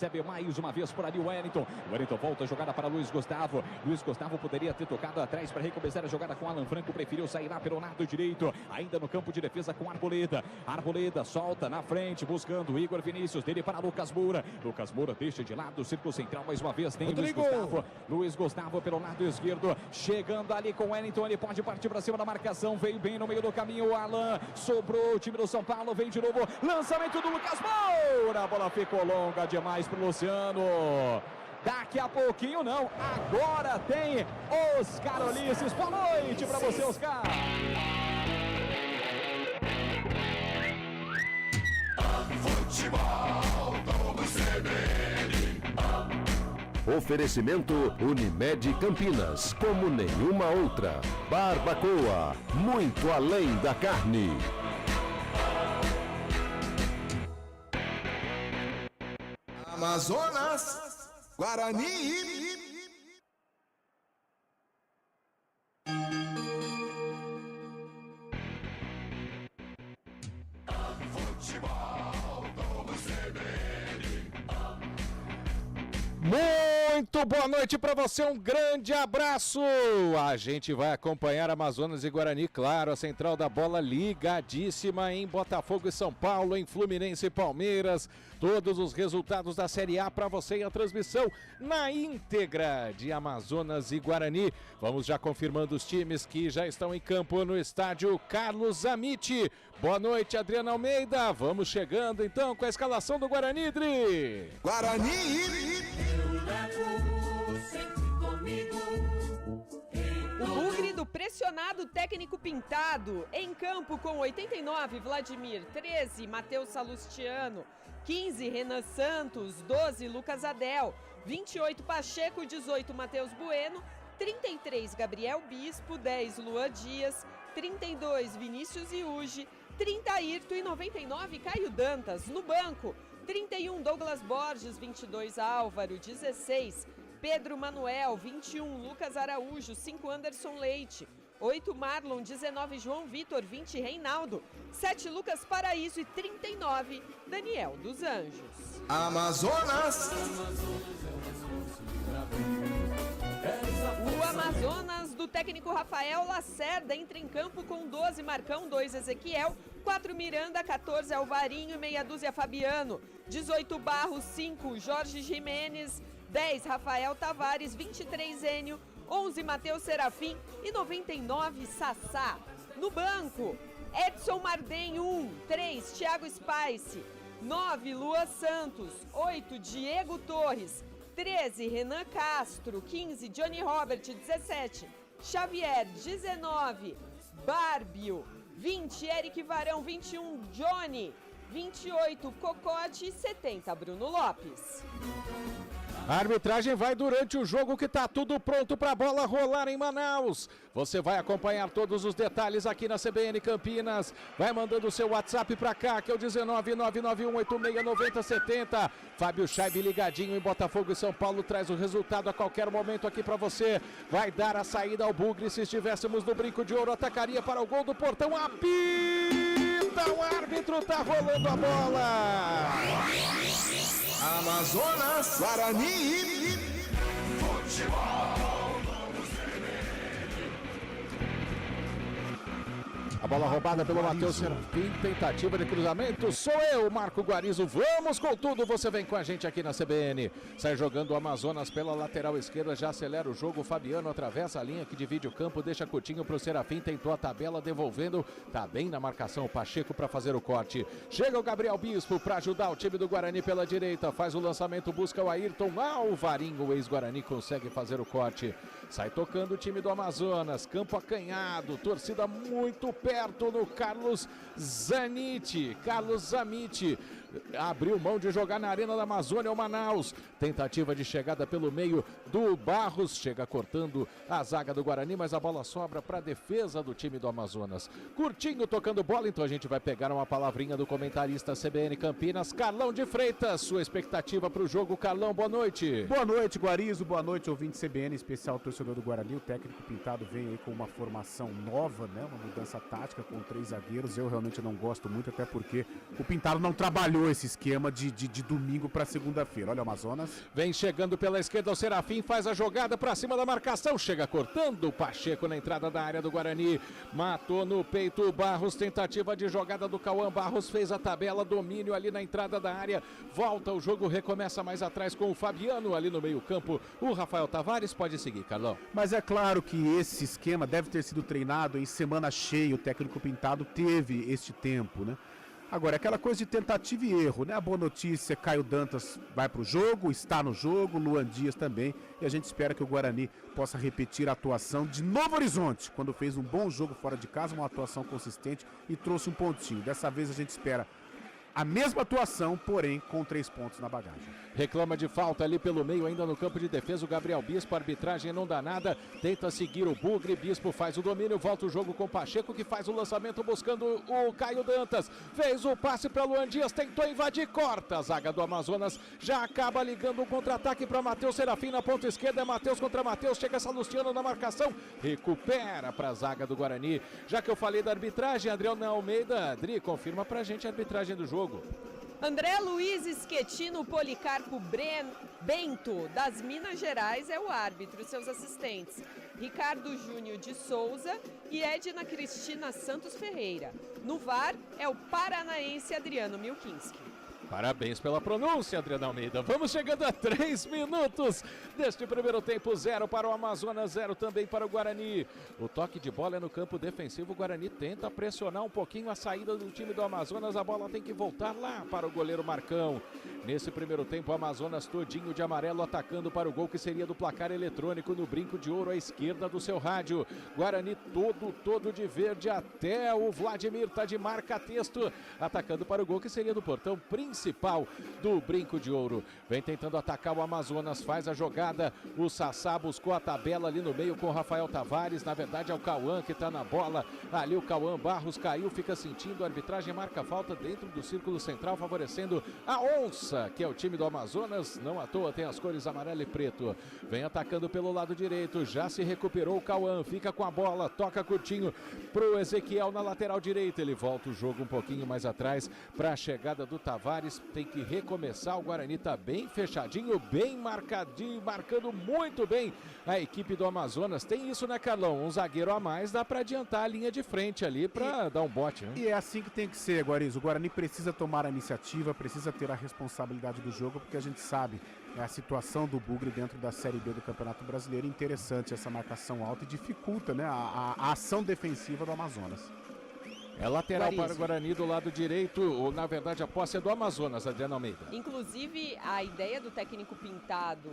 Recebe mais uma vez por ali o Wellington. O Wellington volta a jogada para Luiz Gustavo. Luiz Gustavo poderia ter tocado atrás para recomeçar a jogada com Alan Franco. Preferiu sair lá pelo lado direito. Ainda no campo de defesa com Arboleda. Arboleda solta na frente, buscando Igor Vinícius. Dele para Lucas Moura. Lucas Moura deixa de lado o círculo central. Mais uma vez tem Rodrigo. Luiz Gustavo. Luiz Gustavo pelo lado esquerdo. Chegando ali com o Wellington. Ele pode partir para cima da marcação. Veio bem no meio do caminho o Alan. Sobrou o time do São Paulo. Vem de novo. Lançamento do Lucas Moura. A bola ficou longa demais pro Luciano. Daqui a pouquinho não, agora tem Oscar Ulisses. Boa noite para você, Oscar. Oferecimento Unimed Campinas, como nenhuma outra. Barbacoa, muito além da carne. Amazonas, Guarani. Muito boa noite para você, um grande abraço. A gente vai acompanhar Amazonas e Guarani, claro, a central da bola ligadíssima em Botafogo e São Paulo, em Fluminense e Palmeiras. Todos os resultados da Série A para você e a transmissão na íntegra de Amazonas e Guarani. Vamos já confirmando os times que já estão em campo no estádio Carlos Amite. Boa noite, Adriano Almeida. Vamos chegando então com a escalação do Guarani, Dri. Guarani. O Bugre do pressionado técnico pintado. Em campo com 89, Vladimir. 13, Matheus Salustiano. 15, Renan Santos. 12, Lucas Adel. 28, Pacheco. 18, Matheus Bueno. 33, Gabriel Bispo. 10, Luan Dias. 32, Vinícius Iuge. 30, Ayrton e 99, Caio Dantas. No banco, 31, Douglas Borges. 22, Álvaro. 16, Pedro Manuel. 21, Lucas Araújo. 5, Anderson Leite. 8, Marlon. 19, João Vitor. 20, Reinaldo. 7, Lucas Paraíso. E 39, Daniel dos Anjos. Amazonas. O Amazonas do técnico Rafael Lacerda entra em campo com 12, Marcão. 2, Ezequiel. 4, Miranda. 14, Alvarinho. Meia dúzia, Fabiano. 18, Barros. 5, Jorge Jimenez. 10, Rafael Tavares. 23, Enio. 11, Matheus Serafim. E 99, Sassá. No banco, Edson Mardem. 1, 3, Thiago Spice. 9, Lua Santos. 8, Diego Torres. 13, Renan Castro. 15, Johnny Robert. 17, Xavier. 19, Bárbio. 20, Eric Varão. 21, Johnny. 28, Cocote. E 70, Bruno Lopes. A arbitragem vai durante o jogo que tá tudo pronto para a bola rolar em Manaus. Você vai acompanhar todos os detalhes aqui na CBN Campinas. Vai mandando o seu WhatsApp para cá, que é o 19991869070. Fábio Scheibe ligadinho em Botafogo e São Paulo traz o resultado a qualquer momento aqui para você. Vai dar a saída ao Bugre. Se estivéssemos no Brinco de Ouro, atacaria para o gol do Portão. Apita! O árbitro tá rolando a bola. Amazonas, Guarani. A bola roubada pelo Matheus Serafim, tentativa de cruzamento, sou eu, Marco Guarizo, vamos com tudo, você vem com a gente aqui na CBN. Sai jogando o Amazonas pela lateral esquerda, já acelera o jogo, o Fabiano atravessa a linha que divide o campo, deixa curtinho pro Serafim, tentou a tabela, devolvendo, tá bem na marcação o Pacheco para fazer o corte. Chega o Gabriel Bispo para ajudar o time do Guarani pela direita, faz o lançamento, busca o Ayrton, Alvarinho, o ex-Guarani consegue fazer o corte. Sai tocando o time do Amazonas, campo acanhado, torcida muito perto no Carlos Zanite. Carlos Zamite abriu mão de jogar na Arena da Amazônia, o Manaus. Tentativa de chegada pelo meio do Barros, chega cortando a zaga do Guarani, mas a bola sobra para a defesa do time do Amazonas. Curtinho tocando bola, então a gente vai pegar uma palavrinha do comentarista CBN Campinas, Carlão de Freitas. Sua expectativa para o jogo, Carlão, boa noite. Boa noite, Guarizo, boa noite, ouvinte CBN, especial torcedor do Guarani. O técnico Pintado vem aí com uma formação nova, né? Uma mudança tática com 3 zagueiros. Eu realmente não gosto muito, até porque o Pintado não trabalhou terminou esse esquema de domingo para segunda-feira. Olha o Amazonas. Vem chegando pela esquerda o Serafim, faz a jogada para cima da marcação, chega cortando o Pacheco na entrada da área do Guarani, matou no peito o Barros, tentativa de jogada do Cauã, Barros fez a tabela, domínio ali na entrada da área, volta o jogo, recomeça mais atrás com o Fabiano ali no meio campo, o Rafael Tavares pode seguir, Carlão. Mas é claro que esse esquema deve ter sido treinado em semana cheia, o técnico Pintado teve este tempo, né? Agora, aquela coisa de tentativa e erro, né? A boa notícia, Caio Dantas vai para o jogo, está no jogo, Luan Dias também, e a gente espera que o Guarani possa repetir a atuação de Novo Horizonte, quando fez um bom jogo fora de casa, uma atuação consistente e trouxe um pontinho. Dessa vez a gente espera a mesma atuação, porém com 3 pontos na bagagem. Reclama de falta ali pelo meio, ainda no campo de defesa, o Gabriel Bispo, a arbitragem não dá nada, tenta seguir o Bugre, Bispo faz o domínio, volta o jogo com o Pacheco, que faz o lançamento buscando o Caio Dantas, fez o passe para Luan Dias, tentou invadir, corta a zaga do Amazonas, já acaba ligando um contra-ataque para Matheus Serafim na ponta esquerda, é Matheus contra Matheus, chega Salustiano na marcação, recupera para a zaga do Guarani. Já que eu falei da arbitragem, Adriano Almeida, Adri, confirma pra gente a arbitragem do jogo. André Luiz Schettino Policarpo Bento, das Minas Gerais, é o árbitro, seus assistentes Ricardo Júnior de Souza e Edna Cristina Santos Ferreira. No VAR é o paranaense Adriano Milkinski. Parabéns pela pronúncia, Adriano Almeida. Vamos chegando a 3 minutos deste primeiro tempo. 0 para o Amazonas, 0 também para o Guarani. O toque de bola é no campo defensivo. O Guarani tenta pressionar um pouquinho a saída do time do Amazonas. A bola tem que voltar lá para o goleiro Marcão. Nesse primeiro tempo, o Amazonas todinho de amarelo atacando para o gol que seria do placar eletrônico no brinco de ouro à esquerda do seu rádio. Guarani todo de verde, até o Vladimir tá de marca-texto, atacando para o gol que seria do portão principal do brinco de ouro. Vem tentando atacar o Amazonas, faz a jogada, o Sassá buscou a tabela ali no meio com o Rafael Tavares, na verdade é o Cauã que tá na bola, ali o Cauã Barros caiu, fica sentindo, a arbitragem marca falta dentro do círculo central, favorecendo a Onça, que é o time do Amazonas, não à toa tem as cores amarelo e preto. Vem atacando pelo lado direito, já se recuperou o Cauã, fica com a bola, toca curtinho pro Ezequiel na lateral direita, ele volta o jogo um pouquinho mais atrás para a chegada do Tavares, tem que recomeçar, o Guarani tá bem fechadinho, bem marcadinho, marcando muito bem a equipe do Amazonas. Tem isso, né, Carlão? Um zagueiro a mais, dá para adiantar a linha de frente ali para dar um bote, né? E é assim que tem que ser, Guariz. O Guarani precisa tomar a iniciativa, precisa ter a responsabilidade do jogo, porque a gente sabe a situação do Bugre dentro da Série B do Campeonato Brasileiro. Interessante essa marcação alta e dificulta, né, a ação defensiva do Amazonas. É lateral para o Guarani do lado direito, ou na verdade a posse é do Amazonas, Adriano Almeida. Inclusive, a ideia do técnico Pintado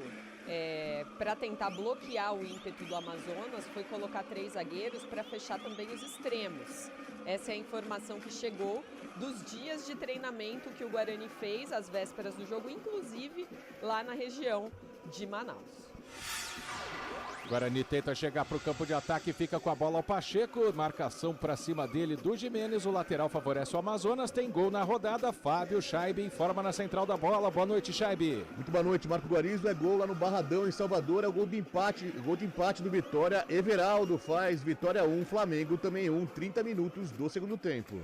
para tentar bloquear o ímpeto do Amazonas foi colocar 3 zagueiros para fechar também os extremos. Essa é a informação que chegou dos dias de treinamento que o Guarani fez às vésperas do jogo, inclusive lá na região de Manaus. Guarani tenta chegar para o campo de ataque, fica com a bola ao Pacheco, marcação para cima dele do Jimenez, o lateral favorece o Amazonas, tem gol na rodada, Fábio Scheibe informa na central da bola, boa noite, Scheibe. Muito boa noite, Marco Guarizo, é gol lá no Barradão, em Salvador, é o gol de empate do Vitória, Everaldo faz, Vitória 1, Flamengo também 1, 30 minutos do segundo tempo.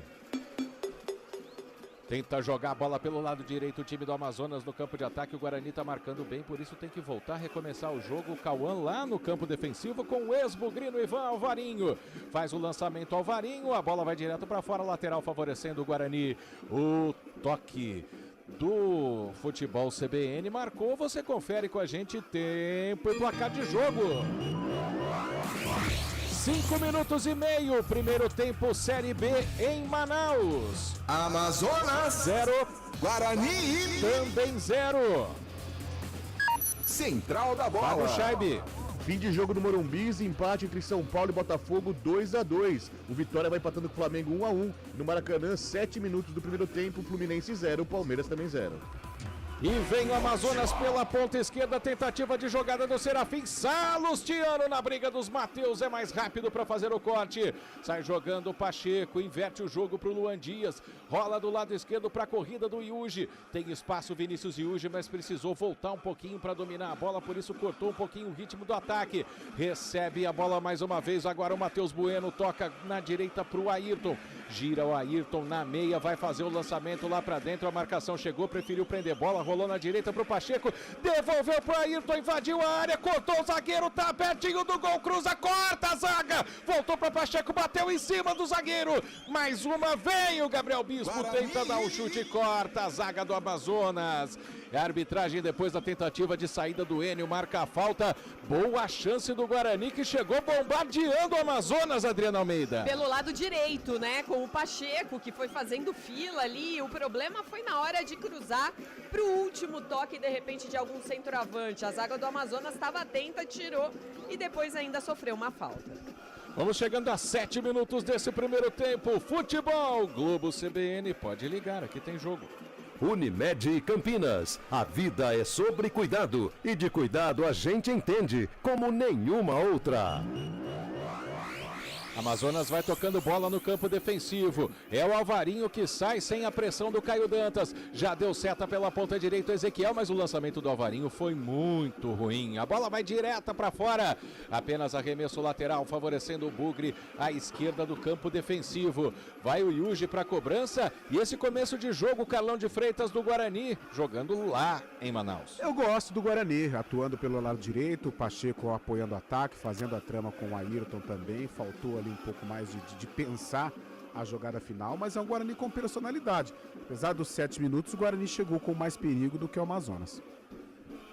Tenta jogar a bola pelo lado direito o time do Amazonas no campo de ataque. O Guarani está marcando bem, por isso tem que voltar, recomeçar o jogo. O Cauã lá no campo defensivo com o ex-bugrino Ivan Alvarinho. Faz o lançamento Alvarinho, a bola vai direto para fora, lateral favorecendo o Guarani. O toque do futebol CBN marcou, você confere com a gente tempo e placar de jogo. 5 minutos e meio, primeiro tempo, Série B em Manaus. Amazonas 0, Guarani também 0. Central da bola. Fábio Scheibe. Fim de jogo do Morumbi, empate entre São Paulo e Botafogo 2-2. O Vitória vai empatando com o Flamengo 1-1. No Maracanã, 7 minutos do primeiro tempo, Fluminense 0, Palmeiras também 0. E vem o Amazonas pela ponta esquerda, tentativa de jogada do Serafim, Salustiano na briga dos Matheus, é mais rápido para fazer o corte, sai jogando o Pacheco, inverte o jogo para o Luan Dias, rola do lado esquerdo para a corrida do Yuji, tem espaço Vinícius Yuji, mas precisou voltar um pouquinho para dominar a bola, por isso cortou um pouquinho o ritmo do ataque, recebe a bola mais uma vez, agora o Matheus Bueno toca na direita para o Ayrton, gira o Ayrton na meia, vai fazer o lançamento lá pra dentro, a marcação chegou, preferiu prender bola, rolou na direita pro Pacheco, devolveu pro Ayrton, invadiu a área, cortou o zagueiro, tá pertinho do gol, cruza, corta a zaga, voltou pra Pacheco, bateu em cima do zagueiro, mais uma, vem o Gabriel Bispo, tenta dar um chute, corta a zaga do Amazonas. A arbitragem depois da tentativa de saída do Enio marca a falta. Boa chance do Guarani que chegou bombardeando o Amazonas, Adriana Almeida. Pelo lado direito, né? Com o Pacheco que foi fazendo fila ali. O problema foi na hora de cruzar pro último toque de repente de algum centroavante. A zaga do Amazonas estava atenta, tirou e depois ainda sofreu uma falta. Vamos chegando a 7 minutos desse primeiro tempo. Futebol Globo CBN, pode ligar, aqui tem jogo. Unimed Campinas, a vida é sobre cuidado e de cuidado a gente entende como nenhuma outra. Amazonas vai tocando bola no campo defensivo. É o Alvarinho que sai sem a pressão do Caio Dantas. Já deu seta pela ponta direita o Ezequiel, mas o lançamento do Alvarinho foi muito ruim. A bola vai direta para fora. Apenas arremesso lateral favorecendo o Bugre à esquerda do campo defensivo. Vai o Yuji para a cobrança e esse começo de jogo, Carlão de Freitas do Guarani, jogando lá em Manaus. Eu gosto do Guarani, atuando pelo lado direito, o Pacheco apoiando o ataque, fazendo a trama com o Ayrton também. Faltou ali um pouco mais de pensar a jogada final, mas é um Guarani com personalidade. Apesar dos 7 minutos, o Guarani chegou com mais perigo do que o Amazonas.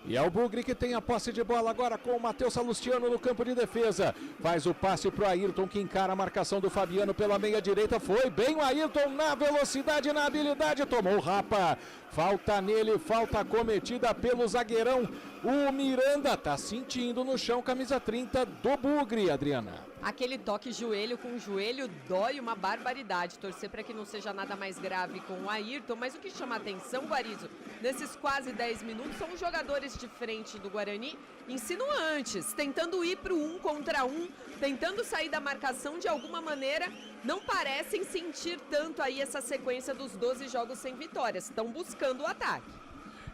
E é o Bugre que tem a posse de bola agora com o Matheus Salustiano no campo de defesa. Faz o passe pro Ayrton que encara a marcação do Fabiano pela meia direita. Foi bem o Ayrton na velocidade e na habilidade. Tomou o Rapa. Falta nele, falta cometida pelo zagueirão. O Miranda tá sentindo no chão, camisa 30 do Bugre, Adriana. Aquele toque joelho com joelho dói uma barbaridade. Torcer para que não seja nada mais grave com o Ayrton. Mas o que chama atenção, Guarizo, nesses quase 10 minutos, são os jogadores de frente do Guarani insinuantes, tentando ir para o 1 contra 1, tentando sair da marcação de alguma maneira. Não parecem sentir tanto aí essa sequência dos 12 jogos sem vitórias. Estão buscando o ataque.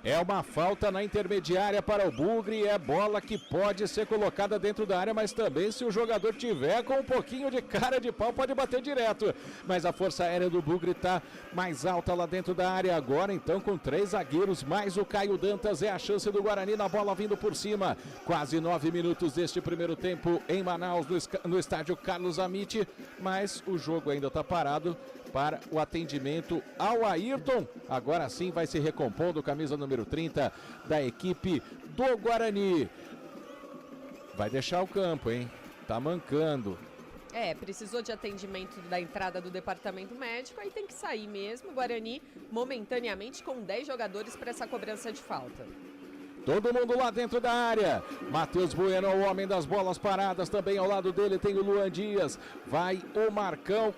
É uma falta na intermediária para o Bugre, é bola que pode ser colocada dentro da área, mas também se o jogador tiver com um pouquinho de cara de pau pode bater direto. Mas a força aérea do Bugre está mais alta lá dentro da área agora, então com 3 zagueiros, mais o Caio Dantas, é a chance do Guarani na bola vindo por cima. Quase 9 minutos deste primeiro tempo em Manaus, no estádio Carlos Amite, mas o jogo ainda está parado para o atendimento ao Ayrton. Agora sim vai se recompondo, camisa número 30 da equipe do Guarani. Vai deixar o campo, hein? Tá mancando. Precisou de atendimento da entrada do departamento médico, aí tem que sair mesmo. Guarani momentaneamente com 10 jogadores para essa cobrança de falta. Todo mundo lá dentro da área. Matheus Bueno, o homem das bolas paradas, também ao lado dele tem o Luan Dias. Vai o Marcão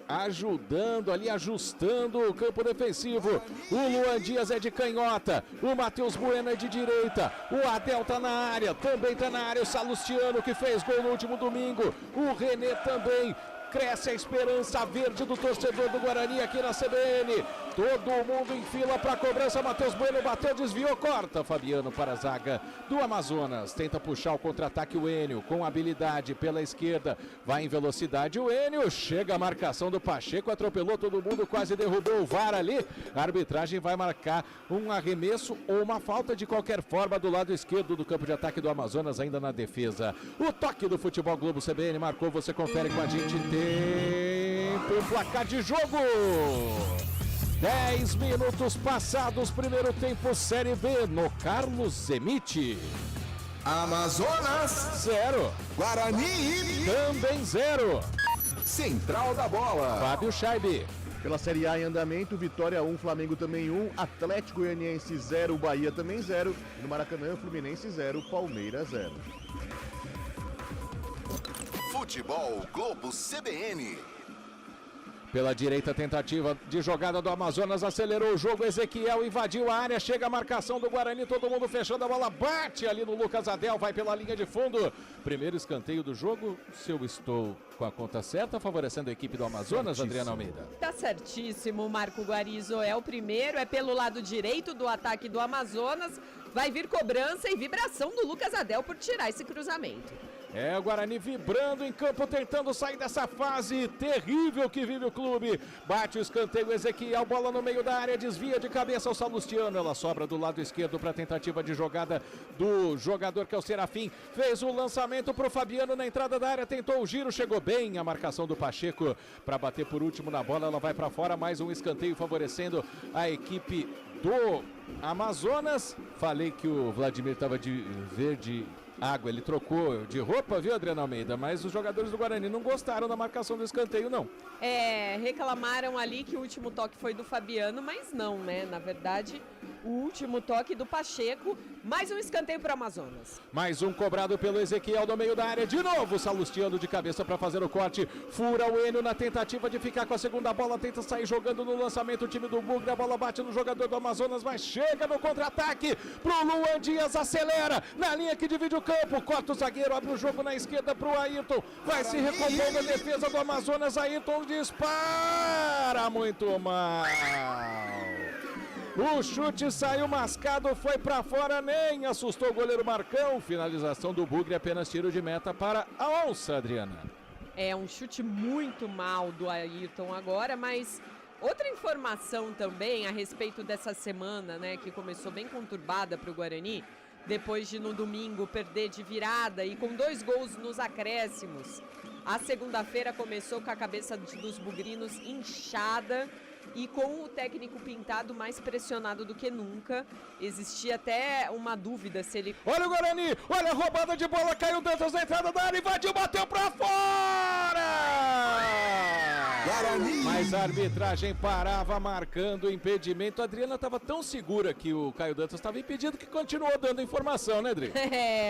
ajudando ali, ajustando o campo defensivo. O Luan Dias é de canhota, o Matheus Bueno é de direita, o Adel tá na área, também tá na área o Salustiano que fez gol no último domingo, o René também. Cresce a esperança verde do torcedor do Guarani aqui na CBN. Todo mundo em fila para a cobrança. Matheus Bueno bateu, desviou, corta. Fabiano para a zaga do Amazonas. Tenta puxar o contra-ataque o Enio com habilidade pela esquerda. Vai em velocidade o Enio. Chega a marcação do Pacheco. Atropelou todo mundo, quase derrubou o VAR ali. A arbitragem vai marcar um arremesso ou uma falta de qualquer forma do lado esquerdo do campo de ataque do Amazonas, ainda na defesa. O toque do Futebol Globo CBN marcou. Você confere com a gente. Tempo, placar de jogo. 10 minutos passados, primeiro tempo, Série B, no Carlos Zemite. Amazonas 0. Guarani Também 0. Central da Bola. Fábio Scheibe. Pela Série A em andamento, Vitória 1, Flamengo também 1, Atlético Goianiense 0, Bahia também 0, no Maracanã, Fluminense 0, Palmeiras 0. Futebol Globo CBN. Pela direita, tentativa de jogada do Amazonas, acelerou o jogo, Ezequiel invadiu a área, chega a marcação do Guarani, todo mundo fechando a bola, bate ali no Lucas Adel, vai pela linha de fundo. Primeiro escanteio do jogo, se eu estou com a conta certa, favorecendo a equipe do Amazonas, Adriana Almeida. Tá certíssimo, Marco Guarizo, é o primeiro, é pelo lado direito do ataque do Amazonas, vai vir cobrança e vibração do Lucas Adel por tirar esse cruzamento. É o Guarani vibrando em campo, tentando sair dessa fase terrível que vive o clube. Bate o escanteio, Ezequiel, bola no meio da área, desvia de cabeça o Salustiano. Ela sobra do lado esquerdo para a tentativa de jogada do jogador que é o Serafim. Fez o lançamento para o Fabiano na entrada da área, tentou o giro, chegou bem a marcação do Pacheco para bater por último na bola. Ela vai para fora, mais um escanteio favorecendo a equipe do Amazonas. Falei que o Vladimir estava de verde água, ele trocou de roupa, viu, Adriana Almeida? Mas os jogadores do Guarani não gostaram da marcação do escanteio, não. Reclamaram ali que o último toque foi do Fabiano, mas não, né? Na verdade, o último toque do Pacheco. Mais um escanteio para o Amazonas. Mais um cobrado pelo Ezequiel do meio da área. De novo, Salustiano de cabeça para fazer o corte. Fura o Enio na tentativa de ficar com a segunda bola. Tenta sair jogando no lançamento o time do Bugre. A bola bate no jogador do Amazonas, mas chega no contra-ataque pro Luan Dias. Acelera na linha que divide o campo. Corta o zagueiro, abre o jogo na esquerda pro Ayrton. Vai se recompondo a defesa do Amazonas. Ayrton dispara muito mal. O chute saiu mascado, foi pra fora, nem assustou o goleiro Marcão. Finalização do Bugre, apenas tiro de meta para a Onça, Adriana. É um chute muito mal do Ayrton agora, mas outra informação também a respeito dessa semana, né, que começou bem conturbada para o Guarani, depois de no domingo perder de virada e com 2 gols nos acréscimos. A segunda-feira começou com a cabeça dos bugrinos inchada e com o técnico Pintado mais pressionado do que nunca. Existia até uma dúvida se ele... Olha o Guarani, olha a roubada de bola, caiu Dantas na entrada da área, invadiu, bateu pra fora! Guarani! Mas a arbitragem parava marcando o impedimento. A Adriana estava tão segura que o Caio Dantas estava impedido que continuou dando informação, né, Adri?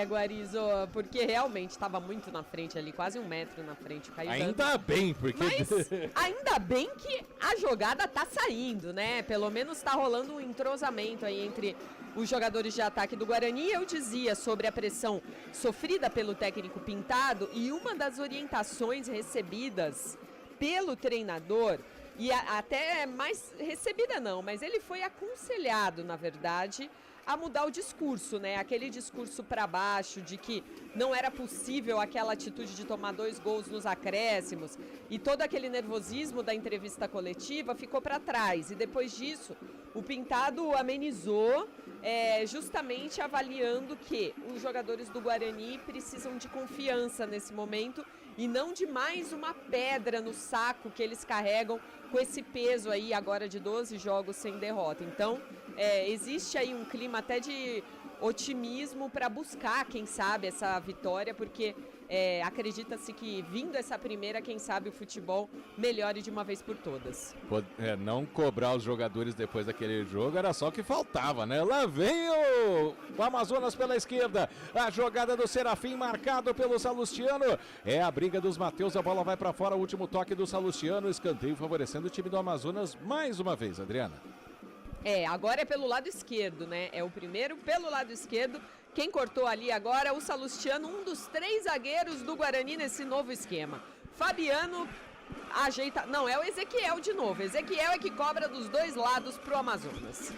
Guarizo, porque realmente estava muito na frente ali, quase 1 metro na frente. O Caio Ainda Dantas. bem, porque... Mas ainda bem que a jogada tá saindo, né? Pelo menos tá rolando um entrosamento aí entre os jogadores de ataque do Guarani. Eu dizia sobre a pressão sofrida pelo técnico Pintado e uma das orientações recebidas pelo treinador, e até mais recebida não, mas ele foi aconselhado, na verdade, a mudar o discurso, né? Aquele discurso para baixo de que não era possível aquela atitude de tomar 2 gols nos acréscimos e todo aquele nervosismo da entrevista coletiva ficou para trás. E depois disso, o Pintado amenizou, justamente avaliando que os jogadores do Guarani precisam de confiança nesse momento e não de mais uma pedra no saco que eles carregam com esse peso aí agora de 12 jogos sem derrota. Então, existe aí um clima até de otimismo para buscar, quem sabe, essa vitória, porque acredita-se que vindo essa primeira, quem sabe o futebol melhore de uma vez por todas. Não cobrar os jogadores depois daquele jogo era só o que faltava, né? Lá vem o Amazonas pela esquerda, a jogada do Serafim marcado pelo Salustiano, é a briga dos Matheus, a bola vai para fora, o último toque do Salustiano, escanteio favorecendo o time do Amazonas mais uma vez, Adriana. Agora é pelo lado esquerdo, né? É o primeiro pelo lado esquerdo. Quem cortou ali agora é o Salustiano, um dos 3 zagueiros do Guarani nesse novo esquema. Fabiano ajeita... Não, é o Ezequiel de novo. Ezequiel é que cobra dos 2 lados pro Amazonas.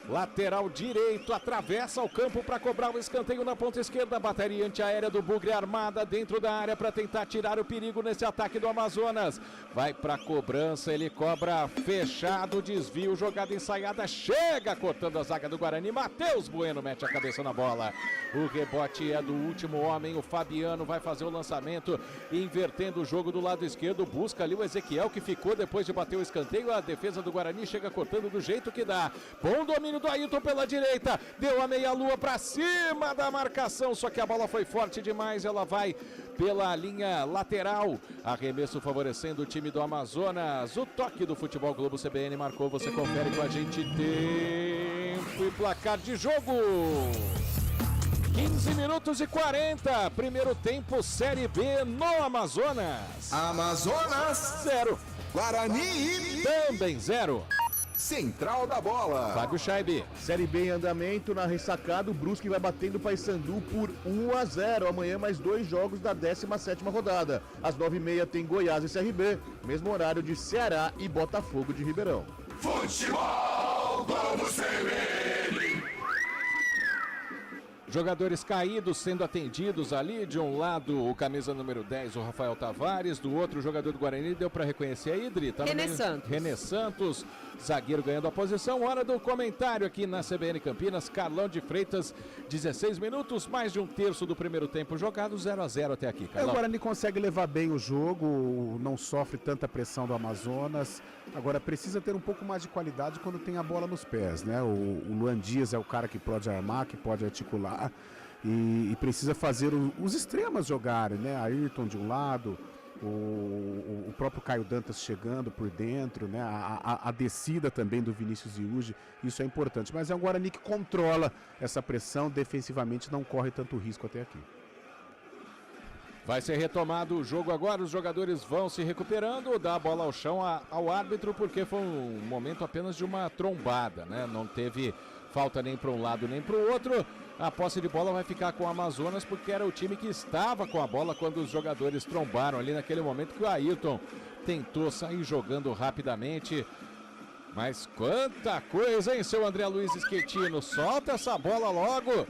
Lateral direito, atravessa o campo para cobrar o escanteio na ponta esquerda. Bateria antiaérea do Bugre armada dentro da área para tentar tirar o perigo nesse ataque do Amazonas. Vai para cobrança, ele cobra fechado, desvio, jogada ensaiada, chega cortando a zaga do Guarani. Matheus Bueno mete a cabeça na bola. O rebote é do último homem, o Fabiano vai fazer o lançamento, invertendo o jogo do lado esquerdo. Busca ali o Ezequiel que ficou depois de bater o escanteio. A defesa do Guarani chega cortando do jeito que dá. Bom domínio do Ayrton pela direita, deu a meia-lua para cima da marcação, só que a bola foi forte demais, ela vai pela linha lateral, arremesso favorecendo o time do Amazonas. O toque do Futebol Globo CBN marcou, você confere com a gente, tempo e placar de jogo. 15 minutos e 40, primeiro tempo, Série B no Amazonas. Amazonas 0, Guarani também 0. Central da Bola. Fábio Scheibe. Série B em andamento, na ressacada, o Brusque vai batendo o Paysandu por 1-0. Amanhã mais 2 jogos da 17ª rodada. Às 9h30 tem Goiás e CRB, mesmo horário de Ceará e Botafogo de Ribeirão. Futebol Globo CBN. Jogadores caídos sendo atendidos ali, de um lado o camisa número 10, o Rafael Tavares, do outro o jogador do Guarani, deu para reconhecer aí, Idri? Tá René Santos, zagueiro ganhando a posição. Hora do comentário aqui na CBN Campinas, Carlão de Freitas, 16 minutos, mais de um terço do primeiro tempo jogado, 0-0 até aqui, Carlão. O Guarani consegue levar bem o jogo, não sofre tanta pressão do Amazonas, agora precisa ter um pouco mais de qualidade quando tem a bola nos pés, né? O Luan Dias é o cara que pode armar, que pode articular, e precisa fazer os extremos jogarem, né? Ayrton de um lado, o próprio Caio Dantas chegando por dentro, né? A descida também do Vinícius Iuge, isso é importante. Mas é um Guarani que controla essa pressão, defensivamente não corre tanto risco até aqui. Vai ser retomado o jogo agora, os jogadores vão se recuperando, dá a bola ao chão ao árbitro, porque foi um momento apenas de uma trombada, né? Não teve falta nem para um lado nem para o outro. A posse de bola vai ficar com o Amazonas, porque era o time que estava com a bola quando os jogadores trombaram ali naquele momento que o Ayrton tentou sair jogando rapidamente. Mas quanta coisa, hein, seu André Luiz Schettino? Solta essa bola logo.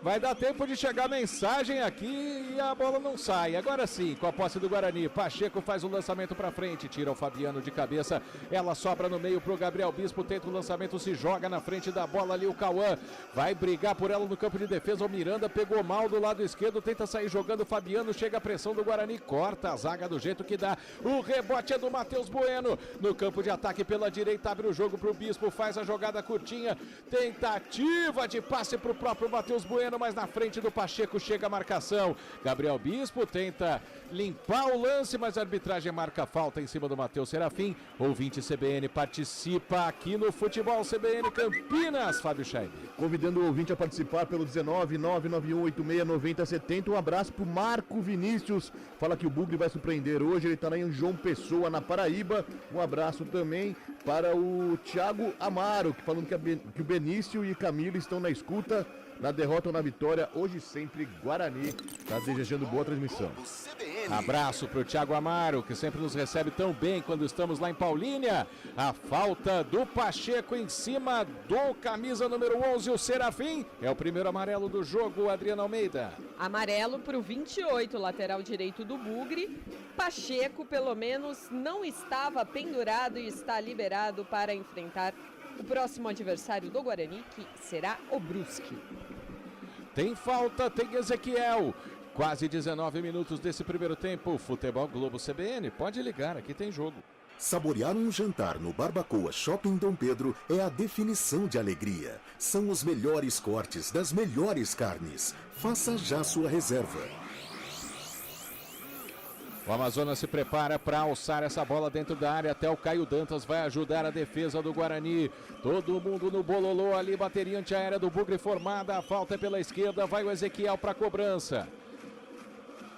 Vai dar tempo de chegar a mensagem aqui e a bola não sai. Agora sim, com a posse do Guarani, Pacheco faz o lançamento para frente, tira o Fabiano de cabeça, ela sobra no meio pro Gabriel Bispo, tenta o lançamento, se joga na frente da bola ali o Cauã, vai brigar por ela no campo de defesa, o Miranda pegou mal do lado esquerdo, tenta sair jogando, o Fabiano, chega a pressão do Guarani, corta a zaga do jeito que dá, o rebote é do Matheus Bueno, no campo de ataque pela direita, abre o jogo pro Bispo, faz a jogada curtinha, tentativa de passe pro próprio Matheus Bueno, mas na frente do Pacheco chega a marcação. Gabriel Bispo tenta limpar o lance, mas a arbitragem marca falta em cima do Matheus Serafim. Ouvinte CBN participa aqui no Futebol CBN Campinas, Fábio Scheib. Convidando o ouvinte a participar pelo 19-99186-9070. Um abraço pro Marco Vinícius. Fala que o Bugre vai surpreender hoje. Ele tá lá em João Pessoa, na Paraíba. Um abraço também para o Thiago Amaro, que falando que o Benício e Camilo estão na escuta. Na derrota ou na vitória, hoje sempre Guarani. Tá desejando boa transmissão. Abraço pro Thiago Amaro, que sempre nos recebe tão bem quando estamos lá em Paulínia. A falta do Pacheco em cima do camisa número 11, o Serafim. É o primeiro amarelo do jogo, Adriana Almeida. Amarelo pro 28, lateral direito do Bugre. Pacheco, pelo menos, não estava pendurado e está liberado para enfrentar o próximo adversário do Guarani, que será o Brusque. Tem falta, tem Ezequiel. Quase 19 minutos desse primeiro tempo. Futebol Globo CBN. Pode ligar, aqui tem jogo. Saborear um jantar no Barbacoa Shopping Dom Pedro é a definição de alegria. São os melhores cortes das melhores carnes. Faça já sua reserva. O Amazonas se prepara para alçar essa bola dentro da área, até o Caio Dantas vai ajudar a defesa do Guarani. Todo mundo no bololô ali, bateria antiaérea do Bugre formada, a falta é pela esquerda, vai o Ezequiel para a cobrança.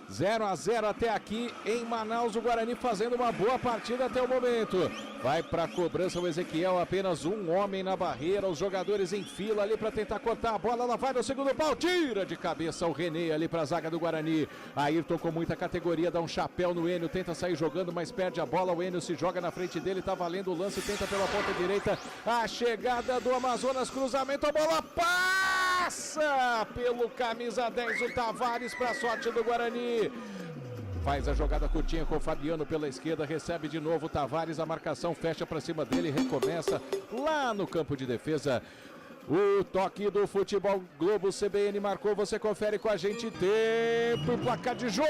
0-0 até aqui em Manaus, o Guarani fazendo uma boa partida até o momento. Vai para a cobrança o Ezequiel, apenas um homem na barreira, os jogadores em fila ali para tentar cortar a bola, ela vai no segundo pau, tira de cabeça o René ali para a zaga do Guarani. Ayrton com muita categoria, dá um chapéu no Enio, tenta sair jogando, mas perde a bola, o Enio se joga na frente dele, tá valendo o lance, tenta pela ponta direita, a chegada do Amazonas, cruzamento, a bola passa pelo camisa 10, o Tavares para a sorte do Guarani. Faz a jogada curtinha com o Fabiano pela esquerda, recebe de novo o Tavares, a marcação fecha para cima dele, recomeça lá no campo de defesa. O toque do Futebol Globo CBN marcou, você confere com a gente, tempo e placar de jogo.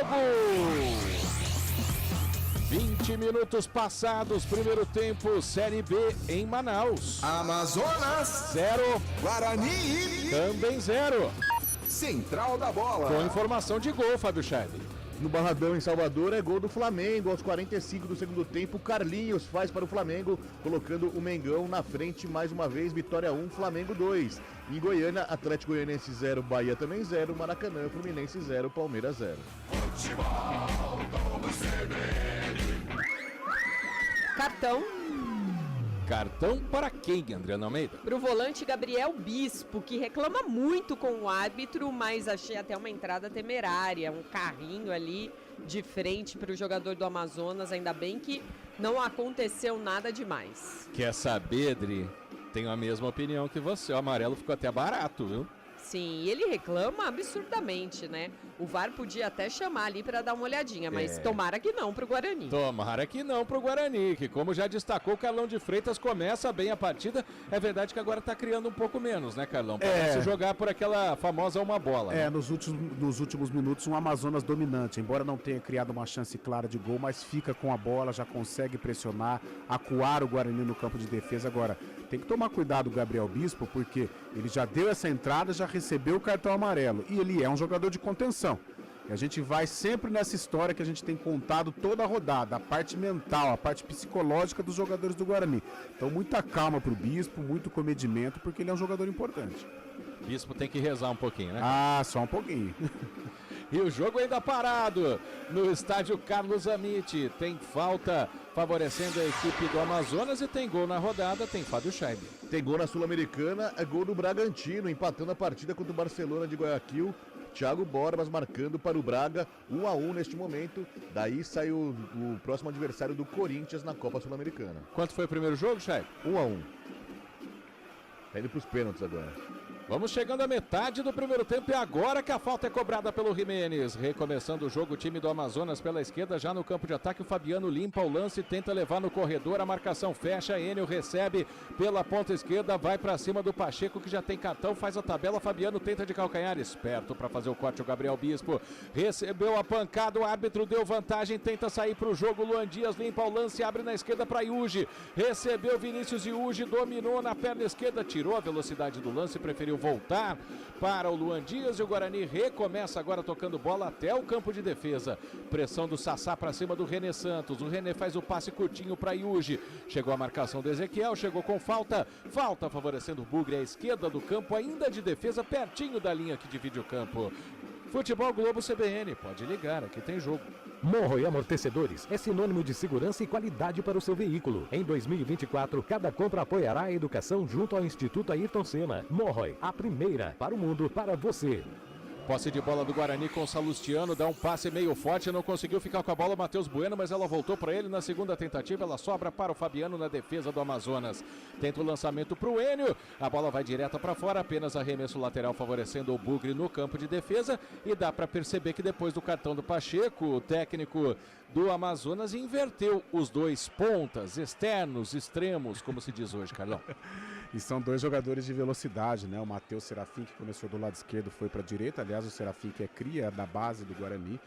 20 minutos passados, primeiro tempo, Série B em Manaus. Amazonas 0, Guarani também 0. Central da Bola. Com informação de gol, Fábio Scheib. No Barradão, em Salvador, é gol do Flamengo. Aos 45 do segundo tempo, Carlinhos faz para o Flamengo, colocando o Mengão na frente mais uma vez. Vitória 1, Flamengo 2. Em Goiânia, Atlético Goianiense 0, Bahia também 0, Maracanã, Fluminense 0, Palmeiras 0. Cartão para quem, Adriana Almeida? para o volante Gabriel Bispo, que reclama muito com o árbitro, mas achei até uma entrada temerária, um carrinho ali de frente para o jogador do Amazonas, ainda bem que não aconteceu nada demais. Quer saber, Adri? Tenho a mesma opinião que você, o amarelo ficou até barato, viu? Sim, ele reclama absurdamente, né? O VAR podia até chamar ali para dar uma olhadinha, mas tomara que não pro Guarani. Tomara que não pro Guarani, que como já destacou, o Carlão de Freitas começa bem a partida. É verdade que agora tá criando um pouco menos, né, Carlão? Parece jogar por aquela famosa uma bola. Né? Nos últimos minutos, um Amazonas dominante. Embora não tenha criado uma chance clara de gol, mas fica com a bola, já consegue pressionar, acuar o Guarani no campo de defesa. Agora, tem que tomar cuidado o Gabriel Bispo, porque ele já deu essa entrada, já recebeu o cartão amarelo. E ele é um jogador de contenção. E a gente vai sempre nessa história que a gente tem contado toda a rodada, a parte mental, a parte psicológica dos jogadores do Guarani. Então, muita calma pro Bispo, muito comedimento, porque ele é um jogador importante. Bispo tem que rezar um pouquinho, né? Só um pouquinho. E o jogo ainda parado no estádio Carlos Amite. Tem falta favorecendo a equipe do Amazonas e tem gol na rodada, tem Fábio Scheibe. Tem gol na Sul-Americana, é gol do Bragantino, empatando a partida contra o Barcelona de Guayaquil. Thiago Borbas marcando para o Braga, 1-1 neste momento. Daí sai o próximo adversário do Corinthians na Copa Sul-Americana. Quanto foi o primeiro jogo, Scheibe? 1-1. Tá indo pros pênaltis agora. Vamos chegando à metade do primeiro tempo e agora que a falta é cobrada pelo Jimenez. Recomeçando o jogo, o time do Amazonas pela esquerda, já no campo de ataque. O Fabiano limpa o lance, tenta levar no corredor, a marcação fecha. Enio recebe pela ponta esquerda, vai para cima do Pacheco que já tem cartão, faz a tabela. Fabiano tenta de calcanhar, esperto para fazer o corte o Gabriel Bispo. Recebeu a pancada, o árbitro deu vantagem, tenta sair para o jogo. Luan Dias limpa o lance, abre na esquerda para Yuji. Recebeu Vinícius Yuji, dominou na perna esquerda, tirou a velocidade do lance, preferiu voltar para o Luan Dias e o Guarani recomeça agora tocando bola até o campo de defesa. Pressão do Sassá para cima do René Santos. O René faz o passe curtinho para Yuji. Chegou a marcação do Ezequiel, chegou com falta. Falta favorecendo o Bugre à esquerda do campo, ainda de defesa, pertinho da linha que divide o campo. Futebol Globo CBN, pode ligar, aqui tem jogo. Morroi Amortecedores é sinônimo de segurança e qualidade para o seu veículo. Em 2024, cada compra apoiará a educação junto ao Instituto Ayrton Senna. Morroi, a primeira para o mundo, para você. Posse de bola do Guarani com o Salustiano, dá um passe meio forte, não conseguiu ficar com a bola o Matheus Bueno, mas ela voltou para ele na segunda tentativa, ela sobra para o Fabiano na defesa do Amazonas. Tenta o lançamento para o Enio, a bola vai direta para fora, apenas arremesso lateral favorecendo o Bugre no campo de defesa e dá para perceber que depois do cartão do Pacheco, o técnico do Amazonas inverteu os dois pontas, externos, extremos, como se diz hoje, Carlão. E são dois jogadores de velocidade, né? O Matheus Serafim, que começou do lado esquerdo, foi para a direita. Aliás, o Serafim, que é cria da base do Guarani.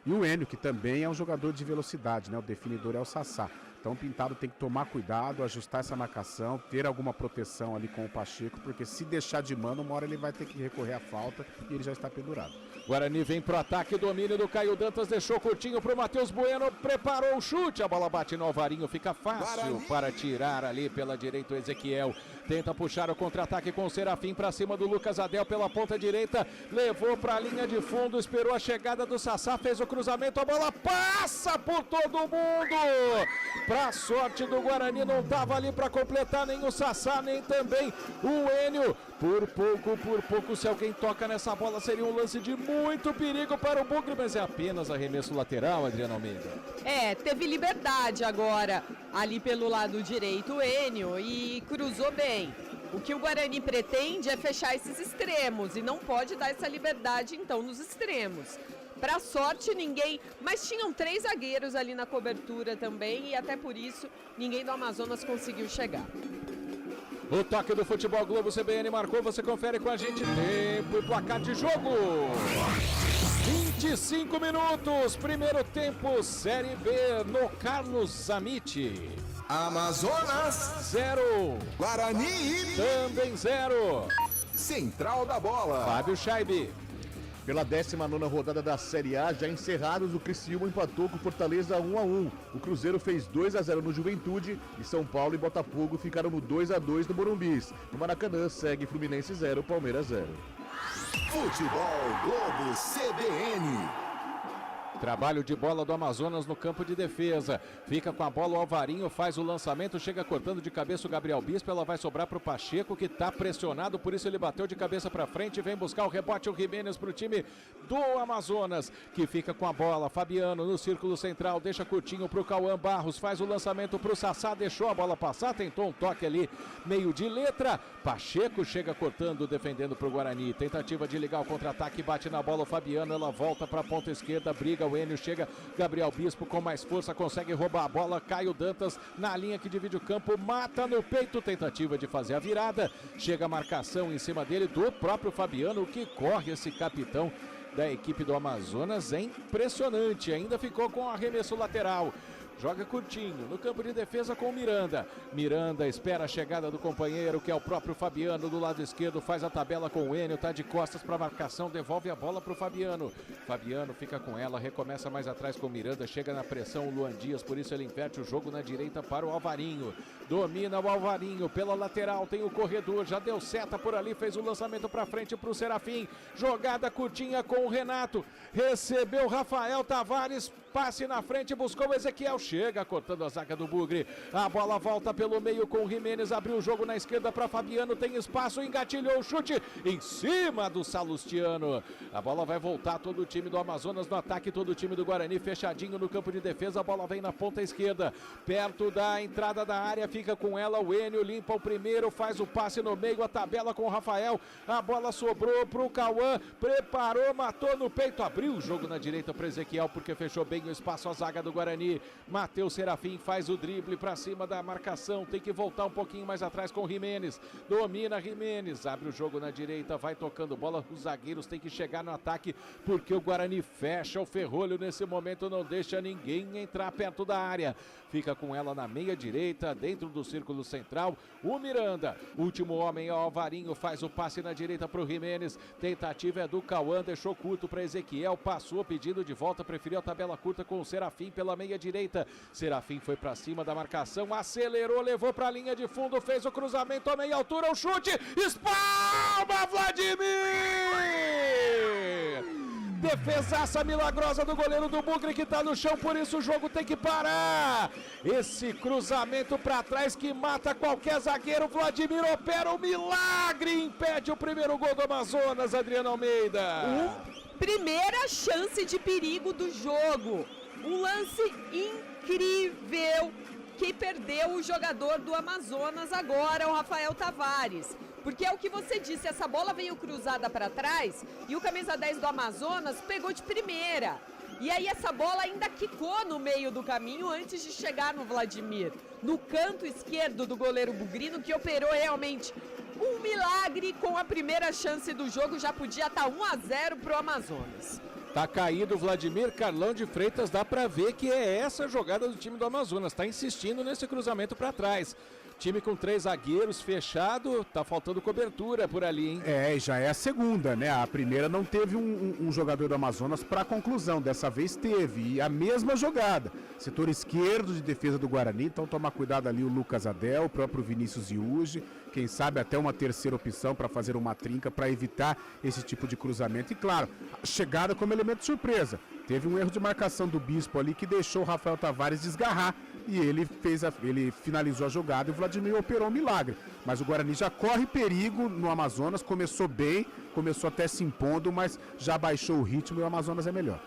E o Enio, que também é um jogador de velocidade, né? O definidor é o Sassá. Então o Pintado tem que tomar cuidado, ajustar essa marcação, ter alguma proteção ali com o Pacheco, porque se deixar de mano, uma hora ele vai ter que recorrer à falta e ele já está pendurado. Guarani vem pro ataque, domínio do Caio Dantas, deixou curtinho pro Matheus Bueno, preparou o chute, a bola bate no Alvarinho, fica fácil para tirar ali pela direita o Ezequiel. Tenta puxar o contra-ataque com o Serafim para cima do Lucas Adel pela ponta direita, levou para a linha de fundo, esperou a chegada do Sassá, fez o cruzamento, a bola passa por todo mundo. Para sorte do Guarani, não estava ali para completar nem o Sassá, nem também o Enio. Por pouco, se alguém toca nessa bola, seria um lance de muito perigo para o Bugre, mas é apenas arremesso lateral, Adriano Almeida. Teve liberdade agora ali pelo lado direito o Enio e cruzou bem. O que o Guarani pretende é fechar esses extremos e não pode dar essa liberdade então nos extremos. Para sorte ninguém, mas tinham 3 zagueiros ali na cobertura também e até por isso ninguém do Amazonas conseguiu chegar. O toque do Futebol Globo CBN marcou, você confere com a gente, tempo e placar de jogo. 25 minutos, primeiro tempo, Série B no Carlos Amite. Amazonas 0, Guarani também 0. Central da Bola. Fábio Scheibe. Pela 19ª rodada da Série A, já encerrados, o Criciúma empatou com o Fortaleza 1-1. O Cruzeiro fez 2-0 no Juventude e São Paulo e Botafogo ficaram no 2-2 no Morumbis. No Maracanã segue Fluminense 0, Palmeiras 0. Futebol Globo CBN. Trabalho de bola do Amazonas no campo de defesa. Fica com a bola o Alvarinho, faz o lançamento, chega cortando de cabeça o Gabriel Bispo. Ela vai sobrar para o Pacheco, que está pressionado, por isso ele bateu de cabeça para frente. Vem buscar o rebote o Jimenez para o time do Amazonas, que fica com a bola. Fabiano no círculo central, deixa curtinho para o Cauã Barros, faz o lançamento para o Sassá, deixou a bola passar, tentou um toque ali, meio de letra. Pacheco chega cortando, defendendo para o Guarani. Tentativa de ligar o contra-ataque, bate na bola o Fabiano, ela volta para a ponta esquerda, briga o Enio, chega Gabriel Bispo com mais força, consegue roubar a bola, Caio Dantas na linha que divide o campo, mata no peito, tentativa de fazer a virada, chega a marcação em cima dele do próprio Fabiano, que corre esse capitão da equipe do Amazonas, é impressionante, ainda ficou com o arremesso lateral. Joga curtinho, no campo de defesa com o Miranda. Miranda espera a chegada do companheiro, que é o próprio Fabiano, do lado esquerdo, faz a tabela com o Enio, tá de costas para marcação, devolve a bola para o Fabiano. Fabiano fica com ela, recomeça mais atrás com o Miranda, chega na pressão o Luan Dias, por isso ele inverte o jogo na direita para o Alvarinho. Domina o Alvarinho pela lateral, tem o corredor, já deu seta por ali, fez o lançamento para frente para o Serafim. Jogada curtinha com o Renato, recebeu Rafael Tavares, passe na frente, buscou o Ezequiel, chega cortando a zaga do Bugre, a bola volta pelo meio com o Jimenez, abriu o jogo na esquerda para Fabiano, tem espaço, engatilhou o chute em cima do Salustiano. A bola vai voltar, todo o time do Amazonas no ataque, todo o time do Guarani fechadinho no campo de defesa, a bola vem na ponta esquerda, perto da entrada da área, fica com ela o Enio, limpa o primeiro, faz o passe no meio, a tabela com o Rafael, a bola sobrou pro Cauã, preparou, matou no peito, abriu o jogo na direita para Ezequiel, porque fechou bem o espaço a zaga do Guarani. Matheus Serafim faz o drible para cima da marcação, tem que voltar um pouquinho mais atrás com o Jimenez, domina Jimenez, abre o jogo na direita, vai tocando bola, os zagueiros têm que chegar no ataque, porque o Guarani fecha o ferrolho nesse momento, não deixa ninguém entrar perto da área, fica com ela na meia direita, dentro do círculo central, o Miranda, último homem é o Alvarinho, faz o passe na direita para o Jimenez, tentativa é do Cauã, deixou curto para Ezequiel, passou pedindo de volta, preferiu a tabela curta com o Serafim pela meia direita, Serafim foi para cima da marcação, acelerou, levou para a linha de fundo, fez o cruzamento a meia altura, o chute, espalma Vladimir! Defesaça milagrosa do goleiro do Bugre, que está no chão, por isso o jogo tem que parar. Esse cruzamento para trás que mata qualquer zagueiro, Vladimir opera um milagre, impede o primeiro gol do Amazonas, Adriano Almeida. Primeira chance de perigo do jogo. Um lance incrível que perdeu o jogador do Amazonas agora, o Rafael Tavares. Porque é o que você disse, essa bola veio cruzada para trás e o camisa 10 do Amazonas pegou de primeira. E aí essa bola ainda quicou no meio do caminho antes de chegar no Vladimir. No canto esquerdo do goleiro bugrino, que operou realmente um milagre com a primeira chance do jogo, já podia estar 1-0 pro Amazonas. Tá caído o Vladimir, Carlão de Freitas, dá pra ver que é essa jogada do time do Amazonas, tá insistindo nesse cruzamento pra trás. Time com 3 zagueiros fechado, tá faltando cobertura por ali, hein? É, já é a segunda, né? A primeira não teve um jogador do Amazonas para conclusão, dessa vez teve, e a mesma jogada. Setor esquerdo de defesa do Guarani, então toma cuidado ali o Lucas Adel, o próprio Vinícius Iuge, quem sabe até uma terceira opção para fazer uma trinca, para evitar esse tipo de cruzamento. E claro, a chegada como elemento de surpresa. Teve um erro de marcação do Bispo ali que deixou o Rafael Tavares desgarrar e ele finalizou a jogada e o Vladimir operou um milagre. Mas o Guarani já corre perigo no Amazonas, começou bem, começou até se impondo, mas já baixou o ritmo e o Amazonas é melhor.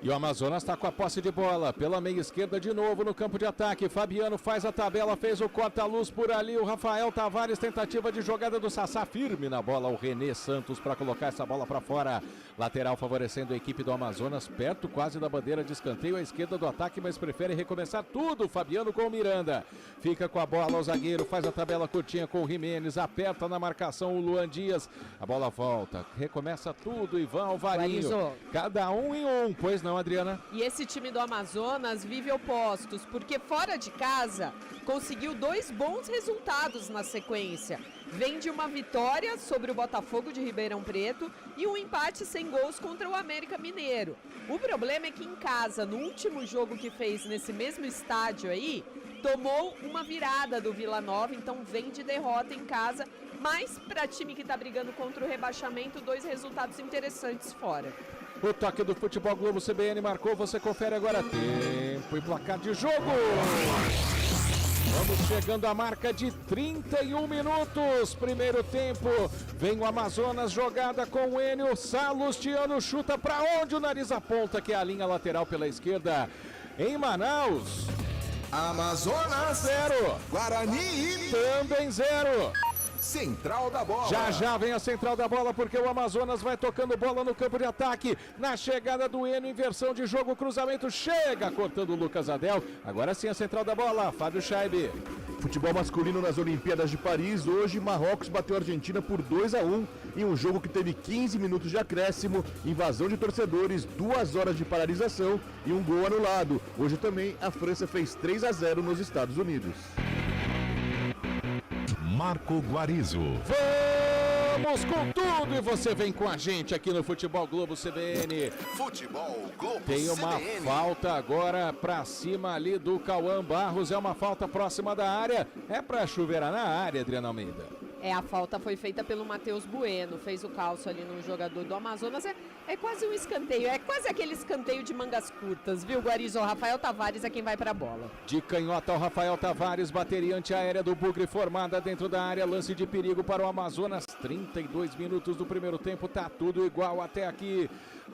E o Amazonas está com a posse de bola, pela meia esquerda de novo no campo de ataque, Fabiano faz a tabela, fez o corta-luz por ali, o Rafael Tavares, tentativa de jogada do Sassá, firme na bola, o René Santos para colocar essa bola para fora, lateral favorecendo a equipe do Amazonas, perto quase da bandeira de escanteio à esquerda do ataque, mas prefere recomeçar tudo, Fabiano com o Miranda, fica com a bola o zagueiro, faz a tabela curtinha com o Jimenez, aperta na marcação o Luan Dias, a bola volta, recomeça tudo, Ivan Alvarinho, cada um em um, pois não, Adriana? E esse time do Amazonas vive opostos, porque fora de casa conseguiu 2 bons resultados na sequência. Vem de uma vitória sobre o Botafogo de Ribeirão Preto e um empate sem gols contra o América Mineiro. O problema é que em casa, no último jogo que fez nesse mesmo estádio aí, tomou uma virada do Vila Nova, então vem de derrota em casa Mas para time que está brigando contra o rebaixamento, 2 resultados interessantes fora. O toque do Futebol Globo CBN marcou, você confere agora tempo e placar de jogo. Vamos chegando à marca de 31 minutos. Primeiro tempo, vem o Amazonas, jogada com o Enio. Salustiano chuta para onde o nariz aponta, que é a linha lateral pela esquerda. Em Manaus, Amazonas 0. Guarani Também 0. Central da Bola. Já vem a central da bola, porque o Amazonas vai tocando bola no campo de ataque. Na chegada do Enio, inversão de jogo, cruzamento, chega cortando o Lucas Adel. Agora sim a central da bola, Fábio Scheibe. Futebol masculino nas Olimpíadas de Paris. Hoje, Marrocos bateu a Argentina por 2-1 em um jogo que teve 15 minutos de acréscimo, invasão de torcedores, 2 horas de paralisação e um gol anulado. Hoje também a França fez 3-0 nos Estados Unidos. Marco Guarizo. Vamos com tudo e você vem com a gente aqui no Futebol Globo CBN. Futebol Globo Tem uma falta agora pra cima ali do Cauã Barros, é uma falta próxima da área, é pra chuveirar na área, Adriana Almeida. A falta foi feita pelo Matheus Bueno, fez o calço ali no jogador do Amazonas. É quase um escanteio, é quase aquele escanteio de mangas curtas, viu, Guarizo? O Rafael Tavares é quem vai pra bola. De canhota o Rafael Tavares, bateria antiaérea do Bugre formada dentro da área, lance de perigo para o Amazonas. 32 minutos do primeiro tempo, tá tudo igual até aqui.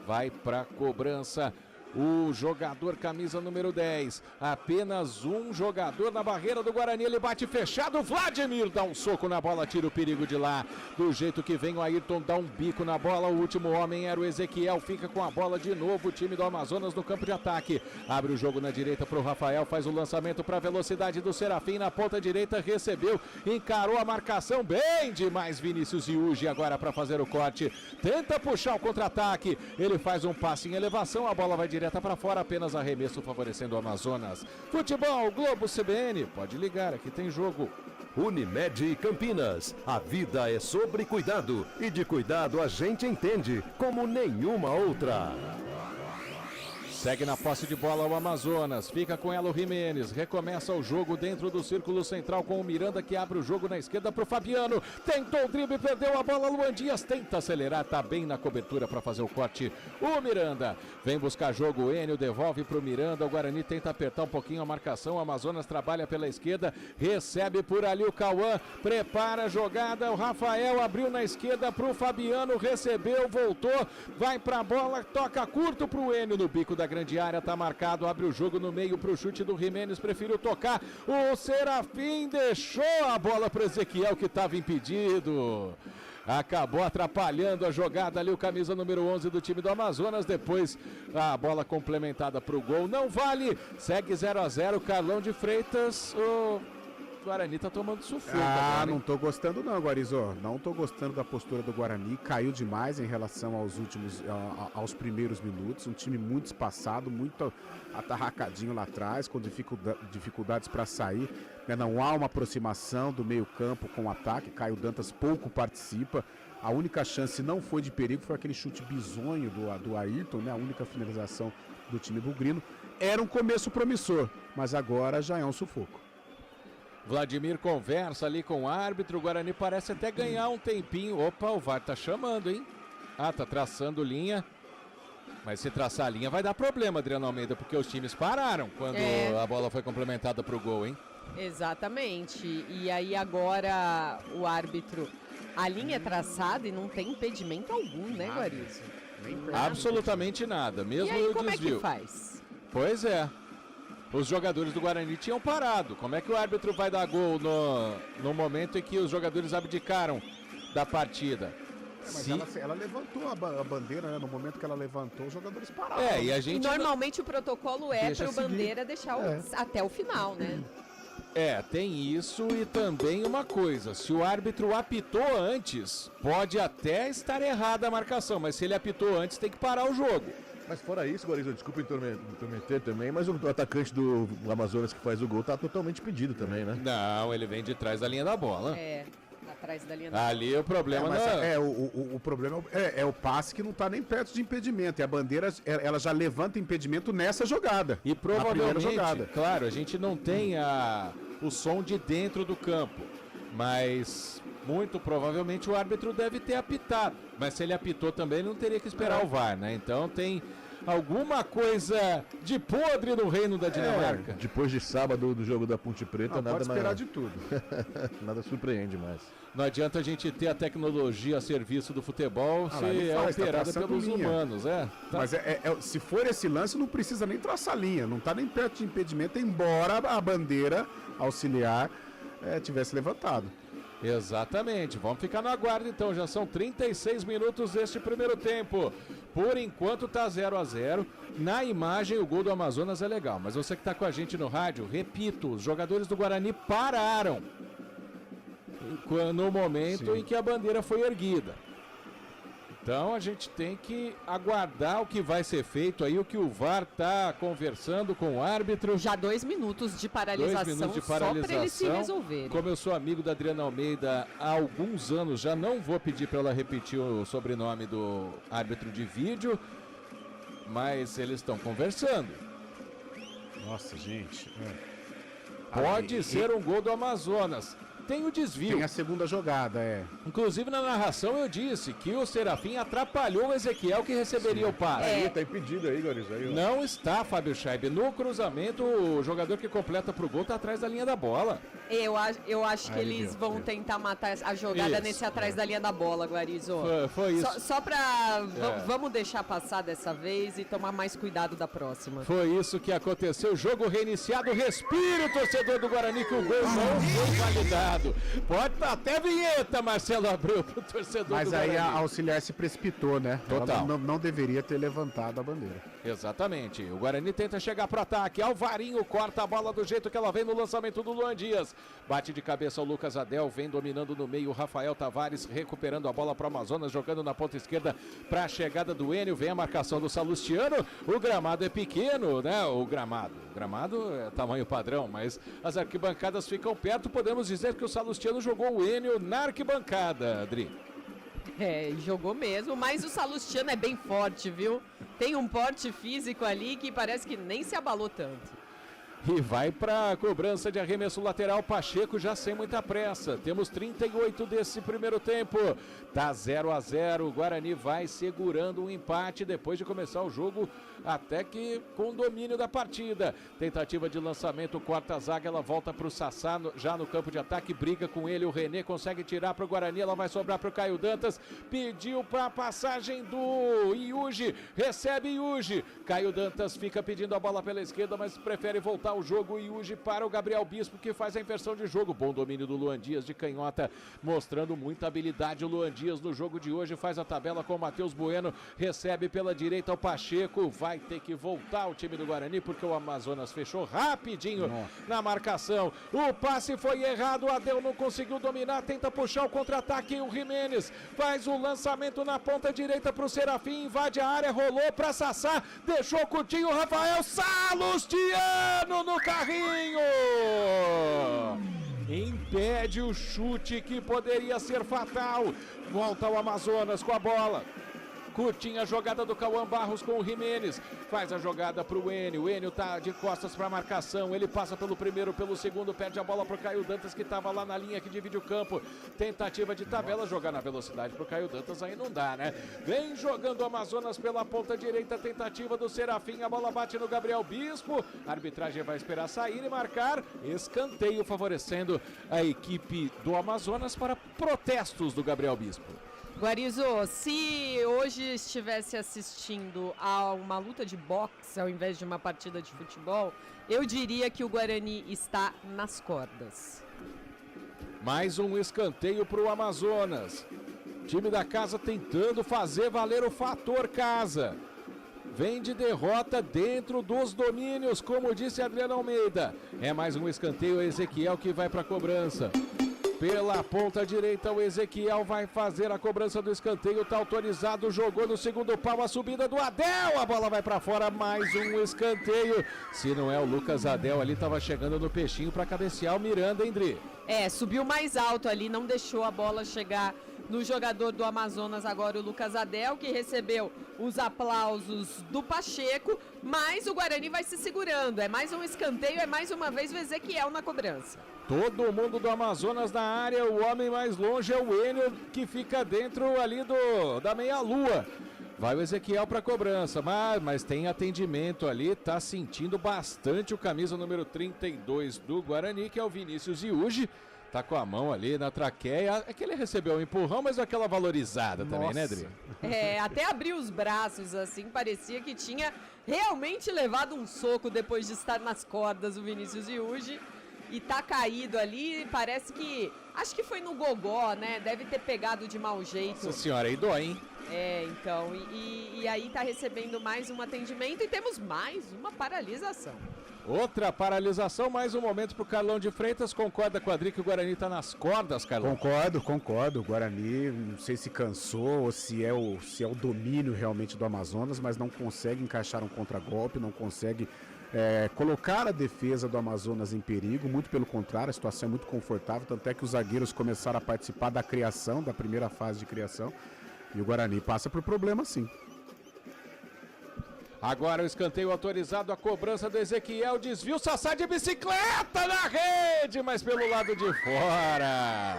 Vai pra cobrança o jogador camisa número 10, apenas um jogador na barreira do Guarani, ele bate fechado, Vladimir dá um soco na bola, tira o perigo de lá, do jeito que vem o Ayrton dá um bico na bola, o último homem era o Ezequiel, fica com a bola de novo, o time do Amazonas no campo de ataque, abre o jogo na direita para o Rafael, faz o lançamento para a velocidade do Serafim, na ponta direita recebeu, encarou a marcação bem demais, Vinícius Iugi agora para fazer o corte, tenta puxar o contra-ataque, ele faz um passe em elevação, a bola vai direta para fora, apenas arremesso favorecendo o Amazonas. Futebol Globo CBN, pode ligar, aqui tem jogo. Unimed Campinas. A vida é sobre cuidado e de cuidado a gente entende como nenhuma outra. Segue na posse de bola o Amazonas, fica com ela o Jimenez, recomeça o jogo dentro do círculo central com o Miranda que abre o jogo na esquerda para o Fabiano, tentou o drible, perdeu a bola, Luan Dias tenta acelerar, tá bem na cobertura para fazer o corte, o Miranda vem buscar jogo, o Enio devolve para o Miranda, o Guarani tenta apertar um pouquinho a marcação, o Amazonas trabalha pela esquerda, recebe por ali o Cauã, prepara a jogada, o Rafael abriu na esquerda para o Fabiano, recebeu, voltou, vai para a bola, toca curto para o Enio no bico da grande área, tá marcado, abre o jogo no meio pro chute do Jimenez, preferiu tocar, o Serafim deixou a bola pro Ezequiel que estava impedido, acabou atrapalhando a jogada ali o camisa número 11 do time do Amazonas, depois a bola complementada pro gol, não vale, segue 0-0, Carlão de Freitas, o Guarani tá tomando sufoco. Não tô gostando não, Guarizo. Não tô gostando da postura do Guarani. Caiu demais em relação aos primeiros minutos. Um time muito espaçado, muito atarracadinho lá atrás, com dificuldades para sair. Não há uma aproximação do meio campo com o ataque. Caio Dantas pouco participa. A única chance não foi de perigo, foi aquele chute bizonho do Ayrton, né? A única finalização do time bugrino. Era um começo promissor, mas agora já é um sufoco. Vladimir conversa ali com o árbitro, o Guarani parece até ganhar um tempinho. Opa, o VAR tá chamando, hein? Tá traçando linha. Mas se traçar a linha vai dar problema, Adriano Almeida, porque os times pararam quando a bola foi complementada pro gol, hein? Exatamente. E aí agora o árbitro, a linha é traçada e não tem impedimento algum, né, Guarizo? Absolutamente nada, mesmo e aí, o como desvio. É que faz? Pois é. Os jogadores do Guarani tinham parado. Como é que o árbitro vai dar gol no momento em que os jogadores abdicaram da partida? Mas ela levantou a bandeira, né? No momento que ela levantou, os jogadores pararam. E a gente normalmente o protocolo é para o bandeira deixar até o final, né? Tem isso e também uma coisa, se o árbitro apitou antes, pode até estar errada a marcação, mas se ele apitou antes, tem que parar o jogo. Mas fora isso, Guarizo, desculpa intrometer também, mas o atacante do Amazonas que faz o gol tá totalmente impedido também, né? Não, ele vem de trás da linha da bola. Atrás da linha da bola. Ali o problema o problema é o passe que não tá nem perto de impedimento. E a bandeira, ela já levanta impedimento nessa jogada. E provavelmente, claro, a gente não tem o som de dentro do campo, mas Muito provavelmente o árbitro deve ter apitado, mas se ele apitou também, ele não teria que esperar o VAR, né? Então tem alguma coisa de podre no reino da Dinamarca. Depois de sábado do jogo da Ponte Preta, nada pode esperar mais... de tudo. Nada surpreende mais. Não adianta a gente ter a tecnologia a serviço do futebol se ele é faz, tá operada traçando pelos linha. humanos, Tá. Mas se for esse lance, não precisa nem traçar linha. Não está nem perto de impedimento, embora a bandeira auxiliar tivesse levantado. Exatamente, vamos ficar no aguardo então, já são 36 minutos deste primeiro tempo. Por enquanto tá 0-0. Na imagem o gol do Amazonas é legal, mas você que tá com a gente no rádio, repito, os jogadores do Guarani pararam no momento em que a bandeira foi erguida. Então a gente tem que aguardar o que vai ser feito aí, o que o VAR tá conversando com o árbitro. Já 2 minutos de paralisação, 2 minutos de só para eles se resolverem. Como eu sou amigo da Adriana Almeida há alguns anos, já não vou pedir para ela repetir o sobrenome do árbitro de vídeo, mas eles estão conversando. Nossa, gente. Pode ser um gol do Amazonas. Tem o desvio. Tem a segunda jogada, Inclusive na narração eu disse que o Serafim atrapalhou o Ezequiel que receberia o passe. Aí, tá impedido aí, Goris. Não está, Fábio Scheib. No cruzamento, o jogador que completa pro gol tá atrás da linha da bola. Eu acho que eles vão tentar matar a jogada nesse atrás da linha da bola, Guarizo. Foi isso. Só pra... Vamos deixar passar dessa vez e tomar mais cuidado da próxima. Foi isso que aconteceu. Jogo reiniciado. Respira o torcedor do Guarani que o gol não foi validado. Pode até vinheta, Marcelo Abreu, pro torcedor Mas do aí Guarani. a auxiliar se precipitou, né? Total. Ela não deveria ter levantado a bandeira. Exatamente. O Guarani tenta chegar pro ataque. Alvarinho corta a bola do jeito que ela vem no lançamento do Luan Dias. Bate de cabeça o Lucas Adel, vem dominando no meio o Rafael Tavares, recuperando a bola pro Amazonas, jogando na ponta esquerda para a chegada do Enio. Vem a marcação do Salustiano. O gramado é pequeno, né? O gramado é tamanho padrão, mas as arquibancadas ficam perto. Podemos dizer que o Salustiano jogou o Enio na arquibancada, Adri. Jogou mesmo, mas o Salustiano é bem forte, viu? Tem um porte físico ali que parece que nem se abalou tanto. E vai para a cobrança de arremesso lateral, Pacheco já sem muita pressa. Temos 38 desse primeiro tempo. Tá 0-0, o Guarani vai segurando um empate depois de começar o jogo, até que com domínio da partida. Tentativa de lançamento, corta a zaga, ela volta para o Sassá, já no campo de ataque, briga com ele, o René consegue tirar para o Guarani, ela vai sobrar para o Caio Dantas, pediu para a passagem do Iuji, recebe Iuji. Caio Dantas fica pedindo a bola pela esquerda, mas prefere voltar o jogo. Iuji para o Gabriel Bispo, que faz a inversão de jogo. Bom domínio do Luan Dias de canhota, mostrando muita habilidade. O Luan Dias no jogo de hoje faz a tabela com o Matheus Bueno, recebe pela direita o Pacheco, vai ter que voltar o time do Guarani porque o Amazonas fechou rapidinho na marcação. O passe foi errado, o Adel não conseguiu dominar, tenta puxar o contra-ataque, o Jimenez faz o lançamento na ponta direita para o Serafim, invade a área, rolou para Sassá, deixou o Coutinho, Rafael Salustiano no carrinho, impede o chute que poderia ser fatal. Volta o Amazonas com a bola. Curtinha a jogada do Cauã Barros com o Jimenez. Faz a jogada para o Enio. O Enio tá de costas para a marcação. Ele passa pelo primeiro, pelo segundo. Perde a bola para o Caio Dantas, que estava lá na linha que divide o campo. Tentativa de tabela. Jogar na velocidade para o Caio Dantas aí não dá, né? Vem jogando o Amazonas pela ponta direita. Tentativa do Serafim. A bola bate no Gabriel Bispo. A arbitragem vai esperar sair e marcar. Escanteio favorecendo a equipe do Amazonas para protestos do Gabriel Bispo. Guarizo, se hoje estivesse assistindo a uma luta de boxe ao invés de uma partida de futebol, eu diria que o Guarani está nas cordas. Mais um escanteio para o Amazonas. Time da casa tentando fazer valer o fator casa. Vem de derrota dentro dos domínios, como disse Adriano Almeida. É mais um escanteio, Ezequiel que vai para a cobrança. Pela ponta direita, o Ezequiel vai fazer a cobrança do escanteio, tá autorizado, jogou no segundo pau, a subida do Adel, a bola vai para fora, mais um escanteio. Se não é o Lucas Adel ali, tava chegando no peixinho para cabecear o Miranda, hein, Dri? Subiu mais alto ali, não deixou a bola chegar no jogador do Amazonas agora, o Lucas Adel, que recebeu os aplausos do Pacheco, mas o Guarani vai se segurando. É mais um escanteio, é mais uma vez o Ezequiel na cobrança. Todo mundo do Amazonas na área, o homem mais longe é o Enio, que fica dentro ali da meia-lua. Vai o Ezequiel para a cobrança, mas tem atendimento ali, tá sentindo bastante o camisa número 32 do Guarani, que é o Vinícius Iuji. Tá com a mão ali na traqueia, é que ele recebeu um empurrão, mas aquela valorizada também, né, Adri? Até abriu os braços assim, parecia que tinha realmente levado um soco depois de estar nas cordas o Vinícius Iuji. E tá caído ali, parece que, acho que foi no gogó, né, deve ter pegado de mau jeito. Nossa senhora, aí dói, hein? Então, e aí tá recebendo mais um atendimento e temos mais uma paralisação. Outra paralisação, mais um momento pro Carlão de Freitas. Concorda com a Adri que o Guarani tá nas cordas, Carlão? Concordo. O Guarani, não sei se cansou ou se é o domínio realmente do Amazonas, mas não consegue encaixar um contragolpe, não consegue colocar a defesa do Amazonas em perigo. Muito pelo contrário, a situação é muito confortável, tanto é que os zagueiros começaram a participar da criação, da primeira fase de criação, e o Guarani passa por problema sim. Agora o escanteio autorizado, a cobrança do Ezequiel, desvio, Sassá de bicicleta na rede, mas pelo lado de fora.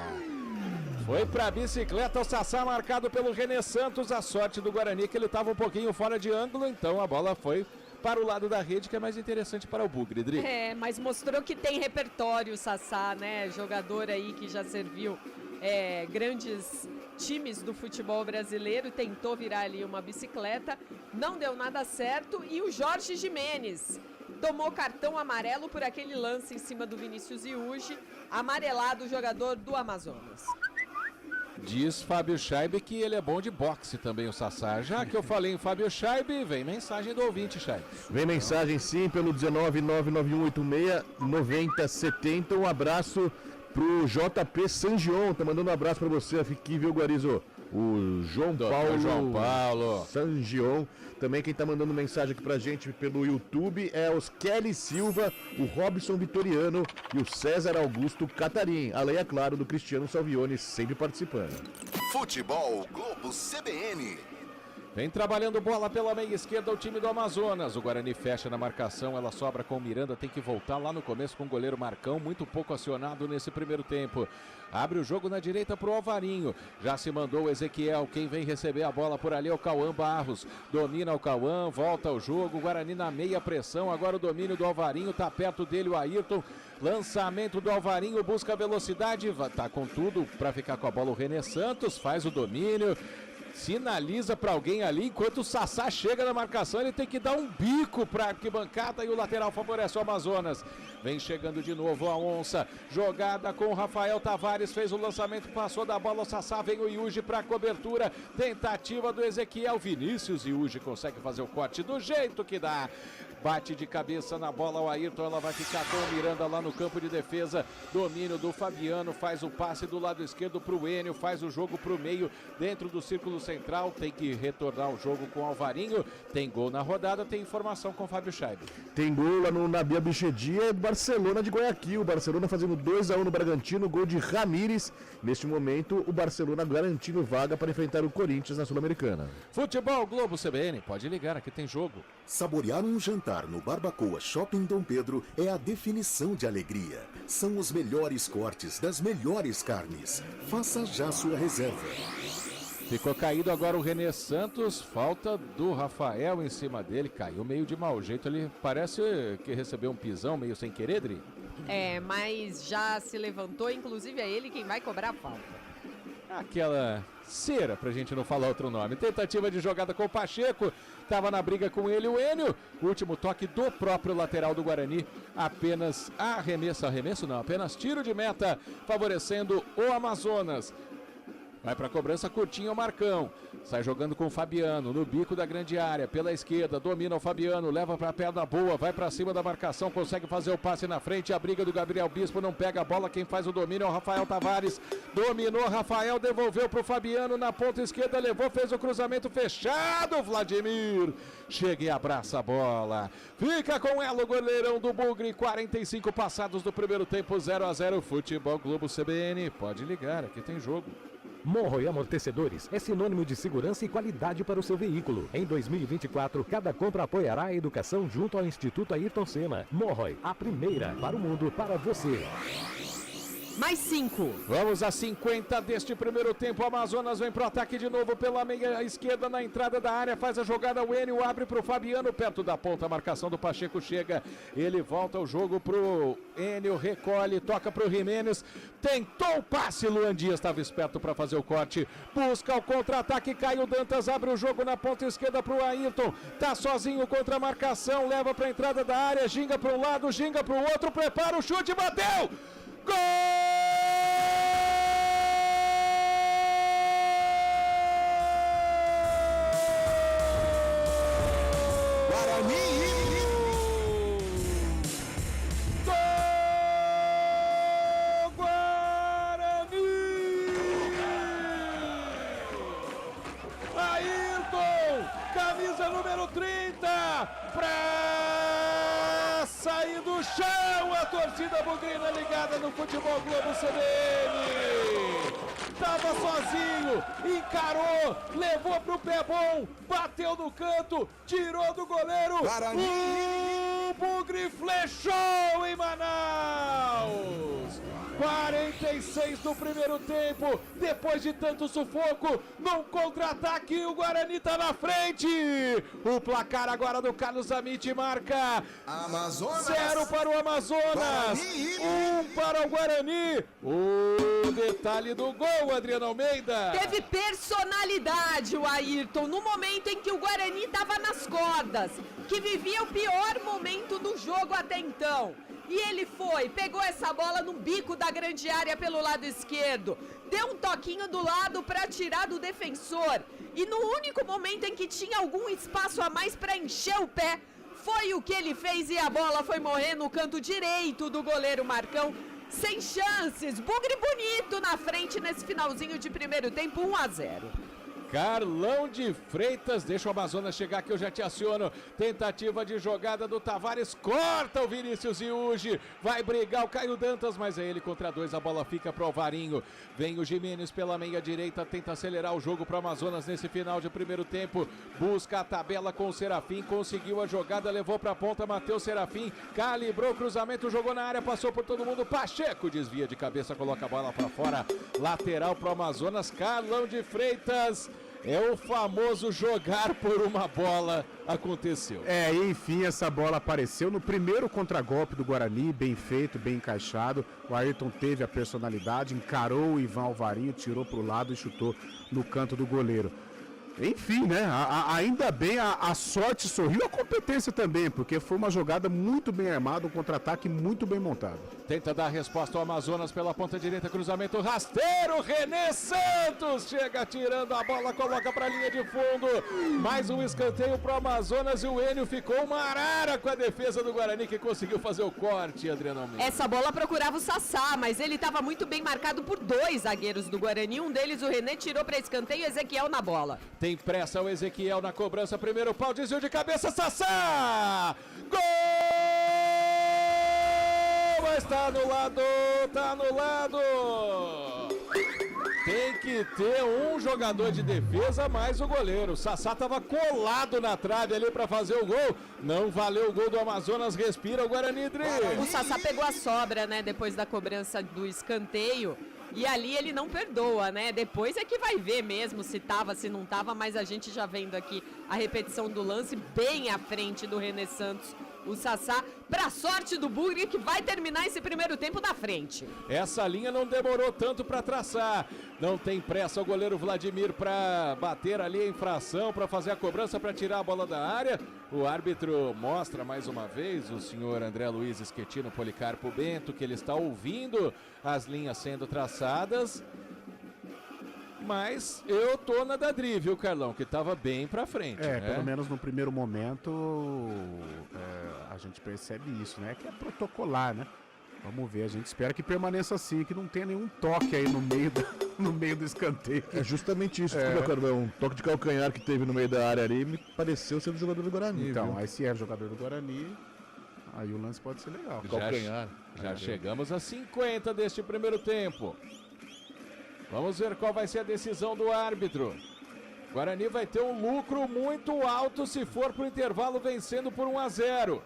Foi pra bicicleta o Sassá, marcado pelo René Santos. A sorte do Guarani que ele estava um pouquinho fora de ângulo, então a bola foi para o lado da rede, que é mais interessante para o Bugre, Dri. Mas mostrou que tem repertório o Sassá, né? Jogador aí que já serviu grandes times do futebol brasileiro, tentou virar ali uma bicicleta, não deu nada certo, e o Jorge Gimenez tomou cartão amarelo por aquele lance em cima do Vinícius Iuji, amarelado o jogador do Amazonas. Diz Fábio Scheibe que ele é bom de boxe também, o Sassá. Já que eu falei em Fábio Scheibe, vem mensagem do ouvinte, Scheibe. Vem mensagem sim, pelo 19991869070. Um abraço pro JP Sangion, tá mandando um abraço pra você aqui, viu, Guarizo? O João Paulo Sangion. Também quem tá mandando mensagem aqui pra gente pelo YouTube é os Kelly Silva, o Robson Vitoriano e o César Augusto Catarim. Além, é claro, do Cristiano Salvione sempre participando. Futebol Globo CBN. Vem trabalhando bola pela meia esquerda o time do Amazonas. O Guarani fecha na marcação, ela sobra com o Miranda, tem que voltar lá no começo com o goleiro Marcão, muito pouco acionado nesse primeiro tempo. Abre o jogo na direita pro Alvarinho. Já se mandou o Ezequiel, quem vem receber a bola por ali é o Cauã Barros. Domina o Cauã, volta o jogo, o Guarani na meia pressão, agora o domínio do Alvarinho, tá perto dele o Ayrton. Lançamento do Alvarinho, busca velocidade, tá com tudo para ficar com a bola o René Santos, faz o domínio. Sinaliza para alguém ali, enquanto o Sassá chega na marcação, ele tem que dar um bico para arquibancada e o lateral favorece o Amazonas. Vem chegando de novo a Onça, jogada com o Rafael Tavares, fez o lançamento, passou da bola, o Sassá, vem o Iuji para cobertura, tentativa do Ezequiel, Vinícius Iuji consegue fazer o corte do jeito que dá. Bate de cabeça na bola o Ayrton, ela vai ficar com o Miranda lá no campo de defesa. Domínio do Fabiano, faz o passe do lado esquerdo pro Enio, faz o jogo pro meio, dentro do círculo central, tem que retornar o jogo com o Alvarinho. Tem gol na rodada, tem informação com o Fábio Scheibe. Tem gol lá no Nabia Bichedia, Barcelona de Guayaquil. Barcelona fazendo 2-1 no Bragantino, gol de Ramírez. Neste momento, o Barcelona garantindo vaga para enfrentar o Corinthians na Sul-Americana. Futebol Globo CBN, pode ligar, aqui tem jogo. Saborear um jantar no Barbacoa Shopping Dom Pedro é a definição de alegria. São os melhores cortes das melhores carnes. Faça já sua reserva. Ficou caído agora o René Santos, falta do Rafael em cima dele, caiu meio de mau jeito, ele parece que recebeu um pisão meio sem querer, Dri. Mas já se levantou, inclusive é ele quem vai cobrar a falta. Aquela cera, pra gente não falar outro nome. Tentativa de jogada com o Pacheco, tava na briga com ele o Enio. Último toque do próprio lateral do Guarani, apenas apenas tiro de meta, favorecendo o Amazonas. Vai para a cobrança curtinho o Marcão. Sai jogando com o Fabiano no bico da grande área. Pela esquerda, domina o Fabiano. Leva para a perna boa. Vai para cima da marcação. Consegue fazer o passe na frente. A briga do Gabriel Bispo não pega a bola. Quem faz o domínio é o Rafael Tavares. Dominou Rafael. Devolveu para o Fabiano. Na ponta esquerda levou. Fez o cruzamento fechado. Vladimir chega e abraça a bola. Fica com ela o goleirão do Bugre. 45 passados do primeiro tempo. 0-0. Futebol Globo CBN. Pode ligar. Aqui tem jogo. Morro e Amortecedores é sinônimo de segurança e qualidade para o seu veículo. Em 2024, cada compra apoiará a educação junto ao Instituto Ayrton Senna. Morro, a primeira para o mundo, para você. Mais 5. Vamos a 50 deste primeiro tempo. O Amazonas vem pro ataque de novo pela meia esquerda na entrada da área. Faz a jogada, o Enio abre pro Fabiano, perto da ponta. A marcação do Pacheco chega. Ele volta o jogo pro Enio, recolhe, toca pro Jimenez. Tentou o passe, Luan Dias estava esperto para fazer o corte. Busca o contra-ataque, Caio Dantas abre o jogo na ponta esquerda pro Ayrton. Tá sozinho contra a marcação, leva pra entrada da área, ginga para um lado, ginga pro outro, prepara o chute, bateu! Gol! Camisa número 30, pra sair do chão, a torcida bugrina ligada no Futebol Globo CBN. Tava sozinho, encarou, levou pro pé bom, bateu no canto, tirou do goleiro. O Bugre flechou em Manaus. 46 do primeiro tempo, depois de tanto sufoco, num contra-ataque, o Guarani tá na frente. O placar agora do Carlos Amit marca Amazonas. 0 para o Amazonas, 1 para o Guarani. O detalhe do gol, Adriano Almeida. Teve personalidade o Ayrton, no momento em que o Guarani tava nas cordas, que vivia o pior momento do jogo até então. E ele foi, pegou essa bola no bico da grande área pelo lado esquerdo, deu um toquinho do lado para tirar do defensor. E no único momento em que tinha algum espaço a mais para encher o pé, foi o que ele fez e a bola foi morrer no canto direito do goleiro Marcão. Sem chances, Bugre bonito na frente nesse finalzinho de primeiro tempo, 1-0. Carlão de Freitas, deixa o Amazonas chegar que eu já te aciono. Tentativa de jogada do Tavares, corta o Vinícius Iuge, vai brigar o Caio Dantas, mas é ele contra dois, a bola fica pro Alvarinho. Vem o Jimenez pela meia direita, tenta acelerar o jogo pro Amazonas nesse final de primeiro tempo. Busca a tabela com o Serafim, conseguiu a jogada, levou pra ponta, Matheus Serafim, calibrou o cruzamento, jogou na área, passou por todo mundo. Pacheco desvia de cabeça, coloca a bola pra fora. Lateral pro Amazonas, Carlão de Freitas. É o famoso jogar por uma bola, aconteceu. Enfim, essa bola apareceu no primeiro contragolpe do Guarani, bem feito, bem encaixado. O Ayrton teve a personalidade, encarou o Ivan Alvarinho, tirou para o lado e chutou no canto do goleiro. Enfim, né? Ainda bem a sorte sorriu, a competência também, porque foi uma jogada muito bem armada, um contra-ataque muito bem montado. Tenta dar a resposta ao Amazonas pela ponta direita, cruzamento rasteiro, René Santos chega tirando a bola, coloca para a linha de fundo, mais um escanteio para o Amazonas e o Enio ficou uma arara com a defesa do Guarani que conseguiu fazer o corte, Adriano Almeida. Essa bola procurava o Sassá, mas ele estava muito bem marcado por dois zagueiros do Guarani, um deles o René tirou para escanteio, Ezequiel na bola. Tem pressa o Ezequiel na cobrança, primeiro pau, desvio de cabeça, Sassá! Gol! Mas tá anulado, tá anulado! Tem que ter um jogador de defesa mais o goleiro. O Sassá tava colado na trave ali para fazer o gol. Não valeu o gol do Amazonas, respira o Guarani. O Sassá pegou a sobra, né, depois da cobrança do escanteio. E ali ele não perdoa, né? Depois é que vai ver mesmo se tava, se não tava, mas a gente já vendo aqui a repetição do lance bem à frente do René Santos. O Sassá, pra sorte do Bugre, que vai terminar esse primeiro tempo na frente. Essa linha não demorou tanto para traçar. Não tem pressa o goleiro Vladimir para bater ali a infração, para fazer a cobrança, para tirar a bola da área. O árbitro mostra mais uma vez, o senhor André Luiz Schettino Policarpo Bento, que ele está ouvindo as linhas sendo traçadas. Mas eu tô na da Dri, viu, Carlão? Que tava bem pra frente. Né? Pelo menos no primeiro momento a gente percebe isso, né? Que é protocolar, né? Vamos ver, a gente espera que permaneça assim, que não tenha nenhum toque aí no meio do escanteio. É justamente isso, Carlão. Um toque de calcanhar que teve no meio da área ali me pareceu ser do jogador do Guarani. Então, viu? aí se é jogador do Guarani, aí o lance pode ser legal. Já chegamos a 50 deste primeiro tempo. Vamos ver qual vai ser a decisão do árbitro. Guarani vai ter um lucro muito alto se for para o intervalo vencendo por 1-0.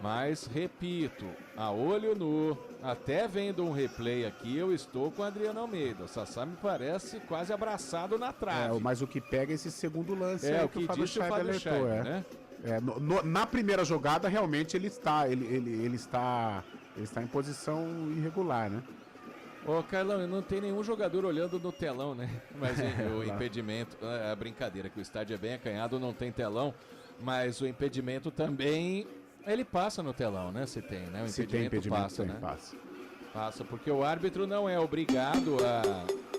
Mas, repito, a olho nu, até vendo um replay aqui, eu estou com o Adriano Almeida. O Sassá me parece quase abraçado na trave. Mas o que pega é esse segundo lance aí o que disse o Fábio Scheib, né? Na primeira jogada, realmente, ele está em posição irregular, né? Ô, Carlão, não tem nenhum jogador olhando no telão, né? Mas o impedimento, a brincadeira, que o estádio é bem acanhado, não tem telão, mas o impedimento também, ele passa no telão, né? Se tem, né? O impedimento passa, né? Passa, porque o árbitro não é obrigado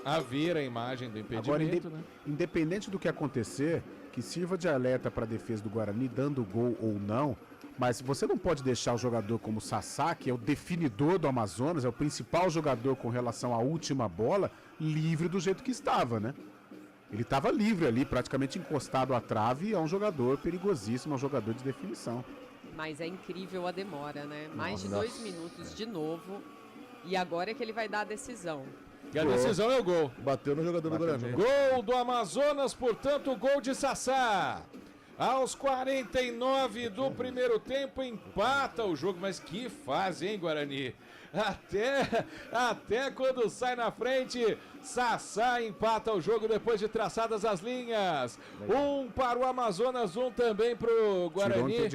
a ver a imagem do impedimento, né? Independente do que acontecer, que sirva de alerta para a defesa do Guarani, dando gol ou não. Mas você não pode deixar o jogador como o Sassá, que é o definidor do Amazonas, é o principal jogador com relação à última bola, livre do jeito que estava, né? Ele estava livre ali, praticamente encostado à trave, é um jogador perigosíssimo, é um jogador de definição. Mas é incrível a demora, né? Mais de 2 minutos de novo, e agora é que ele vai dar a decisão. E a decisão é o gol. Bateu no jogador do Guarani. Gol do Amazonas, portanto, gol de Sassá. Aos 49 do primeiro tempo, empata o jogo. Mas que fase, hein, Guarani? Até quando sai na frente, Sassá empata o jogo depois de traçadas as linhas. Um para o Amazonas, um também para o Guarani.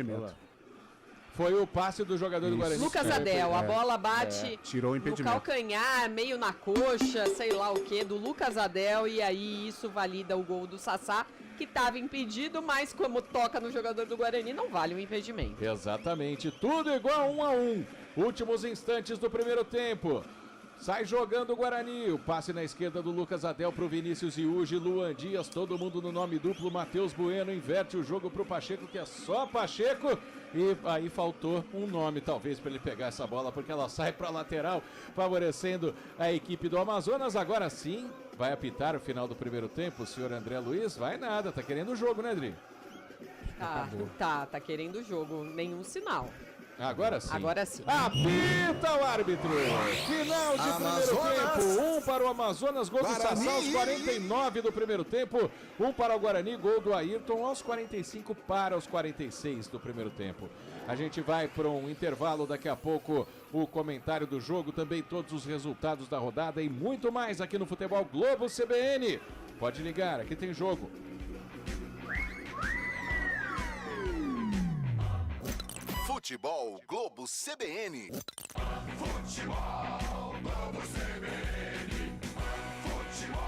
Foi o passe do jogador do Guarani. Lucas Adel, a bola bate no calcanhar, meio na coxa, sei lá o que, do Lucas Adel, e aí isso valida o gol do Sassá, que estava impedido, mas como toca no jogador do Guarani, não vale o impedimento. Exatamente, tudo igual 1-1. Últimos instantes do primeiro tempo. Sai jogando o Guarani, o passe na esquerda do Lucas Adel para o Vinícius Iuge, Luan Dias, todo mundo no nome duplo, Matheus Bueno inverte o jogo para o Pacheco, que é só Pacheco, e aí faltou um nome talvez para ele pegar essa bola, porque ela sai para a lateral, favorecendo a equipe do Amazonas. Agora sim, vai apitar o final do primeiro tempo, o senhor André Luiz, vai nada, tá querendo o jogo, né, Adri? Tá querendo o jogo, nenhum sinal. Agora sim. Agora sim. Apita o árbitro. Final de primeiro tempo. Um para o Amazonas, gol do Sassá aos 49 do primeiro tempo. Um para o Guarani, gol do Ayrton aos 45 para os 46 do primeiro tempo. A gente vai para um intervalo, daqui a pouco o comentário do jogo, também todos os resultados da rodada e muito mais aqui no Futebol Globo CBN. Pode ligar, aqui tem jogo. Futebol Globo CBN. Futebol Globo CBN. Futebol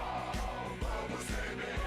Globo CBN.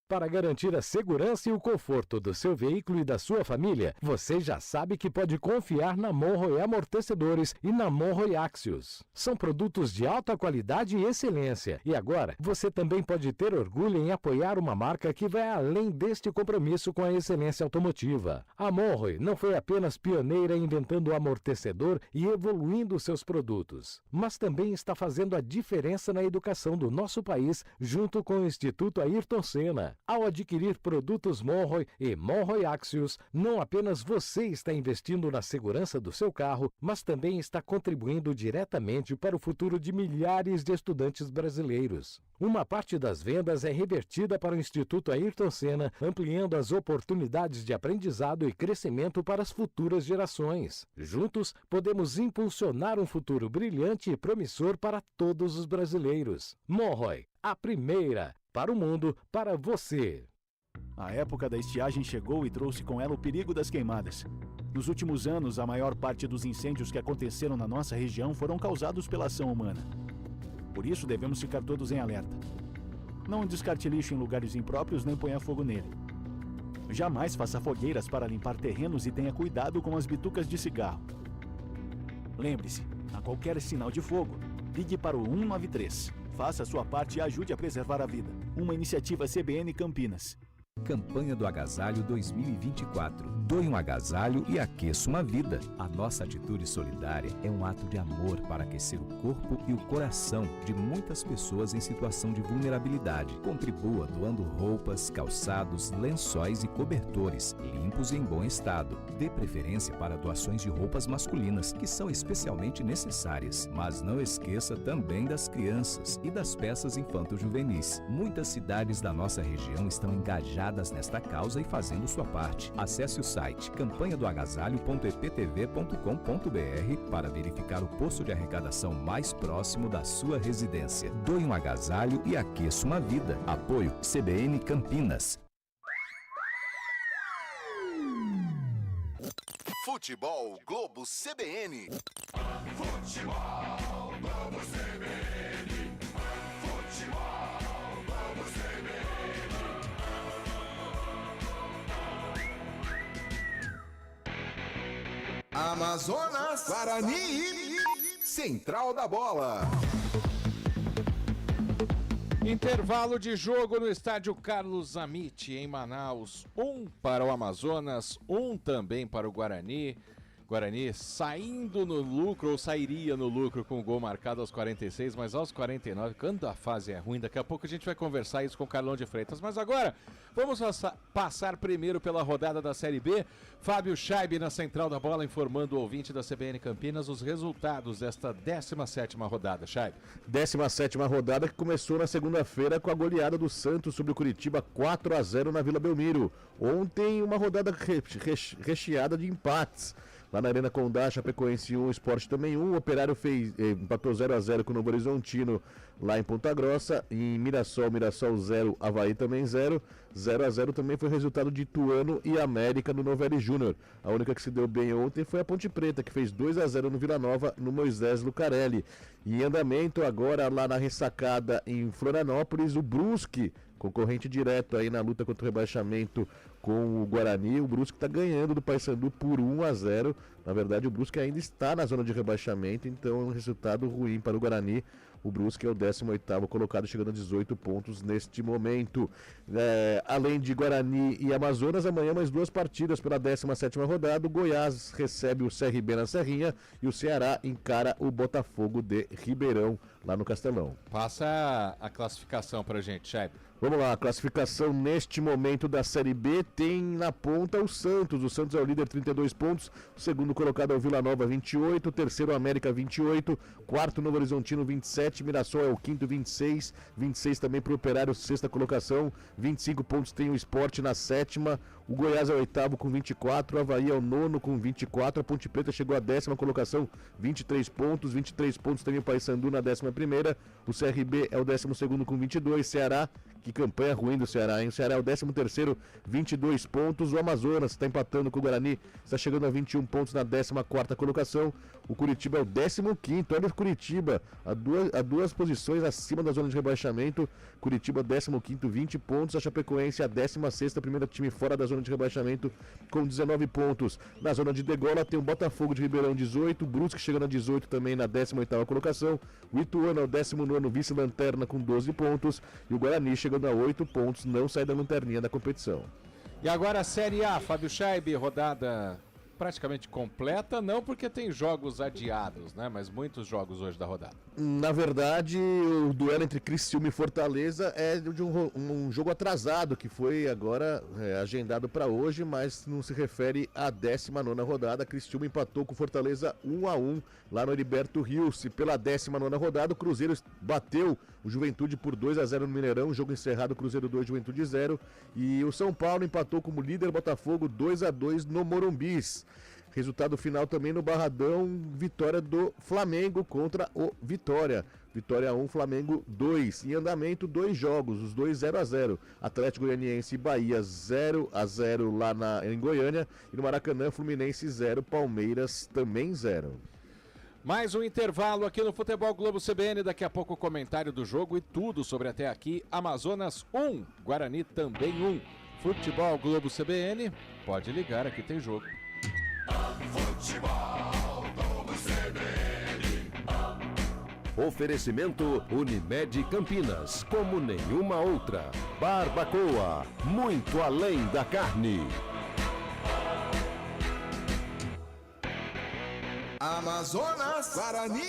Para garantir a segurança e o conforto do seu veículo e da sua família, você já sabe que pode confiar na Monroe Amortecedores e na Monroe Axios. São produtos de alta qualidade e excelência. E agora, você também pode ter orgulho em apoiar uma marca que vai além deste compromisso com a excelência automotiva. A Monroe não foi apenas pioneira inventando o amortecedor e evoluindo seus produtos, mas também está fazendo a diferença na educação do nosso país junto com o Instituto Ayrton Senna. Ao adquirir produtos Monroe e Monroe Axios, não apenas você está investindo na segurança do seu carro, mas também está contribuindo diretamente para o futuro de milhares de estudantes brasileiros. Uma parte das vendas é revertida para o Instituto Ayrton Senna, ampliando as oportunidades de aprendizado e crescimento para as futuras gerações. Juntos, podemos impulsionar um futuro brilhante e promissor para todos os brasileiros. Monroe, a primeira para o mundo, para você. A época da estiagem chegou e trouxe com ela o perigo das queimadas. Nos últimos anos, a maior parte dos incêndios que aconteceram na nossa região foram causados pela ação humana. Por isso, devemos ficar todos em alerta. Não descarte lixo em lugares impróprios nem ponha fogo nele. Jamais faça fogueiras para limpar terrenos e tenha cuidado com as bitucas de cigarro. Lembre-se, a qualquer sinal de fogo, ligue para o 193. Faça a sua parte e ajude a preservar a vida. Uma iniciativa CBN Campinas. Campanha do Agasalho 2024. Doe um agasalho e aqueça uma vida. A nossa atitude solidária é um ato de amor para aquecer o corpo e o coração de muitas pessoas em situação de vulnerabilidade. Contribua doando roupas, calçados, lençóis e cobertores, limpos e em bom estado. Dê preferência para doações de roupas masculinas, que são especialmente necessárias. Mas não esqueça também das crianças e das peças infanto-juvenis. Muitas cidades da nossa região estão engajadas nesta causa e fazendo sua parte. Acesse o site campanhadoagasalho.eptv.com.br para verificar o posto de arrecadação mais próximo da sua residência. Doe um agasalho e aqueça uma vida. Apoio CBN Campinas. Futebol Globo CBN. Futebol Globo CBN. Futebol Globo CBN. Amazonas, Guarani, Central da Bola. Intervalo de jogo no estádio Carlos Amit, em Manaus. 1 para o Amazonas, 1 também para o Guarani. Guarani saindo no lucro, ou sairia no lucro com o gol marcado aos 46, mas aos 49, quando a fase é ruim, daqui a pouco a gente vai conversar isso com o Carlão de Freitas. Mas agora, vamos passar primeiro pela rodada da Série B. Fábio Scheib na Central da Bola, informando o ouvinte da CBN Campinas os resultados desta 17ª rodada. Scheib. 17ª rodada que começou na segunda-feira com a goleada do Santos sobre o Curitiba 4-0 na Vila Belmiro. Ontem uma rodada recheada de empates. Lá na Arena Condá, Chapecoense 1, Sport também 1. O Operário empatou 0-0 com o Novo Horizontino lá em Ponta Grossa. Em Mirassol 0, Avaí também 0. 0-0 também foi o resultado de Ituano e América no Novelli Júnior. A única que se deu bem ontem foi a Ponte Preta, que fez 2-0 no Vila Nova, no Moisés Lucarelli. E em andamento agora lá na ressacada em Florianópolis, o Brusque, concorrente direto aí na luta contra o rebaixamento com o Guarani. O Brusque está ganhando do Paysandu por 1-0. Na verdade, o Brusque ainda está na zona de rebaixamento, então é um resultado ruim para o Guarani. O Brusque é o 18º colocado, chegando a 18 pontos neste momento. Além de Guarani e Amazonas, amanhã mais 2 partidas pela 17ª rodada. O Goiás recebe o CRB na Serrinha e o Ceará encara o Botafogo de Ribeirão, lá no Castelão. Passa a classificação pra gente, Scheib. Vamos lá, a classificação neste momento da Série B tem na ponta o Santos. O Santos é o líder, 32 pontos. O segundo colocado é o Vila Nova, 28. O terceiro, América, 28. Quarto, Novo Horizontino, 27. Mirassol é o quinto, 26. 26 também para o Operário, sexta colocação. 25 pontos tem o Sport na sétima. O Goiás é o oitavo com 24. O Avaí é o nono com 24. A Ponte Preta chegou à 10ª colocação, 23 pontos. 23 pontos também o Paysandu na 11ª. O CRB é o 12º com 22. Ceará, que campanha ruim do Ceará, hein? O Ceará é o 13º, 22 pontos. O Amazonas está empatando com o Guarani, está chegando a 21 pontos na 14ª colocação. O Curitiba é o 15º. Olha o Curitiba, a duas posições acima da zona de rebaixamento. Curitiba 15º, 20 pontos. A Chapecoense a 16ª, primeiro time fora da zona de rebaixamento, com 19 pontos. Na zona de degola tem o Botafogo de Ribeirão, 18. O Brusque chegando a 18 também na 18ª colocação. O Ituano é o 19º, vice-lanterna com 12 pontos. E o Guarani chegando a 8 pontos, não sai da lanterninha da competição. E agora a Série A, Fábio Scheib, rodada praticamente completa, não porque tem jogos adiados, né? Mas muitos jogos hoje da rodada. Na verdade, o duelo entre Criciúma e Fortaleza é de um jogo atrasado, que foi agora agendado para hoje, mas não se refere à 19ª rodada. Criciúma empatou com Fortaleza 1-1 lá no Heriberto Rios. E pela 19ª rodada, o Cruzeiro bateu o Juventude por 2-0 no Mineirão, jogo encerrado, Cruzeiro 2, Juventude 0. E o São Paulo empatou como líder Botafogo 2-2 no Morumbis. Resultado final também no Barradão, vitória do Flamengo contra o Vitória. Vitória 1, Flamengo 2. Em andamento, 2 jogos, os dois 0-0. Atlético Goianiense e Bahia 0-0 lá em Goiânia. E no Maracanã, Fluminense 0, Palmeiras também 0. Mais um intervalo aqui no Futebol Globo CBN. Daqui a pouco o comentário do jogo e tudo sobre até aqui. Amazonas 1, Guarani também 1. Futebol Globo CBN, pode ligar, aqui tem jogo. Futebol Globo CBN. Oferecimento Unimed Campinas, como nenhuma outra. Barbacoa, muito além da carne. Amazonas, Guarani.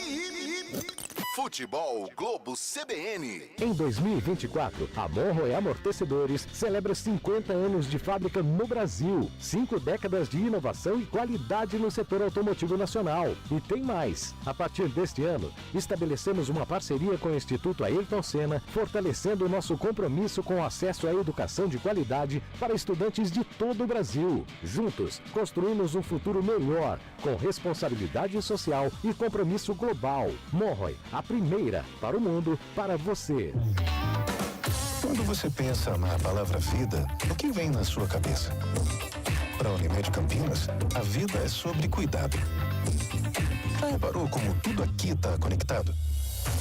Futebol Globo CBN. Em 2024, a Monroe Amortecedores celebra 50 anos de fábrica no Brasil, 5 décadas de inovação e qualidade no setor automotivo nacional. E tem mais. A partir deste ano, estabelecemos uma parceria com o Instituto Ayrton Senna, fortalecendo o nosso compromisso com o acesso à educação de qualidade para estudantes de todo o Brasil. Juntos, construímos um futuro melhor, com responsabilidade social e compromisso global. Monroe, a primeira para o mundo, para você. Quando você pensa na palavra vida, o que vem na sua cabeça? Para a Unimed Campinas, a vida é sobre cuidado. Já reparou como tudo aqui está conectado?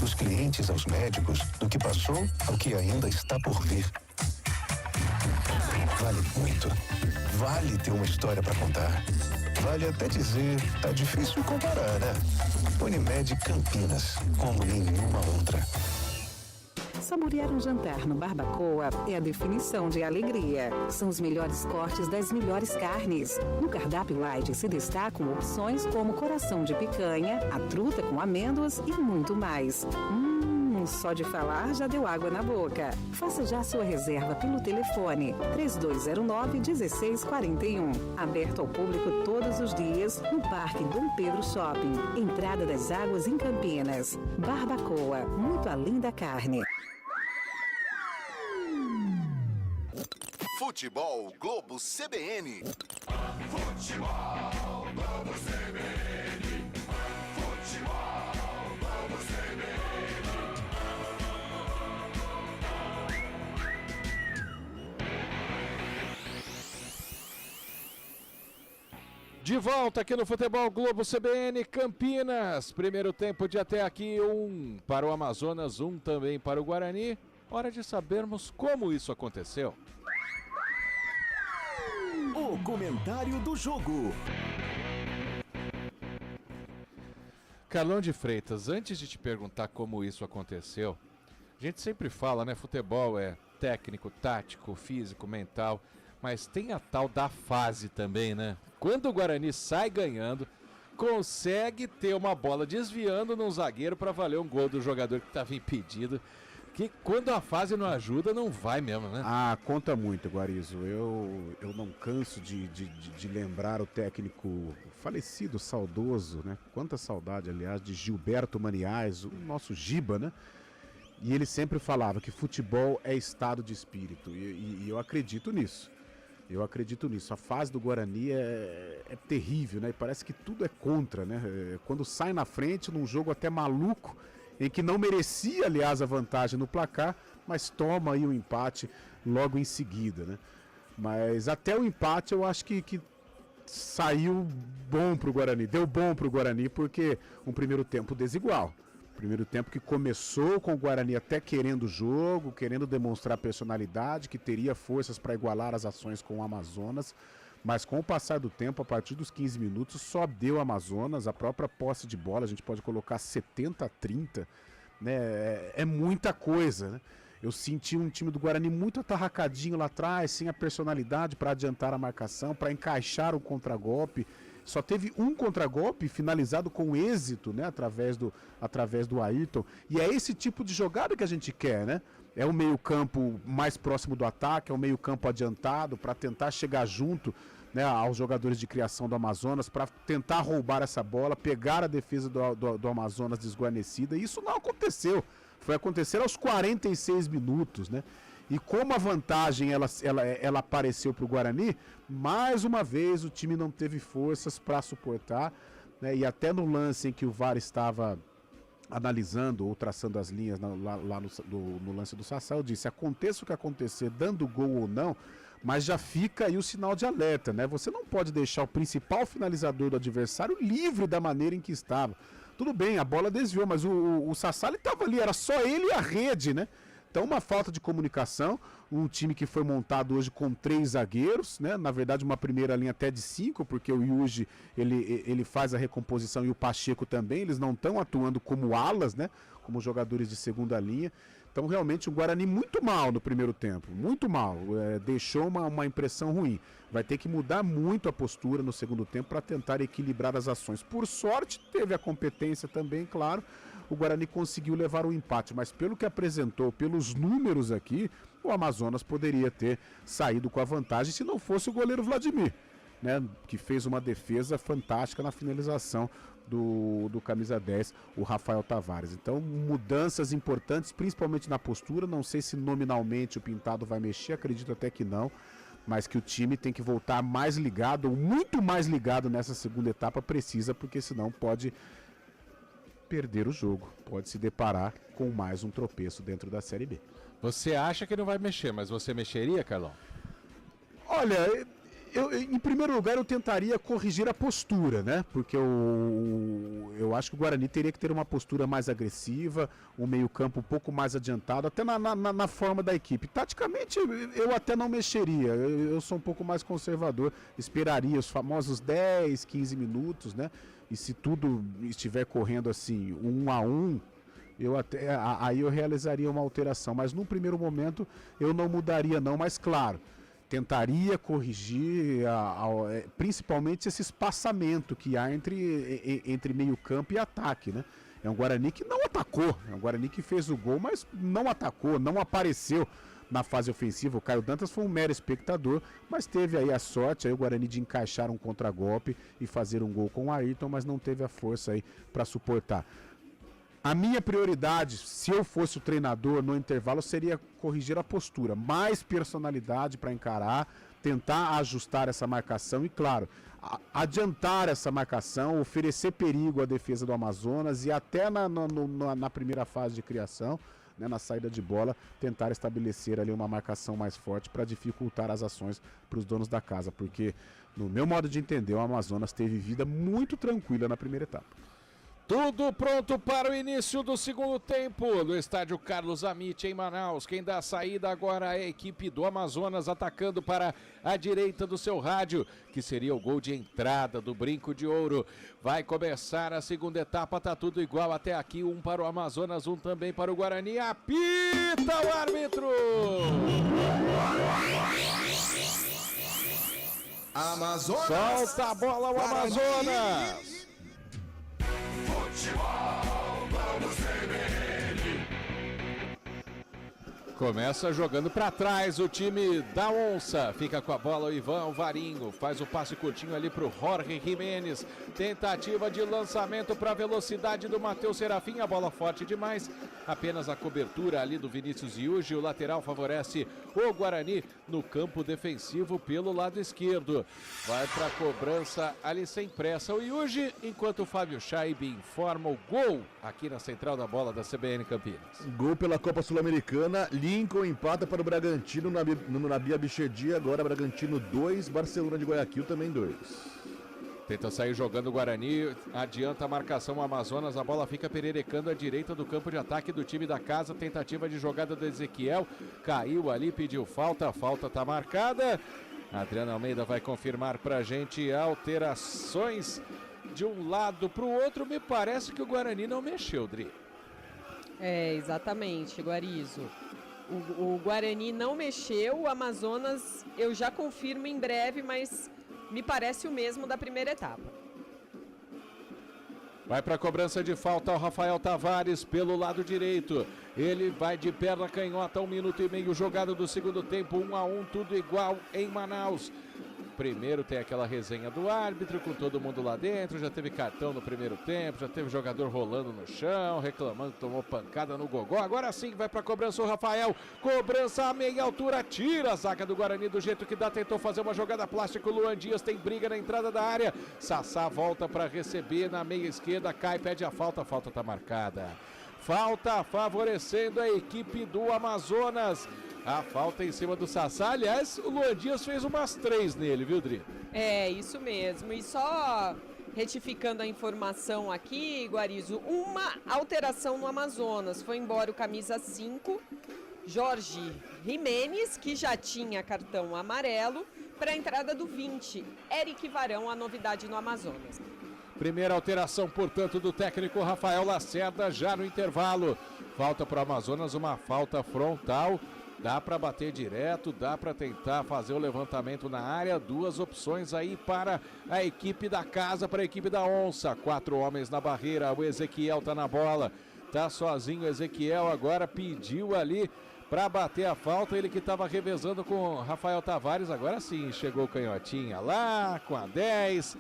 Dos clientes aos médicos, do que passou ao que ainda está por vir. Vale muito. Vale ter uma história para contar. Vale até dizer, tá difícil comparar, né? Unimed Campinas, como nenhuma outra. Saborear um jantar no Barbacoa é a definição de alegria. São os melhores cortes das melhores carnes. No cardápio light se destacam opções como coração de picanha, a truta com amêndoas e muito mais. Só de falar já deu água na boca. Faça já sua reserva pelo telefone 3209-1641. Aberto ao público todos os dias no Parque Dom Pedro Shopping. Entrada das Águas em Campinas. Barbacoa, muito além da carne. Futebol Globo CBN. Futebol Globo CBN. Futebol Globo CBN. De volta aqui no Futebol Globo CBN Campinas. Primeiro tempo de até aqui, 1 para o Amazonas, 1 também para o Guarani. Hora de sabermos como isso aconteceu. O comentário do jogo. Carlão de Freitas, antes de te perguntar como isso aconteceu, a gente sempre fala, né? Futebol é técnico, tático, físico, mental, mas tem a tal da fase também, né? Quando o Guarani sai ganhando, consegue ter uma bola desviando num zagueiro para valer um gol do jogador que estava impedido. Que quando a fase não ajuda, não vai mesmo, né? Ah, conta muito, Guarizo. Eu não canso de lembrar o técnico falecido, saudoso, né? Quanta saudade, aliás, de Gilberto Maniaz, o nosso Giba, né? E ele sempre falava que futebol é estado de espírito. E eu acredito nisso. Eu acredito nisso. A fase do Guarani é terrível, né? E parece que tudo é contra, né? Quando sai na frente, num jogo até maluco, em que não merecia, aliás, a vantagem no placar, mas toma aí o empate logo em seguida, né? Mas até o empate eu acho que saiu bom pro Guarani, deu bom pro Guarani, porque um primeiro tempo desigual. Primeiro tempo que começou com o Guarani até querendo o jogo, querendo demonstrar personalidade, que teria forças para igualar as ações com o Amazonas, mas com o passar do tempo, a partir dos 15 minutos, só deu Amazonas. A própria posse de bola, a gente pode colocar 70-30, né? É muita coisa, né? Eu senti um time do Guarani muito atarracadinho lá atrás, sem a personalidade para adiantar a marcação, para encaixar o contragolpe. Só teve um contragolpe finalizado com êxito, né? Através do Ayrton. E é esse tipo de jogada que a gente quer, né? É o meio-campo mais próximo do ataque, é o meio-campo adiantado para tentar chegar junto, né, aos jogadores de criação do Amazonas, para tentar roubar essa bola, pegar a defesa do Amazonas desguarnecida. E isso não aconteceu. Foi acontecer aos 46 minutos, né? E como a vantagem ela apareceu para o Guarani, mais uma vez o time não teve forças para suportar, né? E até no lance em que o VAR estava analisando ou traçando as linhas lá no lance do Sassá, eu disse: aconteça o que acontecer, dando gol ou não, mas já fica aí o sinal de alerta, né? Você não pode deixar o principal finalizador do adversário livre da maneira em que estava. Tudo bem, a bola desviou, mas o Sassá estava ali, era só ele e a rede, né? Então, uma falta de comunicação, um time que foi montado hoje com 3 zagueiros, né? Na verdade, uma primeira linha até de 5, porque o Yuji, ele faz a recomposição e o Pacheco também, eles não estão atuando como alas, né? Como jogadores de segunda linha. Então, realmente, o Guarani muito mal no primeiro tempo, muito mal. Deixou uma impressão ruim. Vai ter que mudar muito a postura no segundo tempo para tentar equilibrar as ações. Por sorte, teve a competência também, claro. O Guarani conseguiu levar o empate, mas pelo que apresentou, pelos números aqui, o Amazonas poderia ter saído com a vantagem se não fosse o goleiro Vladimir, né, que fez uma defesa fantástica na finalização do camisa 10, o Rafael Tavares. Então, mudanças importantes, principalmente na postura. Não sei se nominalmente o Pintado vai mexer, acredito até que não, mas que o time tem que voltar mais ligado, ou muito mais ligado nessa segunda etapa, precisa, porque senão pode perder o jogo, pode se deparar com mais um tropeço dentro da Série B. Você acha que não vai mexer, mas você mexeria, Carlão? Olha, em primeiro lugar, eu tentaria corrigir a postura, né? Porque eu acho que o Guarani teria que ter uma postura mais agressiva, um meio-campo um pouco mais adiantado, até na forma da equipe. Taticamente, eu até não mexeria, eu sou um pouco mais conservador, esperaria os famosos 10, 15 minutos, né? E se tudo estiver correndo assim, 1-1, aí eu realizaria uma alteração. Mas no primeiro momento, eu não mudaria não, mas claro, tentaria corrigir principalmente esse espaçamento que há entre meio campo e ataque, né? É um Guarani que não atacou, é um Guarani que fez o gol, mas não atacou, não apareceu na fase ofensiva. O Caio Dantas foi um mero espectador, mas teve aí a sorte, aí o Guarani, de encaixar um contragolpe e fazer um gol com o Ayrton, mas não teve a força aí para suportar. A minha prioridade, se eu fosse o treinador no intervalo, seria corrigir a postura, mais personalidade para encarar, tentar ajustar essa marcação e, claro, adiantar essa marcação, oferecer perigo à defesa do Amazonas e até na primeira fase de criação, né, na saída de bola, tentar estabelecer ali uma marcação mais forte para dificultar as ações para os donos da casa, porque, no meu modo de entender, o Amazonas teve vida muito tranquila na primeira etapa. Tudo pronto para o início do segundo tempo no estádio Carlos Amit, em Manaus. Quem dá a saída agora é a equipe do Amazonas, atacando para a direita do seu rádio, que seria o gol de entrada do Brinco de Ouro. Vai começar a segunda etapa, tá tudo igual até aqui, um para o Amazonas, um também para o Guarani. Apita o árbitro! Amazonas! Solta a bola o Amazonas! Futebol, vamos CBN. Começa jogando para trás o time da Onça. Fica com a bola o Ivan Varinho. Faz o passe curtinho ali para o Jorge Jimenez. Tentativa de lançamento para a velocidade do Matheus Serafim. A bola forte demais. Apenas a cobertura ali do Vinícius Yuji. O lateral favorece o Guarani no campo defensivo pelo lado esquerdo. Vai para a cobrança ali sem pressa o Yuji, enquanto o Fábio Chaib informa o gol aqui na central da bola da CBN Campinas. Gol pela Copa Sul-Americana. Lincoln empata para o Bragantino no Nabi Abichedi. Agora Bragantino 2, Barcelona de Guayaquil também 2. Tenta sair jogando o Guarani, adianta a marcação o Amazonas, a bola fica pererecando à direita do campo de ataque do time da casa. Tentativa de jogada do Ezequiel, caiu ali, pediu falta, a falta está marcada. Adriano Almeida vai confirmar pra gente alterações de um lado para o outro. Me parece que o Guarani não mexeu, Dri. Exatamente, Guarizo. O Guarani não mexeu, o Amazonas eu já confirmo em breve, mas me parece o mesmo da primeira etapa. Vai para a cobrança de falta o Rafael Tavares pelo lado direito. Ele vai de perna canhota, 1 minuto e meio jogado do segundo tempo, 1-1, tudo igual em Manaus. Primeiro tem aquela resenha do árbitro com todo mundo lá dentro, já teve cartão no primeiro tempo, já teve jogador rolando no chão, reclamando que tomou pancada no gogó. Agora sim vai para a cobrança o Rafael, cobrança a meia altura, tira a zaga do Guarani do jeito que dá, tentou fazer uma jogada plástica, o Luan Dias tem briga na entrada da área, Sassá volta para receber na meia esquerda, cai, pede a falta tá marcada. Falta favorecendo a equipe do Amazonas. A falta em cima do Sassá. Aliás, o Luan Dias fez umas 3 nele, viu, Dri? Isso mesmo. E só retificando a informação aqui, Guarizo, uma alteração no Amazonas. Foi embora o camisa 5, Jorge Jimenez, que já tinha cartão amarelo, para a entrada do 20, Eric Varão, a novidade no Amazonas. Primeira alteração, portanto, do técnico Rafael Lacerda já no intervalo. Falta para o Amazonas, uma falta frontal. Dá para bater direto, dá para tentar fazer o levantamento na área. 2 opções aí para a equipe da casa, para a equipe da Onça. 4 homens na barreira, o Ezequiel tá na bola. Tá sozinho o Ezequiel, agora pediu ali para bater a falta. Ele que estava revezando com o Rafael Tavares, agora sim chegou o Canhotinha lá com a 10.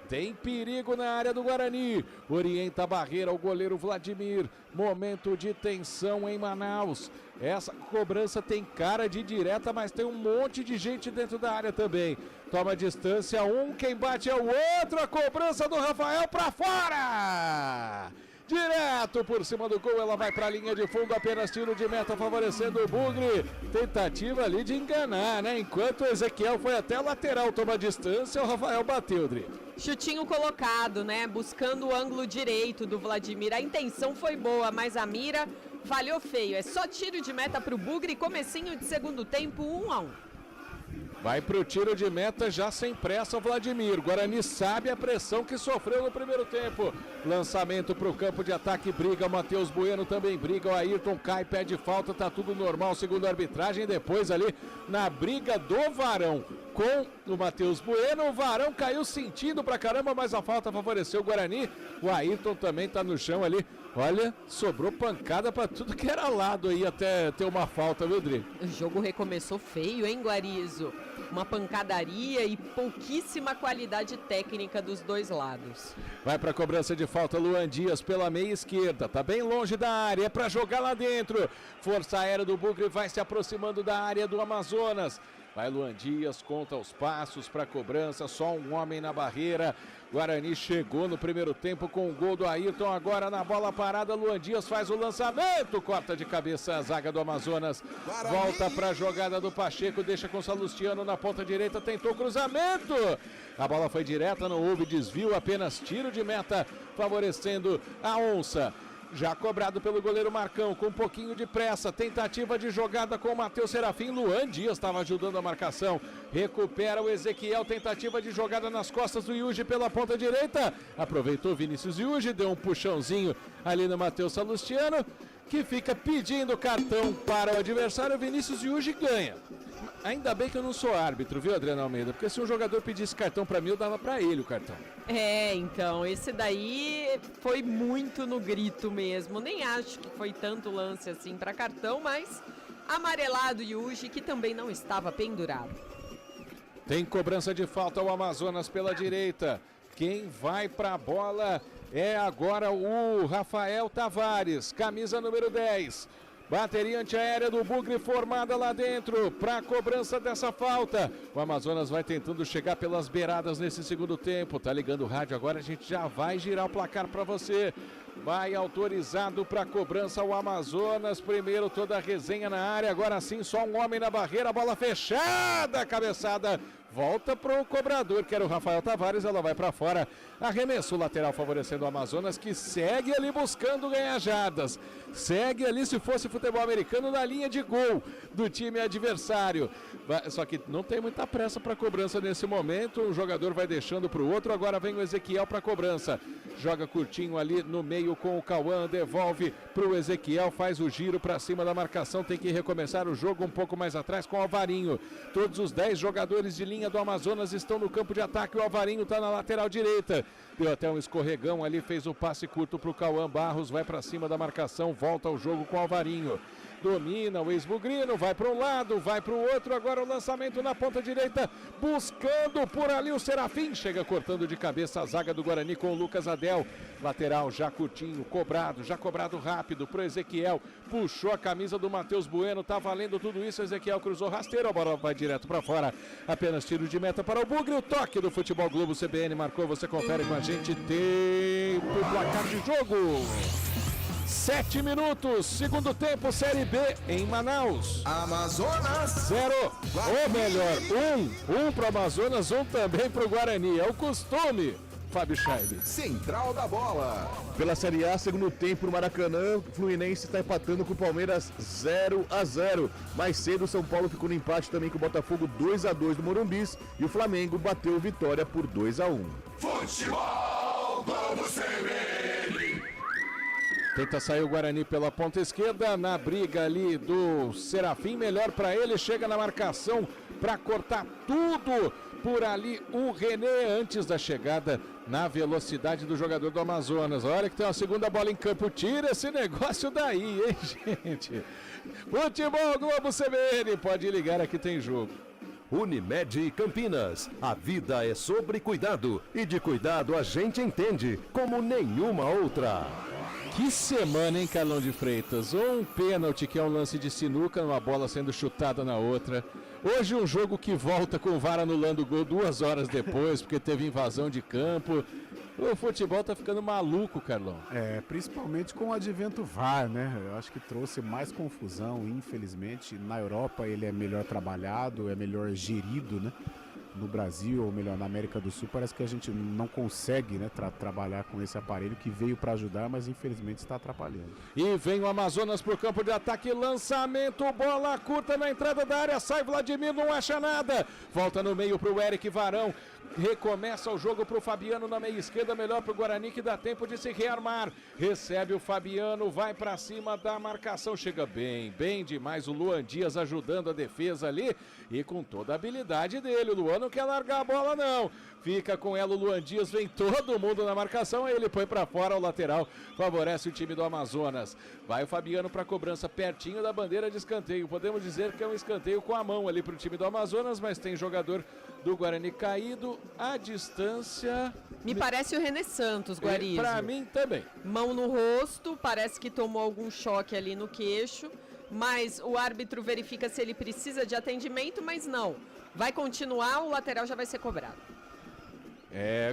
Tem perigo na área do Guarani. Orienta a barreira o goleiro Vladimir. Momento de tensão em Manaus. Essa cobrança tem cara de direta, mas tem um monte de gente dentro da área também. Toma distância, quem bate é o outro. A cobrança do Rafael para fora. Direto por cima do gol, ela vai para a linha de fundo, apenas tiro de meta favorecendo o Bugre. Tentativa ali de enganar, né? Enquanto o Ezequiel foi até a lateral, toma distância, o Rafael bateu, Dri. Chutinho colocado, né? Buscando o ângulo direito do Vladimir. A intenção foi boa, mas a mira falhou feio. É só tiro de meta para o Bugre, comecinho de segundo tempo, 1-1. Vai pro tiro de meta já sem pressa o Vladimir. Guarani sabe a pressão que sofreu no primeiro tempo. Lançamento pro campo de ataque, briga. O Matheus Bueno também briga. O Ayrton cai, pede falta, tá tudo normal segundo a arbitragem. Depois ali na briga do Varão com o Matheus Bueno. O Varão caiu sentindo pra caramba, mas a falta favoreceu o Guarani. O Ayrton também tá no chão ali. Olha, sobrou pancada pra tudo que era lado aí até ter uma falta, viu, Dri? O jogo recomeçou feio, hein, Guarizo? Uma pancadaria e pouquíssima qualidade técnica dos dois lados. Vai pra cobrança de falta Luan Dias pela meia esquerda, tá bem longe da área, é pra jogar lá dentro. Força aérea do Bugre vai se aproximando da área do Amazonas. Vai Luan Dias, conta os passos para cobrança, só um homem na barreira. Guarani chegou no primeiro tempo com o gol do Ayrton, agora na bola parada, Luan Dias faz o lançamento, corta de cabeça a zaga do Amazonas. Guarani. Volta para a jogada do Pacheco, deixa com o Salustiano na ponta direita, tentou cruzamento. A bola foi direta, não houve desvio, apenas tiro de meta, favorecendo a Onça. Já cobrado pelo goleiro Marcão, com um pouquinho de pressa, tentativa de jogada com o Matheus Serafim, Luan Dias estava ajudando a marcação, recupera o Ezequiel, tentativa de jogada nas costas do Yuji pela ponta direita, aproveitou Vinícius Yuji, deu um puxãozinho ali no Matheus Salustiano, que fica pedindo cartão para o adversário, Vinícius Yuji ganha. Ainda bem que eu não sou árbitro, viu, Adriano Almeida? Porque se um jogador pedisse cartão pra mim, eu dava pra ele o cartão. Então, esse daí foi muito no grito mesmo. Nem acho que foi tanto lance assim pra cartão, mas amarelado Yuji, que também não estava pendurado. Tem cobrança de falta o Amazonas pela direita. Quem vai pra bola é agora o Rafael Tavares, camisa número 10. Bateria antiaérea do Bugre formada lá dentro para a cobrança dessa falta. O Amazonas vai tentando chegar pelas beiradas nesse segundo tempo. Tá ligando o rádio agora, a gente já vai girar o placar para você. Vai autorizado para a cobrança o Amazonas. Primeiro toda a resenha na área. Agora sim só um homem na barreira. Bola fechada, cabeçada. Volta pro cobrador, que era o Rafael Tavares, ela vai para fora. Arremesso lateral favorecendo o Amazonas, que segue ali buscando ganhar jardas. Segue ali, se fosse futebol americano, na linha de gol do time adversário. Só que não tem muita pressa para cobrança nesse momento. Um jogador vai deixando para o outro. Agora vem o Ezequiel para cobrança. Joga curtinho ali no meio com o Cauã. Devolve para o Ezequiel. Faz o giro para cima da marcação. Tem que recomeçar o jogo um pouco mais atrás com o Alvarinho. Todos os 10 jogadores de linha do Amazonas estão no campo de ataque. O Alvarinho está na lateral direita. Deu até um escorregão ali. Fez o passe curto para o Cauã Barros. Vai para cima da marcação. Volta ao jogo com o Alvarinho. Domina o ex-bugrino, vai para um lado, vai para o outro, agora o lançamento na ponta direita, buscando por ali o Serafim, chega cortando de cabeça a zaga do Guarani com o Lucas Adel, lateral já curtinho, já cobrado rápido pro Ezequiel, puxou a camisa do Matheus Bueno, tá valendo tudo isso, Ezequiel cruzou rasteiro, a bola vai direto para fora, apenas tiro de meta para o Bugre, o toque do Futebol Globo CBN marcou, você confere com a gente, tempo, placar de jogo. 7 minutos, segundo tempo, Série B em Manaus. Amazonas 0, ou melhor, 1 para o Amazonas, 1 também para o Guarani. É o costume, Fábio Scheibe. Central da bola. Pela Série A, segundo tempo no Maracanã, o Fluminense está empatando com o Palmeiras 0-0. Mais cedo, o São Paulo ficou no empate também com o Botafogo 2-2 no Morumbis e o Flamengo bateu Vitória por 2-1. Futebol! Globo CBN. Tenta sair o Guarani pela ponta esquerda, na briga ali do Serafim, melhor para ele, chega na marcação para cortar tudo por ali o René antes da chegada na velocidade do jogador do Amazonas. Olha que tem uma segunda bola em campo, tira esse negócio daí, hein, gente? Futebol Globo CBN, pode ligar, aqui tem jogo. Unimed Campinas, a vida é sobre cuidado e de cuidado a gente entende como nenhuma outra. Que semana, hein, Carlão de Freitas? Um pênalti que é um lance de sinuca, uma bola sendo chutada na outra. Hoje um jogo que volta com o VAR anulando o gol 2 horas depois, porque teve invasão de campo. O futebol tá ficando maluco, Carlão. Principalmente com o advento VAR, né? Eu acho que trouxe mais confusão, infelizmente. Na Europa ele é melhor trabalhado, é melhor gerido, né? No Brasil, ou melhor, na América do Sul, parece que a gente não consegue, né, trabalhar com esse aparelho que veio para ajudar, mas infelizmente está atrapalhando. E vem o Amazonas pro campo de ataque, lançamento, bola curta na entrada da área, sai Vladimir, não acha nada. Volta no meio pro Eric Varão. Recomeça o jogo pro Fabiano na meia esquerda, melhor pro Guarani que dá tempo de se rearmar. Recebe o Fabiano, vai pra cima da marcação, chega bem demais o Luan Dias ajudando a defesa ali e com toda a habilidade dele. O Luan não quer largar a bola não, fica com ela o Luan Dias, vem todo mundo na marcação, aí ele põe pra fora o lateral, favorece o time do Amazonas. Vai o Fabiano pra cobrança pertinho da bandeira de escanteio, podemos dizer que é um escanteio com a mão ali pro time do Amazonas, mas tem jogador do Guarani caído, a distância... Me parece o René Santos, Guarizo. Pra mim também. Mão no rosto, parece que tomou algum choque ali no queixo, mas o árbitro verifica se ele precisa de atendimento, mas não. Vai continuar, o lateral já vai ser cobrado.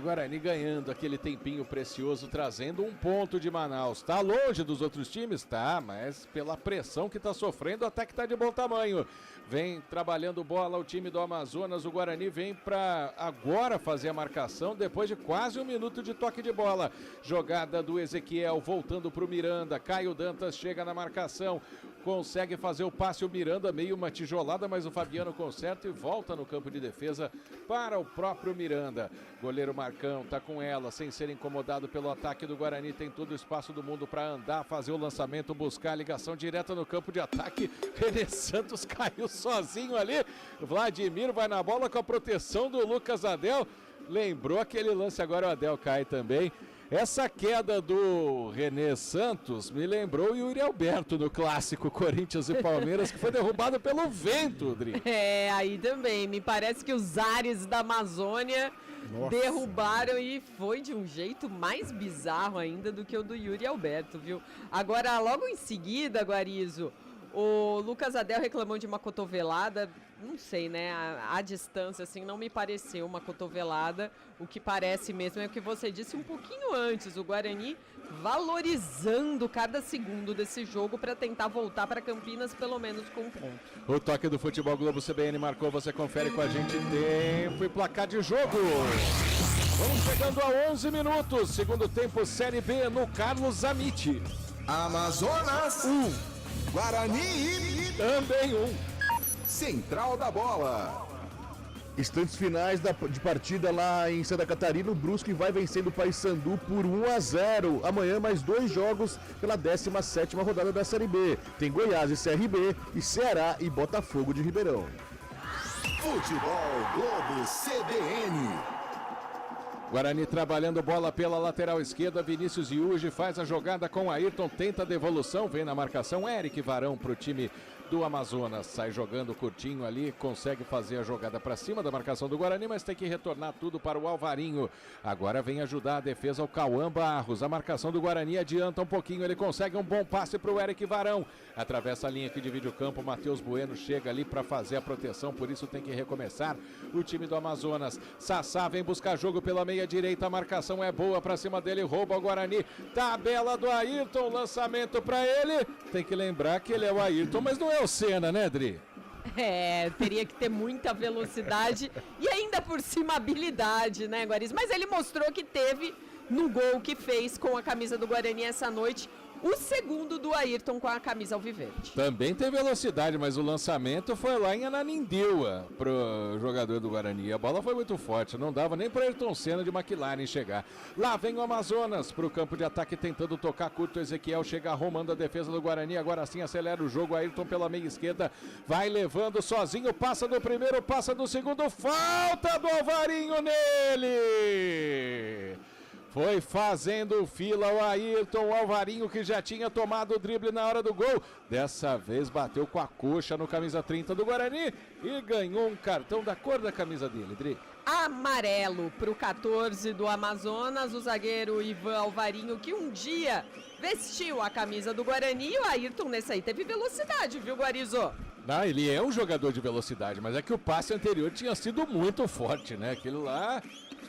Guarani ganhando aquele tempinho precioso, trazendo um ponto de Manaus. Tá longe dos outros times? Tá, mas pela pressão que tá sofrendo, até que tá de bom tamanho. Vem trabalhando bola o time do Amazonas, o Guarani vem para agora fazer a marcação, depois de quase 1 minuto de toque de bola. Jogada do Ezequiel, voltando pro Miranda, Caio Dantas chega na marcação, consegue fazer o passe, o Miranda meio uma tijolada, mas o Fabiano conserta e volta no campo de defesa para o próprio Miranda. Goleiro Marcão tá com ela, sem ser incomodado pelo ataque do Guarani, tem todo o espaço do mundo para andar, fazer o lançamento, buscar a ligação direta no campo de ataque. René Santos caiu sozinho ali, Vladimir vai na bola com a proteção do Lucas Adel, lembrou aquele lance, agora o Adel cai também. Essa queda do René Santos me lembrou o Yuri Alberto no clássico Corinthians e Palmeiras, que foi derrubado pelo vento, Dri. Aí também, me parece que os ares da Amazônia derrubaram e foi de um jeito mais bizarro ainda do que o do Yuri Alberto, viu? Agora, logo em seguida, Guarizo, o Lucas Adel reclamou de uma cotovelada, não sei, né, a distância, assim, não me pareceu uma cotovelada, o que parece mesmo é o que você disse um pouquinho antes, o Guarani valorizando cada segundo desse jogo para tentar voltar para Campinas pelo menos com um ponto. O toque do Futebol Globo CBN marcou, você confere com a gente, tempo e placar de jogo. Vamos chegando a 11 minutos, segundo tempo Série B no Carlos Amite. Amazonas 1. Guarani também 1. Central da Bola. Instantes finais de partida lá em Santa Catarina, o Brusque vai vencendo o Paysandu por 1-0. Amanhã mais 2 jogos pela 17ª rodada da Série B. Tem Goiás e CRB e Ceará e Botafogo de Ribeirão. Futebol Globo CBN. Guarani trabalhando bola pela lateral esquerda, Vinícius Iuge faz a jogada com Ayrton, tenta a devolução, vem na marcação, Eric Varão para o time do Amazonas, sai jogando curtinho ali, consegue fazer a jogada para cima da marcação do Guarani, mas tem que retornar tudo para o Alvarinho. Agora vem ajudar a defesa o Cauã Barros, a marcação do Guarani adianta um pouquinho, ele consegue um bom passe para o Eric Varão, atravessa a linha que divide o campo, Matheus Bueno chega ali para fazer a proteção, por isso tem que recomeçar o time do Amazonas. Sassá vem buscar jogo pela meia direita, a marcação é boa para cima dele, rouba o Guarani, tabela do Ayrton, lançamento para ele, tem que lembrar que ele é o Ayrton, mas não é o Senna, né, Dri? Teria que ter muita velocidade e ainda por cima habilidade, né, Guariz? Mas ele mostrou que teve no gol que fez com a camisa do Guarani essa noite o segundo do Ayrton com a camisa alviverde. Também tem velocidade, mas o lançamento foi lá em Ananindeua pro jogador do Guarani. A bola foi muito forte, não dava nem para Ayrton Senna de McLaren chegar. Lá vem o Amazonas pro campo de ataque tentando tocar curto. Ezequiel chega arrumando a defesa do Guarani. Agora sim acelera o jogo. Ayrton pela meia esquerda vai levando sozinho. Passa do primeiro, passa do segundo. Falta do Alvarinho nele! Foi fazendo fila o Ayrton, o Alvarinho que já tinha tomado o drible na hora do gol. Dessa vez bateu com a coxa no camisa 30 do Guarani e ganhou um cartão da cor da camisa dele, Dri. Amarelo para o 14 do Amazonas, o zagueiro Ivan Alvarinho, que um dia vestiu a camisa do Guarani. E o Ayrton nesse aí teve velocidade, viu, Guarizo? Ele é um jogador de velocidade, mas é que o passe anterior tinha sido muito forte, né? Aquilo lá,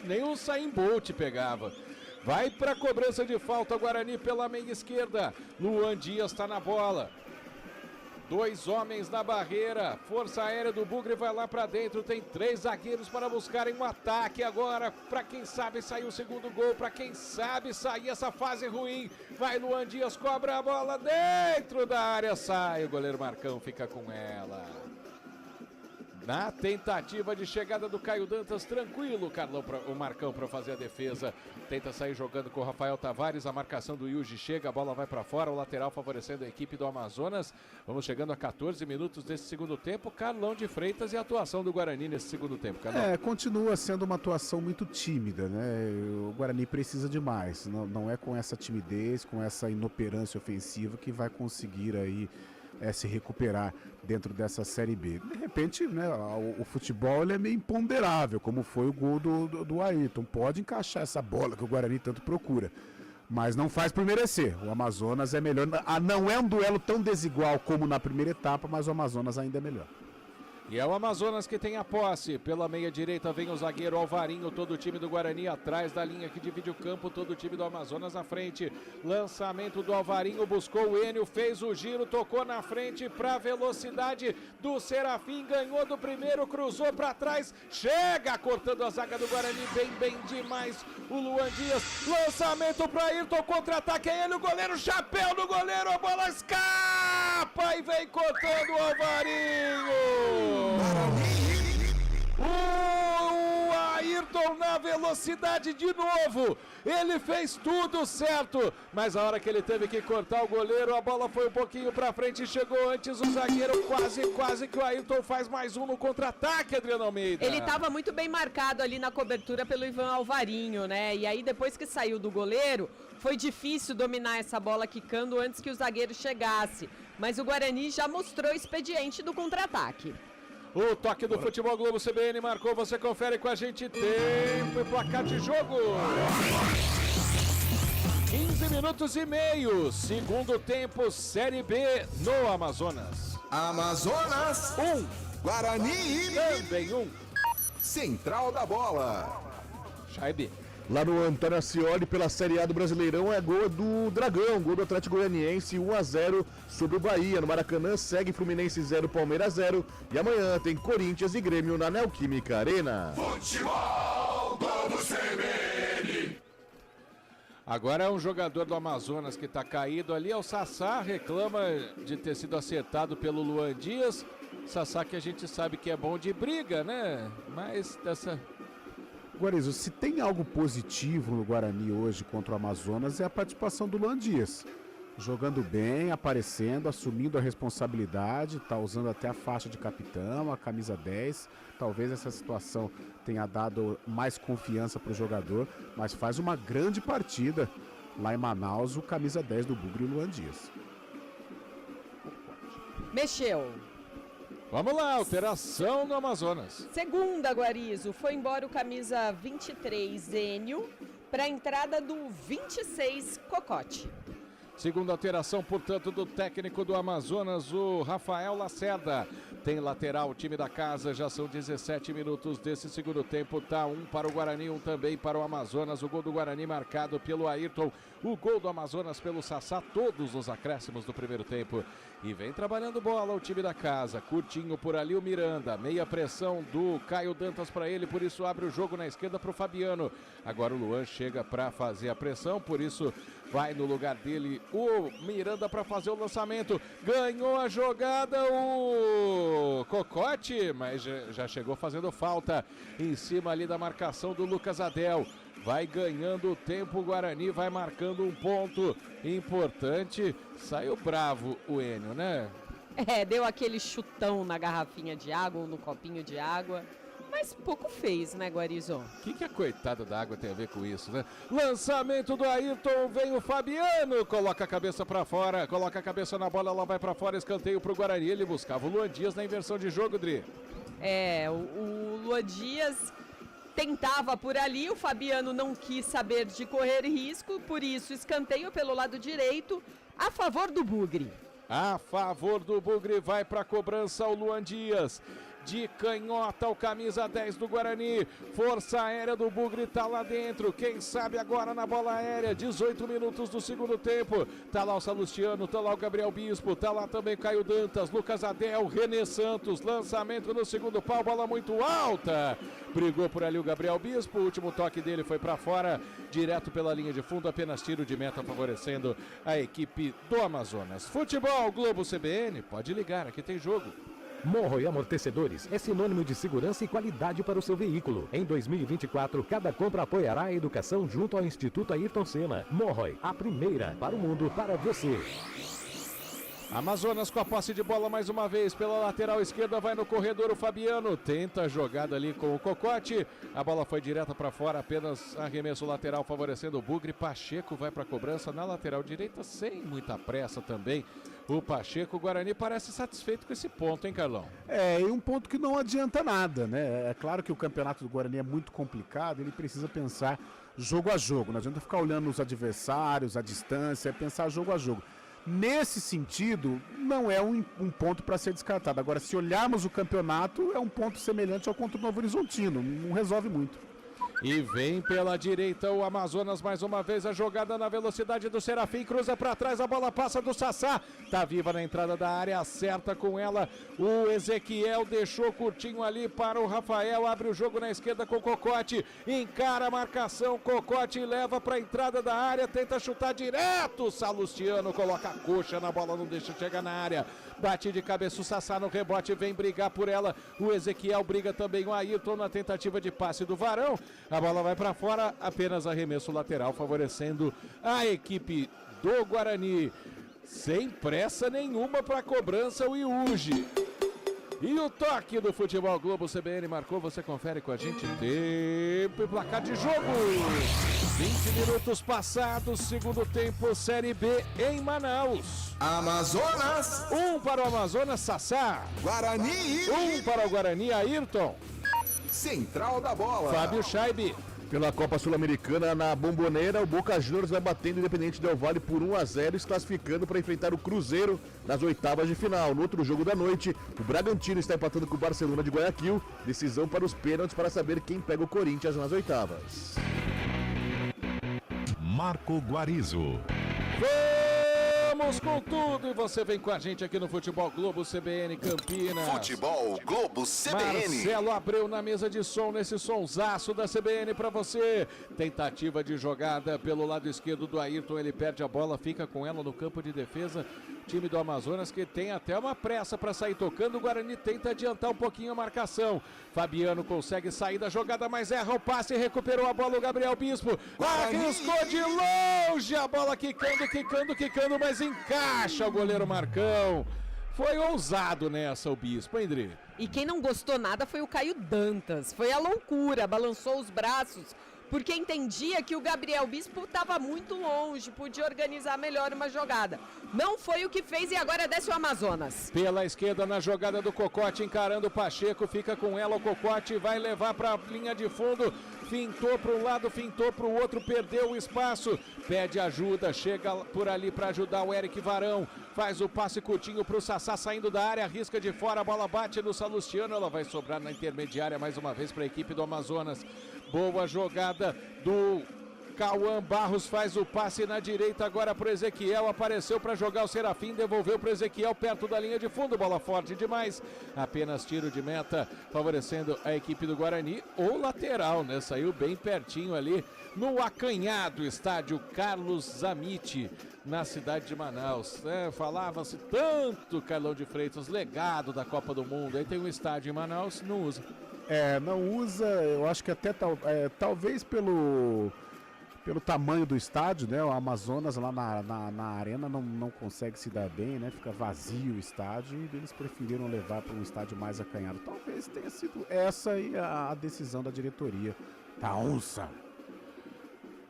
nem o Usain Bolt pegava. Vai para a cobrança de falta o Guarani pela meia esquerda. Luan Dias está na bola. 2 homens na barreira. Força aérea do Bugre vai lá para dentro. Tem 3 zagueiros para buscarem um ataque agora. Para quem sabe sair o segundo gol. Para quem sabe sair essa fase ruim. Vai Luan Dias, cobra a bola dentro da área. Sai, o goleiro Marcão fica com ela. Na tentativa de chegada do Caio Dantas, tranquilo o Marcão para fazer a defesa. Tenta sair jogando com o Rafael Tavares, a marcação do Yuji chega, a bola vai para fora, o lateral favorecendo a equipe do Amazonas. Vamos chegando a 14 minutos desse segundo tempo. Carlão de Freitas e a atuação do Guarani nesse segundo tempo, Carlão. Continua sendo uma atuação muito tímida, né? O Guarani precisa de mais. Não é com essa timidez, com essa inoperância ofensiva que vai conseguir aí se recuperar dentro dessa Série B. De repente, né, o futebol ele é meio imponderável, como foi o gol do Ayrton. Pode encaixar essa bola que o Guarani tanto procura, mas não faz por merecer. O Amazonas é melhor. Não é um duelo tão desigual como na primeira etapa, mas o Amazonas ainda é melhor. E é o Amazonas que tem a posse. Pela meia direita vem o zagueiro Alvarinho, todo o time do Guarani atrás da linha que divide o campo, todo o time do Amazonas à frente. Lançamento do Alvarinho, buscou o Enio, fez o giro, tocou na frente para velocidade do Serafim, ganhou do primeiro, cruzou para trás, chega cortando a zaga do Guarani, bem demais o Luan Dias. Lançamento para Ayrton, contra-ataque é ele, o goleiro, chapéu do goleiro, a bola escapa e vem cortando o Alvarinho. O Ayrton na velocidade de novo, ele fez tudo certo, mas a hora que ele teve que cortar o goleiro, a bola foi um pouquinho pra frente, chegou antes o zagueiro, quase que o Ayrton faz mais um no contra-ataque, Adriano Almeida. Ele estava muito bem marcado ali na cobertura pelo Ivan Alvarinho, né? E aí depois que saiu do goleiro, foi difícil dominar essa bola quicando antes que o zagueiro chegasse, mas o Guarani já mostrou o expediente do contra-ataque. O toque do Futebol Globo CBN marcou, você confere com a gente, tempo e placar de jogo. 15 minutos e meio, segundo tempo, Série B no Amazonas. Amazonas 1, Guarani também 1. Central da Bola. Chaibe. Lá no Antônio Ascioli, pela Série A do Brasileirão, é gol do Dragão, gol do Atlético Goianiense, 1-0 sobre o Bahia. No Maracanã segue Fluminense 0, Palmeiras 0. E amanhã tem Corinthians e Grêmio na Neoquímica Arena. Futebol Globo CBN. Agora é um jogador do Amazonas que está caído ali, é o Sassá, reclama de ter sido acertado pelo Luan Dias. Sassá que a gente sabe que é bom de briga, né? Mas dessa... Guarizo, se tem algo positivo no Guarani hoje contra o Amazonas é a participação do Luan Dias. Jogando bem, aparecendo, assumindo a responsabilidade, está usando até a faixa de capitão, a camisa 10. Talvez essa situação tenha dado mais confiança para o jogador, mas faz uma grande partida lá em Manaus, o camisa 10 do Bugre, o Luan Dias. Mexeu. Vamos lá, alteração no Amazonas. Segunda, Guarizo, foi embora o camisa 23, Enio, para a entrada do 26, Cocote. Segunda alteração, portanto, do técnico do Amazonas, o Rafael Lacerda. Tem lateral, o time da casa, já são 17 minutos desse segundo tempo, tá 1 para o Guarani, 1 também para o Amazonas. O gol do Guarani marcado pelo Ayrton, o gol do Amazonas pelo Sassá, todos os acréscimos do primeiro tempo. E vem trabalhando bola o time da casa, curtinho por ali o Miranda, meia pressão do Caio Dantas para ele, por isso abre o jogo na esquerda para o Fabiano. Agora o Luan chega para fazer a pressão, por isso Vai no lugar dele o Miranda para fazer o lançamento. Ganhou a jogada o Cocote, mas já chegou fazendo falta em cima ali da marcação do Lucas Adel. Vai ganhando o tempo o Guarani, vai marcando um ponto importante. Saiu bravo o Enio, né? Deu aquele chutão na garrafinha de água ou no copinho de água. Mas pouco fez, né, Guarizão? O que a coitada da água tem a ver com isso, né? Lançamento do Ayrton, vem o Fabiano, coloca a cabeça pra fora, coloca a cabeça na bola, ela vai pra fora, escanteio pro Guarani, ele buscava o Luan Dias na inversão de jogo, Dri. O Luan Dias tentava por ali, o Fabiano não quis saber de correr risco, por isso escanteio pelo lado direito, a favor do Bugre. A favor do Bugre, vai pra cobrança o Luan Dias. De canhota, o camisa 10 do Guarani. Força aérea do Bugre tá lá dentro. Quem sabe agora na bola aérea. 18 minutos do segundo tempo. Tá lá o Salustiano, tá lá o Gabriel Bispo, tá lá também Caio Dantas, Lucas Adel, René Santos. Lançamento no segundo pau, bola muito alta. Brigou por ali o Gabriel Bispo. O último toque dele foi pra fora, direto pela linha de fundo. Apenas tiro de meta favorecendo a equipe do Amazonas. Futebol Globo CBN, pode ligar, aqui tem jogo. Morro e Amortecedores é sinônimo de segurança e qualidade para o seu veículo. Em 2024, cada compra apoiará a educação junto ao Instituto Ayrton Senna. Morro, a primeira para o mundo, para você. Amazonas com a posse de bola mais uma vez pela lateral esquerda, vai no corredor o Fabiano, tenta a jogada ali com o Cocote, a bola foi direta para fora, apenas arremesso lateral favorecendo o Bugre. Pacheco vai para a cobrança na lateral direita sem muita pressa também. O Pacheco, o Guarani parece satisfeito com esse ponto, hein, Carlão? E um ponto que não adianta nada, né? É claro que o campeonato do Guarani é muito complicado, ele precisa pensar jogo a jogo, não adianta ficar olhando os adversários, a distância, é pensar jogo a jogo. Nesse sentido, não é um ponto para ser descartado. Agora, se olharmos o campeonato, é um ponto semelhante ao contra o Novo Horizontino, não resolve muito. E vem pela direita o Amazonas mais uma vez, a jogada na velocidade do Serafim, cruza para trás, a bola passa do Sassá, tá viva na entrada da área, acerta com ela o Ezequiel, deixou curtinho ali para o Rafael, abre o jogo na esquerda com o Cocote, encara a marcação, Cocote leva para a entrada da área, tenta chutar direto, o Salustiano coloca a coxa na bola, não deixa chegar na área, bate de cabeça o Sassá no rebote, vem brigar por ela, o Ezequiel briga também o Ayrton na tentativa de passe do Varão. A bola vai para fora, apenas arremesso lateral favorecendo a equipe do Guarani. Sem pressa nenhuma para a cobrança o Iuji. E o toque do Futebol Globo CBN marcou, você confere com a gente. Tempo e placar de jogo. 20 minutos passados, segundo tempo, Série B em Manaus. Amazonas. 1 para o Amazonas, Sassá. Guarani. 1 para o Guarani, Ayrton. Central da bola. Fábio Scheibe. Pela Copa Sul-Americana na Bomboneira, o Boca Juniors vai batendo o Independente Del Valle por 1-0 e se classificando para enfrentar o Cruzeiro nas oitavas de final. No outro jogo da noite, o Bragantino está empatando com o Barcelona de Guayaquil. Decisão para os pênaltis para saber quem pega o Corinthians nas oitavas. Marco Guarizo. Vamos com tudo e você vem com a gente aqui no Futebol Globo CBN Campinas. Futebol Globo CBN. Marcelo Abreu na mesa de som, nesse sonsaço da CBN para você. Tentativa de jogada pelo lado esquerdo do Ayrton, ele perde a bola, fica com ela no campo de defesa. Time do Amazonas que tem até uma pressa para sair tocando, o Guarani tenta adiantar um pouquinho a marcação. Fabiano consegue sair da jogada, mas erra o passe e recuperou a bola o Gabriel Bispo. Arriscou de longe a bola quicando, mas encaixa o goleiro Marcão. Foi ousado nessa o Bispo, hein, Dri? E quem não gostou nada foi o Caio Dantas. Foi a loucura, balançou os braços, porque entendia que o Gabriel Bispo estava muito longe, podia organizar melhor uma jogada. Não foi o que fez e agora desce o Amazonas. Pela esquerda na jogada do Cocote, encarando o Pacheco, fica com ela o Cocote, vai levar para a linha de fundo, fintou para um lado, fintou para o outro, perdeu o espaço, pede ajuda, chega por ali para ajudar o Eric Varão, faz o passe curtinho para o Sassá saindo da área, risca de fora, a bola bate no Salustiano, ela vai sobrar na intermediária mais uma vez para a equipe do Amazonas. Boa jogada do Cauã Barros faz o passe na direita agora para o Ezequiel, apareceu para jogar o Serafim, devolveu para o Ezequiel perto da linha de fundo, bola forte demais, apenas tiro de meta, favorecendo a equipe do Guarani, ou lateral, né? Saiu bem pertinho ali no acanhado estádio Carlos Zamit, na cidade de Manaus. Falava-se tanto, Carlão de Freitas, legado da Copa do Mundo, aí tem um estádio em Manaus, não usa. Não usa, eu acho que até talvez pelo tamanho do estádio, né? O Amazonas lá na arena não consegue se dar bem, né? Fica vazio o estádio e eles preferiram levar para um estádio mais acanhado. Talvez tenha sido essa aí a decisão da diretoria da onça.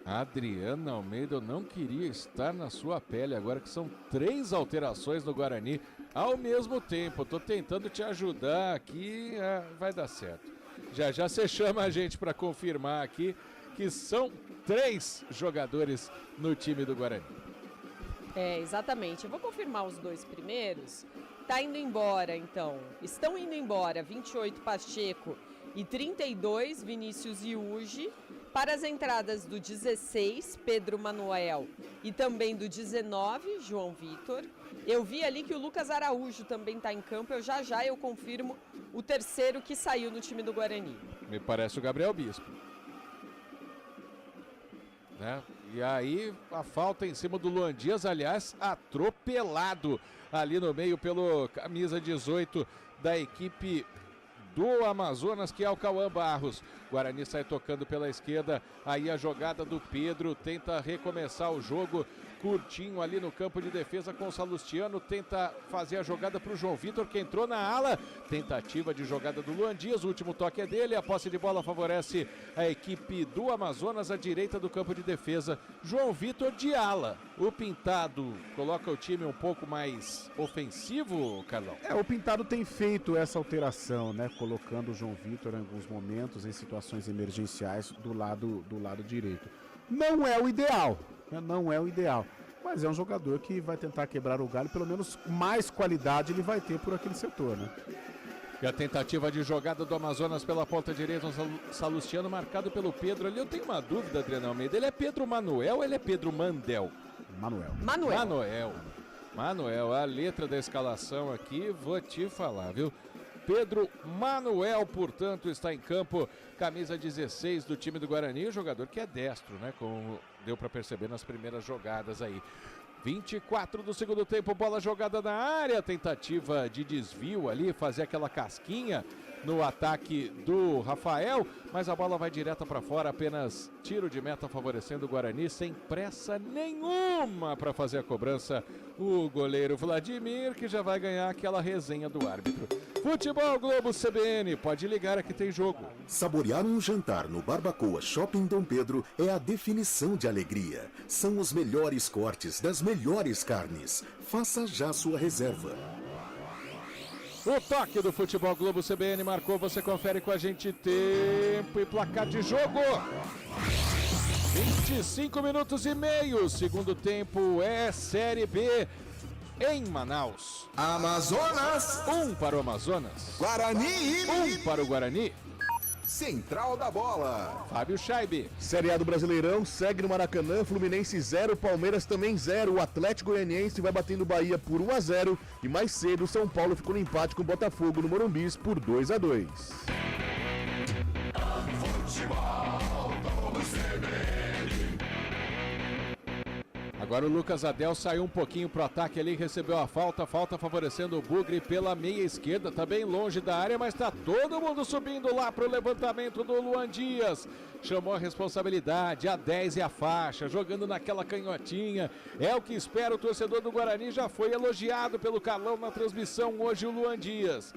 Adriana Almeida, eu não queria estar na sua pele agora que são 3 alterações no Guarani ao mesmo tempo. Tô tentando te ajudar aqui, vai dar certo. Já você chama a gente para confirmar aqui que são 3 jogadores no time do Guarani. Exatamente. Eu vou confirmar os 2 primeiros. Tá indo embora, então. Estão indo embora 28 Pacheco e 32 Vinícius Iuge. Para as entradas do 16, Pedro Manuel, e também do 19, João Vitor. Eu vi ali que o Lucas Araújo também está em campo. Eu confirmo o terceiro que saiu no time do Guarani. Me parece o Gabriel Bispo. Né? E aí a falta em cima do Luan Dias, aliás, atropelado ali no meio pelo camisa 18 da equipe do Amazonas, que é o Cauã Barros. Guarani sai tocando pela esquerda, aí a jogada do Pedro, tenta recomeçar o jogo, curtinho ali no campo de defesa com o Salustiano, tenta fazer a jogada para o João Vitor, que entrou na ala, tentativa de jogada do Luan Dias, o último toque é dele, a posse de bola favorece a equipe do Amazonas, à direita do campo de defesa, João Vitor de ala. O Pintado coloca o time um pouco mais ofensivo, Carlão? O Pintado tem feito essa alteração, né? Colocando o João Vitor em alguns momentos em situações emergenciais do lado direito. Não é o ideal, né? Não é o ideal, mas é um jogador que vai tentar quebrar o galho, pelo menos mais qualidade ele vai ter por aquele setor, né? E a tentativa de jogada do Amazonas pela ponta direita, um Salustiano marcado pelo Pedro ali. Eu tenho uma dúvida, Adriana Almeida, ele é Pedro Manuel ou ele é Pedro Mandel? Manuel, a letra da escalação aqui, vou te falar, viu? Pedro Manuel, portanto, está em campo, camisa 16 do time do Guarani, o jogador que é destro, né? Como deu para perceber nas primeiras jogadas aí. 24 do segundo tempo, bola jogada na área, tentativa de desvio ali, fazer aquela casquinha no ataque do Rafael, mas a bola vai direta para fora, apenas tiro de meta favorecendo o Guarani, sem pressa nenhuma para fazer a cobrança. O goleiro Vladimir, que já vai ganhar aquela resenha do árbitro. Futebol Globo CBN, pode ligar, aqui tem jogo. Saborear um jantar no Barbacoa Shopping Dom Pedro é a definição de alegria. São os melhores cortes das melhores carnes. Faça já sua reserva. O toque do Futebol Globo CBN marcou, você confere com a gente tempo e placar de jogo. 25 minutos e meio, segundo tempo é Série B em Manaus. Amazonas. 1 para o Amazonas. Guarani. 1 para o Guarani. Central da Bola. Fábio Scheibe. Série A do Brasileirão segue no Maracanã, Fluminense 0, Palmeiras também 0. O Atlético Goianiense vai batendo Bahia por 1-0 e mais cedo o São Paulo ficou no empate com o Botafogo no Morumbis por 2-2. Agora o Lucas Adel saiu um pouquinho pro ataque ali, recebeu a falta favorecendo o Bugre pela meia esquerda, tá bem longe da área, mas tá todo mundo subindo lá pro levantamento do Luan Dias. Chamou a responsabilidade, a 10 e a faixa, jogando naquela canhotinha. É o que espera o torcedor do Guarani, já foi elogiado pelo Carlão na transmissão hoje o Luan Dias.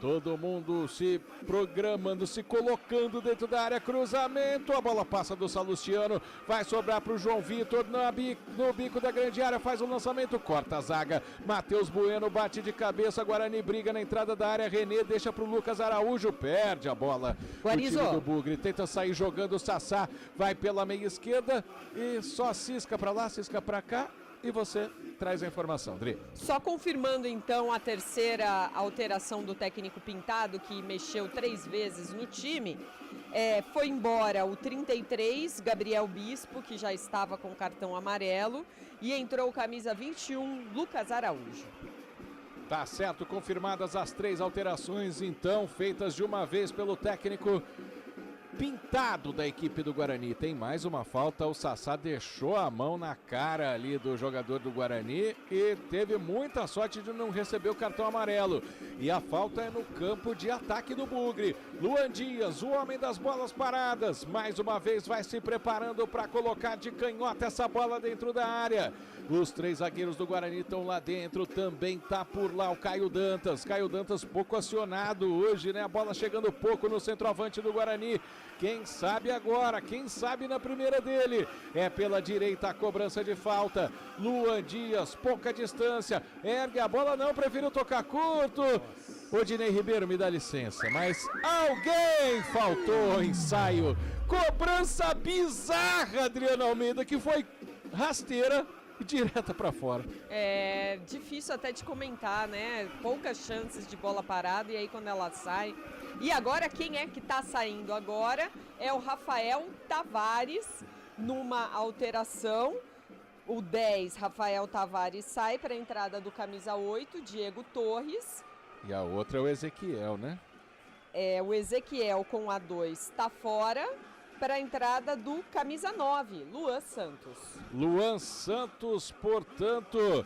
Todo mundo se programando, se colocando dentro da área, cruzamento, a bola passa do Salustiano, vai sobrar para o João Vitor no bico da grande área, faz o lançamento, corta a zaga, Matheus Bueno bate de cabeça, Guarani briga na entrada da área, René deixa para o Lucas Araújo, perde a bola. Guarizo. O time do Bugre tenta sair jogando, o Sassá vai pela meia esquerda e só cisca para lá, cisca para cá. E você traz a informação, Dri. Só confirmando então a terceira alteração do técnico Pintado, que mexeu 3 vezes no time. Foi embora o 33, Gabriel Bispo, que já estava com cartão amarelo, e entrou o camisa 21, Lucas Araújo. Tá certo, confirmadas as 3 alterações, então, feitas de uma vez pelo técnico Pintado da equipe do Guarani. Tem mais uma falta, o Sassá deixou a mão na cara ali do jogador do Guarani e teve muita sorte de não receber o cartão amarelo. E a falta é no campo de ataque do Bugre. Luan Dias, o homem das bolas paradas, mais uma vez vai se preparando para colocar de canhota essa bola dentro da área. Os 3 zagueiros do Guarani estão lá dentro, também tá por lá o Caio Dantas. Caio Dantas pouco acionado hoje, né? A bola chegando pouco no centroavante do Guarani. Quem sabe agora, quem sabe na primeira dele. É pela direita a cobrança de falta. Luan Dias, pouca distância. Ergue a bola, não, prefiro tocar curto. Odinei Ribeiro, me dá licença, mas alguém faltou ao ensaio. Cobrança bizarra, Adriano Almeida, que foi rasteira e direta para fora. É difícil até de comentar, né? Poucas chances de bola parada e aí quando ela sai. E agora quem é que tá saindo agora é o Rafael Tavares numa alteração. O 10, Rafael Tavares, sai para a entrada do camisa 8, Diego Torres. E a outra é o Ezequiel, né? O Ezequiel com a 2 tá fora. Para a entrada do camisa 9, Luan Santos. Luan Santos, portanto,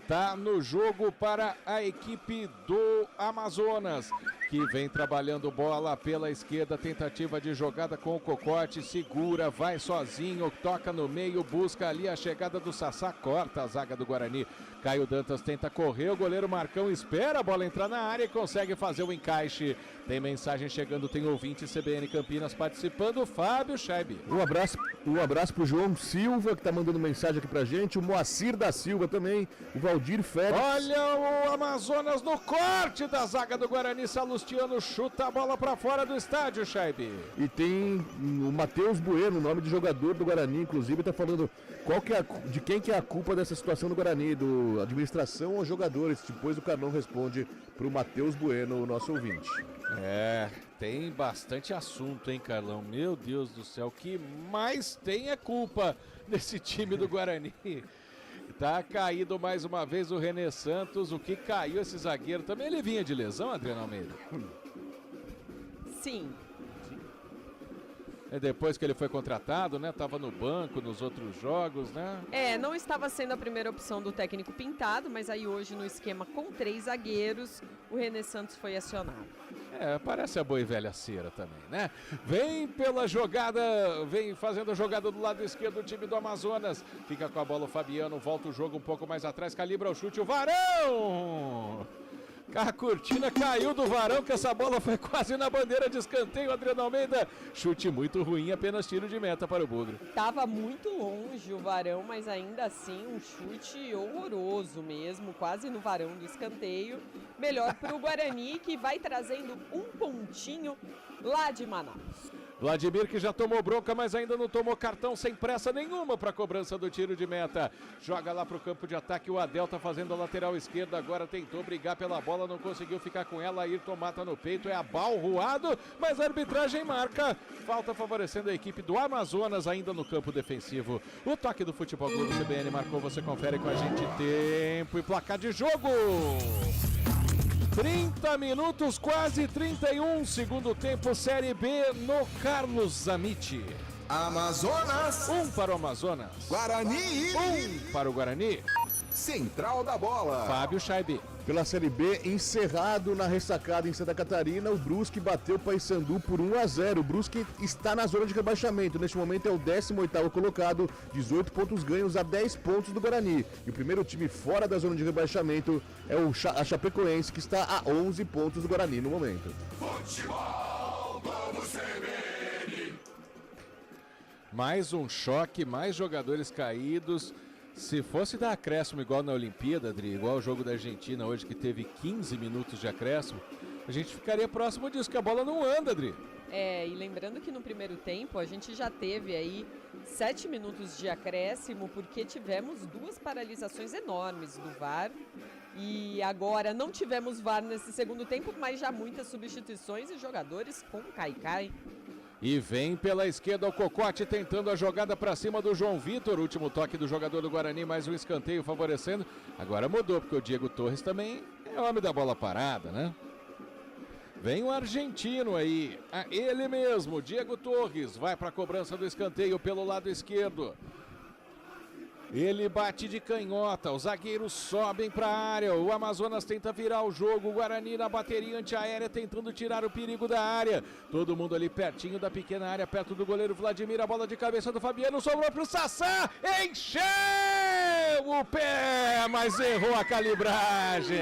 tá no jogo para a equipe do Amazonas, que vem trabalhando bola pela esquerda, tentativa de jogada com o Cocote, segura, vai sozinho, toca no meio, busca ali a chegada do Sassá, corta a zaga do Guarani. Caio Dantas tenta correr, o goleiro Marcão espera a bola entrar na área e consegue fazer o encaixe. Tem mensagem chegando, tem ouvinte CBN Campinas participando, Fábio Scheibe. Um abraço pro João Silva, que tá mandando mensagem aqui pra gente, o Moacir da Silva também, o Valdir Félix. Olha o Amazonas no corte da zaga do Guarani, Salustiano chuta a bola pra fora do estádio, Scheibe. E tem o Matheus Bueno, o nome do jogador do Guarani, inclusive, tá falando de quem que é a culpa dessa situação do Guarani, do administração ou jogadores. Depois o Carlão responde pro Matheus Bueno, o nosso ouvinte. Tem bastante assunto, hein, Carlão? Meu Deus do céu, o que mais tem é culpa desse time do Guarani. Tá caído mais uma vez o René Santos, o que caiu esse zagueiro também, ele vinha de lesão, Adriano Almeida? Sim. É depois que ele foi contratado, né? Tava no banco nos outros jogos, né? Não estava sendo a primeira opção do técnico Pintado, mas aí hoje no esquema com 3 zagueiros, o René Santos foi acionado. Parece a boa e velha cera também, né? Vem pela jogada, vem fazendo a jogada do lado esquerdo do time do Amazonas. Fica com a bola o Fabiano, volta o jogo um pouco mais atrás, calibra o chute, o Varão! A cortina caiu do Varão, que essa bola foi quase na bandeira de escanteio, Adriano Almeida. Chute muito ruim, apenas tiro de meta para o Bugre. Tava muito longe o Varão, mas ainda assim um chute horroroso mesmo, quase no Varão do escanteio. Melhor para o Guarani, que vai trazendo um pontinho lá de Manaus. Vladimir, que já tomou bronca, mas ainda não tomou cartão, sem pressa nenhuma para a cobrança do tiro de meta. Joga lá para o campo de ataque, o Adel tá fazendo a lateral esquerda, agora tentou brigar pela bola, não conseguiu ficar com ela, Ayrton mata no peito, é abalroado, mas a arbitragem marca. Falta favorecendo a equipe do Amazonas ainda no campo defensivo. O toque do Futebol Clube CBN marcou, você confere com a gente tempo e placar de jogo. 30 minutos, quase 31, segundo tempo, Série B no Carlos Zamiti. Amazonas. 1 para o Amazonas. Guarani. 1 para o Guarani. Central da bola. Fábio Scheibe. Pela Série B, encerrado na ressacada em Santa Catarina, o Brusque bateu o Paysandu por 1-0. O Brusque está na zona de rebaixamento. Neste momento é o 18º colocado, 18 pontos ganhos a 10 pontos do Guarani. E o primeiro time fora da zona de rebaixamento é a Chapecoense, que está a 11 pontos do Guarani no momento. Futebol Globo CBN. Mais um choque, mais jogadores caídos. Se fosse dar acréscimo igual na Olimpíada, Adri, igual o jogo da Argentina hoje, que teve 15 minutos de acréscimo, a gente ficaria próximo disso, que a bola não anda, Adri. E lembrando que no primeiro tempo a gente já teve aí 7 minutos de acréscimo, porque tivemos 2 paralisações enormes do VAR. E agora não tivemos VAR nesse segundo tempo, mas já muitas substituições e jogadores com caicai. E vem pela esquerda o Cocote tentando a jogada para cima do João Vitor. Último toque do jogador do Guarani, mais um escanteio favorecendo. Agora mudou, porque o Diego Torres também é homem da bola parada, né? Vem o argentino aí, ele mesmo, Diego Torres, vai para a cobrança do escanteio pelo lado esquerdo. Ele bate de canhota, os zagueiros sobem para a área, o Amazonas tenta virar o jogo, o Guarani na bateria antiaérea tentando tirar o perigo da área. Todo mundo ali pertinho da pequena área, perto do goleiro Vladimir, a bola de cabeça do Fabiano, sobrou para o Sassá, encheu o pé, mas errou a calibragem.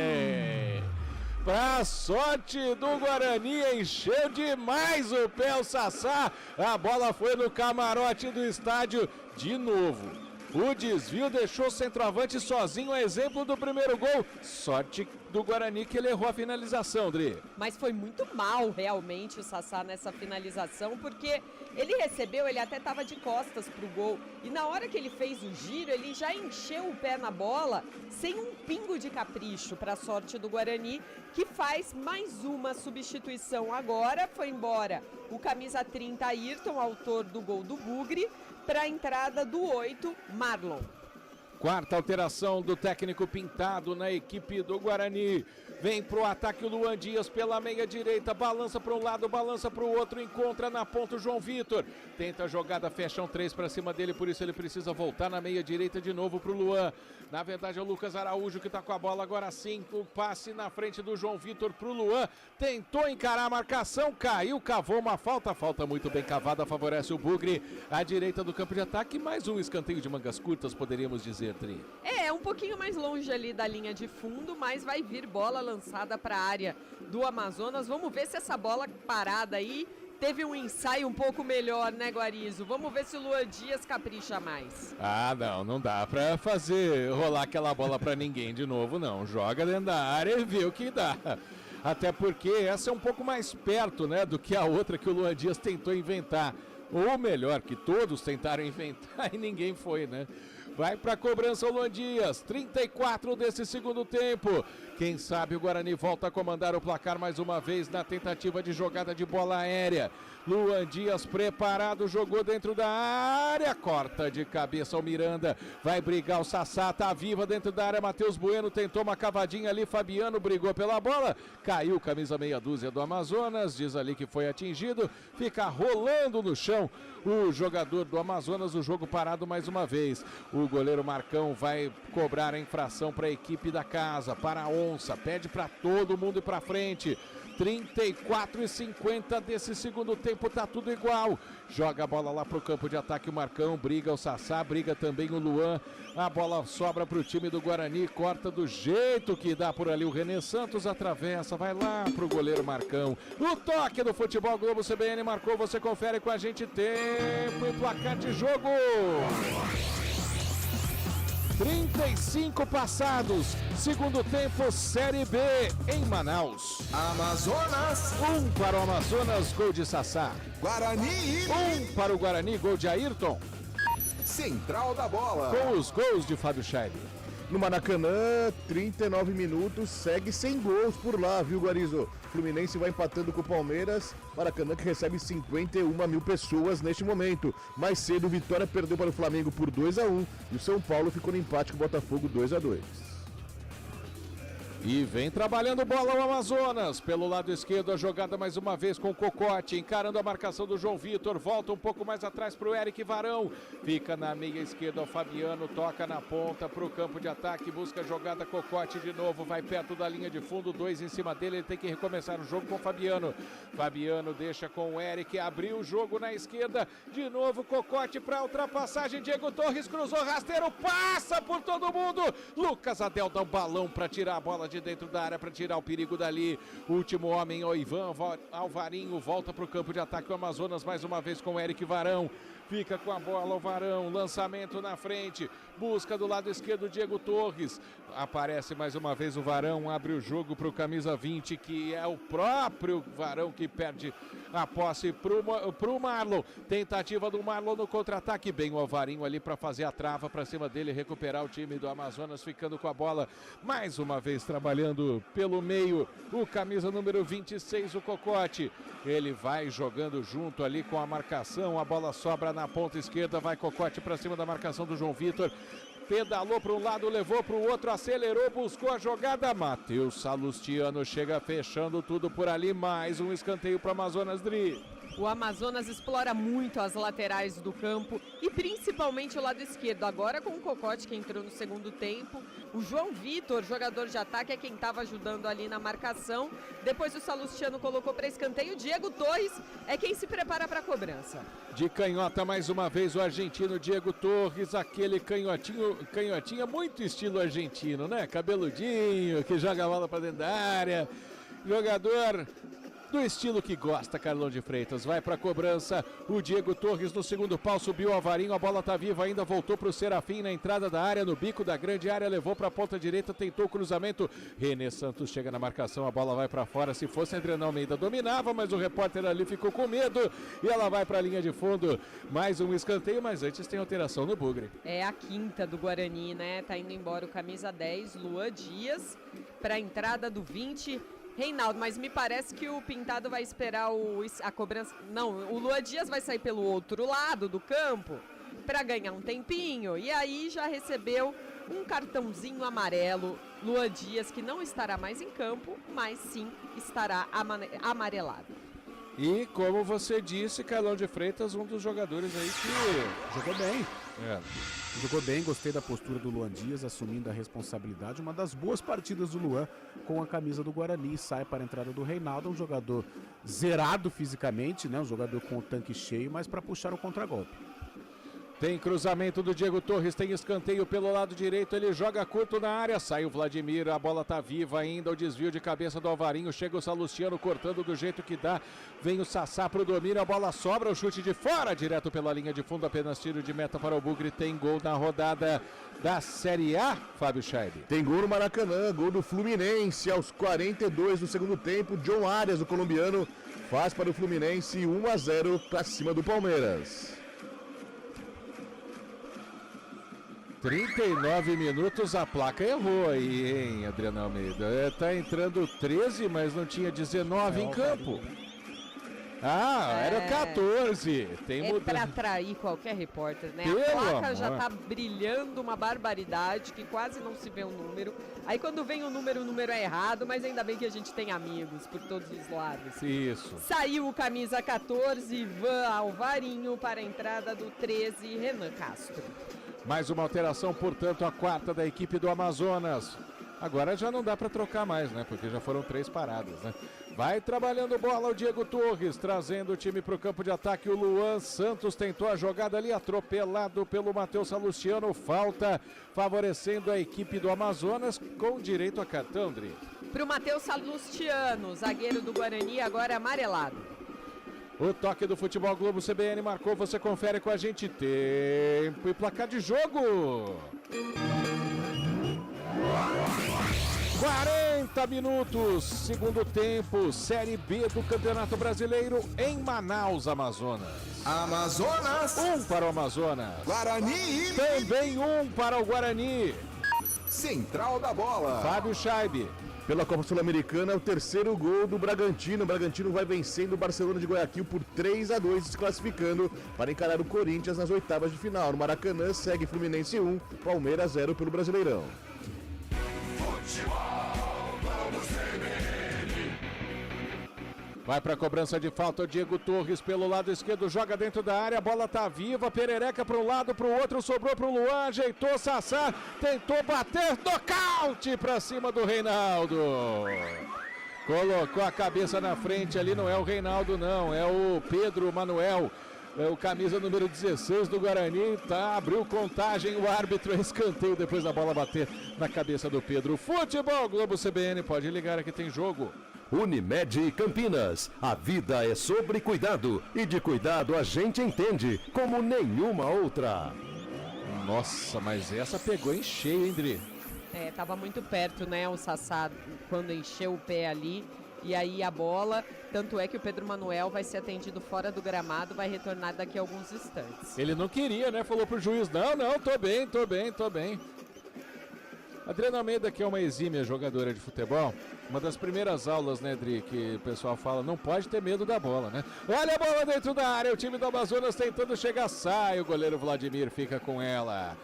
Pra sorte do Guarani, encheu demais o pé o Sassá, a bola foi no camarote do estádio de novo. O desvio deixou o centroavante sozinho, a exemplo do primeiro gol. Sorte do Guarani que ele errou a finalização, Dri. Mas foi muito mal realmente o Sassá nessa finalização, porque ele recebeu, ele até estava de costas pro gol. E na hora que ele fez o giro, ele já encheu o pé na bola, sem um pingo de capricho, para a sorte do Guarani, que faz mais uma substituição agora. Foi embora o camisa 30 Ayrton, autor do gol do Bugre, para a entrada do 8, Marlon. Quarta alteração do técnico Pintado na equipe do Guarani. Vem pro ataque o Luan Dias pela meia direita, balança para um lado, balança para o outro, encontra na ponta o João Vitor. Tenta a jogada, fecha um 3 para cima dele, por isso ele precisa voltar na meia direita de novo pro Luan. Na verdade é o Lucas Araújo que tá com a bola agora sim, o passe na frente do João Vitor pro Luan. Tentou encarar a marcação, caiu, cavou uma falta muito bem cavada, favorece o Bugre. À direita do campo de ataque, mais um escanteio de mangas curtas, poderíamos dizer, Tri. É um pouquinho mais longe ali da linha de fundo, mas vai vir bola lançada para a área do Amazonas. Vamos ver se essa bola parada aí teve um ensaio um pouco melhor, né, Guarizo? Vamos ver se o Luan Dias capricha mais. Ah, não dá pra fazer rolar aquela bola pra ninguém de novo, não. Joga dentro da área e vê o que dá. Até porque essa é um pouco mais perto, né, do que a outra que o Luan Dias tentou inventar. Ou melhor, que todos tentaram inventar e ninguém foi, né? Vai para a cobrança o Luan Dias, 34 desse segundo tempo. Quem sabe o Guarani volta a comandar o placar mais uma vez na tentativa de jogada de bola aérea. Luan Dias preparado, jogou dentro da área, corta de cabeça o Miranda. Vai brigar o Sassá, tá viva dentro da área. Matheus Bueno tentou uma cavadinha ali, Fabiano brigou pela bola. Caiu camisa meia dúzia do Amazonas, diz ali que foi atingido. Fica rolando no chão o jogador do Amazonas, o jogo parado mais uma vez. O goleiro Marcão vai cobrar a infração para a equipe da casa, para a Onça, pede para todo mundo ir para frente. 34:50 desse segundo tempo, tá tudo igual. Joga a bola lá pro campo de ataque o Marcão, briga o Sassá, briga também o Luan. A bola sobra pro time do Guarani, corta do jeito que dá por ali o René Santos, atravessa, vai lá pro goleiro Marcão. No toque do Futebol Globo CBN marcou, você confere com a gente, tempo e placar de jogo. 35 passados, segundo tempo, Série B em Manaus. Amazonas. 1 para o Amazonas, gol de Sassá. Guarani. 1 para o Guarani, gol de Ayrton. Central da bola. Com os gols de Fábio Scheib. No Maracanã, 39 minutos, segue sem gols por lá, viu, Guarizo? Fluminense vai empatando com o Palmeiras, Maracanã que recebe 51 mil pessoas neste momento. Mais cedo, o Vitória perdeu para o Flamengo por 2-1 e o São Paulo ficou no empate com o Botafogo 2-2. E vem trabalhando bola o Amazonas. Pelo lado esquerdo, a jogada mais uma vez com o Cocote, encarando a marcação do João Vitor. Volta um pouco mais atrás para o Eric Varão. Fica na meia esquerda o Fabiano, toca na ponta para o campo de ataque. Busca a jogada, Cocote de novo, vai perto da linha de fundo. 2 em cima dele, ele tem que recomeçar o jogo com o Fabiano. Fabiano deixa com o Eric, abriu o jogo na esquerda. De novo, Cocote para ultrapassagem. Diego Torres cruzou rasteiro, passa por todo mundo. Lucas Adel dá um balão para tirar a bola de dentro da área, para tirar o perigo dali. Último homem, o Ivan Alvarinho, volta para o campo de ataque o Amazonas mais uma vez com o Eric Varão. Fica com a bola o Varão, lançamento na frente, busca do lado esquerdo Diego Torres, aparece mais uma vez o Varão, abre o jogo para o camisa 20, que é o próprio Varão que perde a posse pro Marlon, tentativa do Marlon no contra-ataque, bem o Alvarinho ali para fazer a trava para cima dele, recuperar o time do Amazonas, ficando com a bola, mais uma vez trabalhando pelo meio, o camisa número 26, o Cocote, ele vai jogando junto ali com a marcação, a bola sobra na ponta esquerda, vai Cocote para cima da marcação do João Vitor, pedalou para um lado, levou para o outro, acelerou, buscou a jogada, Matheus Salustiano chega fechando tudo por ali, mais um escanteio para o Amazonas, Dri. O Amazonas explora muito as laterais do campo e principalmente o lado esquerdo. Agora com o Cocote que entrou no segundo tempo. O João Vitor, jogador de ataque, é quem estava ajudando ali na marcação. Depois o Salustiano colocou para escanteio. O Diego Torres é quem se prepara para a cobrança. De canhota mais uma vez o argentino Diego Torres, aquele canhotinha muito estilo argentino, né? Cabeludinho, que joga a bola para dentro da área. Jogador do estilo que gosta, Carlão de Freitas. Vai para a cobrança, o Diego Torres no segundo pau, subiu o Alvarinho, a bola tá viva ainda, voltou para o Serafim na entrada da área, no bico da grande área, levou para a ponta direita, tentou o cruzamento, René Santos chega na marcação, a bola vai para fora, se fosse Adriano Almeida dominava, mas o repórter ali ficou com medo e ela vai para a linha de fundo, mais um escanteio, mas antes tem alteração no Bugre. É a quinta do Guarani, né? Tá indo embora o camisa 10, Luan Dias, para a entrada do 20, Reinaldo, mas me parece que o Pintado vai esperar a cobrança. Não, o Luan Dias vai sair pelo outro lado do campo para ganhar um tempinho. E aí já recebeu um cartãozinho amarelo. Luan Dias, que não estará mais em campo, mas sim estará amarelado. E como você disse, Carlão de Freitas, um dos jogadores aí que jogou bem. É. Jogou bem, gostei da postura do Luan Dias, assumindo a responsabilidade. Uma das boas partidas do Luan com a camisa do Guarani. Sai para a entrada do Reinaldo, um jogador zerado fisicamente, né? Um jogador com o tanque cheio, mas para puxar o contragolpe. Tem cruzamento do Diego Torres, tem escanteio pelo lado direito, ele joga curto na área, sai o Vladimir, a bola tá viva ainda, o desvio de cabeça do Alvarinho, chega o Salustiano cortando do jeito que dá, vem o Sassá pro domínio, a bola sobra, o chute de fora, direto pela linha de fundo, apenas tiro de meta para o Bugre, tem gol na rodada da Série A, Fábio Scheib. Tem gol no Maracanã, gol do Fluminense, aos 42 do segundo tempo, John Arias, o colombiano, faz para o Fluminense 1-0 para cima do Palmeiras. 39 minutos, a placa errou aí, hein, Adriano Almeida? Tá entrando 13, mas não tinha 19 em campo. Era 14. Tem para atrair qualquer repórter, né? Pelo a placa amor. já tá brilhando uma barbaridade, que quase não se vê o número. Aí quando vem o número é errado, mas ainda bem que a gente tem amigos por todos os lados. Isso. Saiu o camisa 14, Ivan Alvarinho, para a entrada do 13, Renan Castro. Mais uma alteração, portanto, a quarta da equipe do Amazonas. Agora já não dá para trocar mais, né? Porque já foram 3 paradas, né? Vai trabalhando bola o Diego Torres, trazendo o time para o campo de ataque. O Luan Santos tentou a jogada ali, atropelado pelo Matheus Salustiano. Falta favorecendo a equipe do Amazonas com direito a cartão, Dri. Para o Matheus Salustiano, zagueiro do Guarani, agora amarelado. O toque do Futebol Globo CBN marcou, você confere com a gente. Tempo e placar de jogo. 40 minutos, segundo tempo, Série B do Campeonato Brasileiro em Manaus, Amazonas. Amazonas! 1 para o Amazonas. Guarani! Também 1 para o Guarani. Central da bola. Fábio Scheib. Pela Copa Sul-Americana, é o terceiro gol do Bragantino. O Bragantino vai vencendo o Barcelona de Guayaquil por 3-2, se classificando para encarar o Corinthians nas oitavas de final. No Maracanã, segue Fluminense 1, Palmeiras 0 pelo Brasileirão. Vai para a cobrança de falta o Diego Torres pelo lado esquerdo, joga dentro da área, a bola tá viva, perereca para um lado, para o outro, sobrou para o Luan, ajeitou Sassá, tentou bater, nocaute para cima do Reinaldo. Colocou a cabeça na frente ali, não é o Reinaldo não, é o Pedro Manuel. É o camisa número 16 do Guarani, abriu contagem, o árbitro, escanteio depois da bola bater na cabeça do Pedro. Futebol Globo CBN, pode ligar aqui, tem jogo. Unimed Campinas, a vida é sobre cuidado e de cuidado a gente entende como nenhuma outra. Nossa, mas essa pegou em cheio, hein, Dri? Tava muito perto, né, o Sassá, quando encheu o pé ali. E aí a bola, tanto é que o Pedro Manuel vai ser atendido fora do gramado, vai retornar daqui a alguns instantes. Ele não queria, né? Falou pro juiz, não, tô bem. Adriana Almeida, que é uma exímia jogadora de futebol, uma das primeiras aulas, né, Dri, que o pessoal fala, não pode ter medo da bola, né? Olha a bola dentro da área, o time do Amazonas tentando chegar, sai, o goleiro Vladimir fica com ela.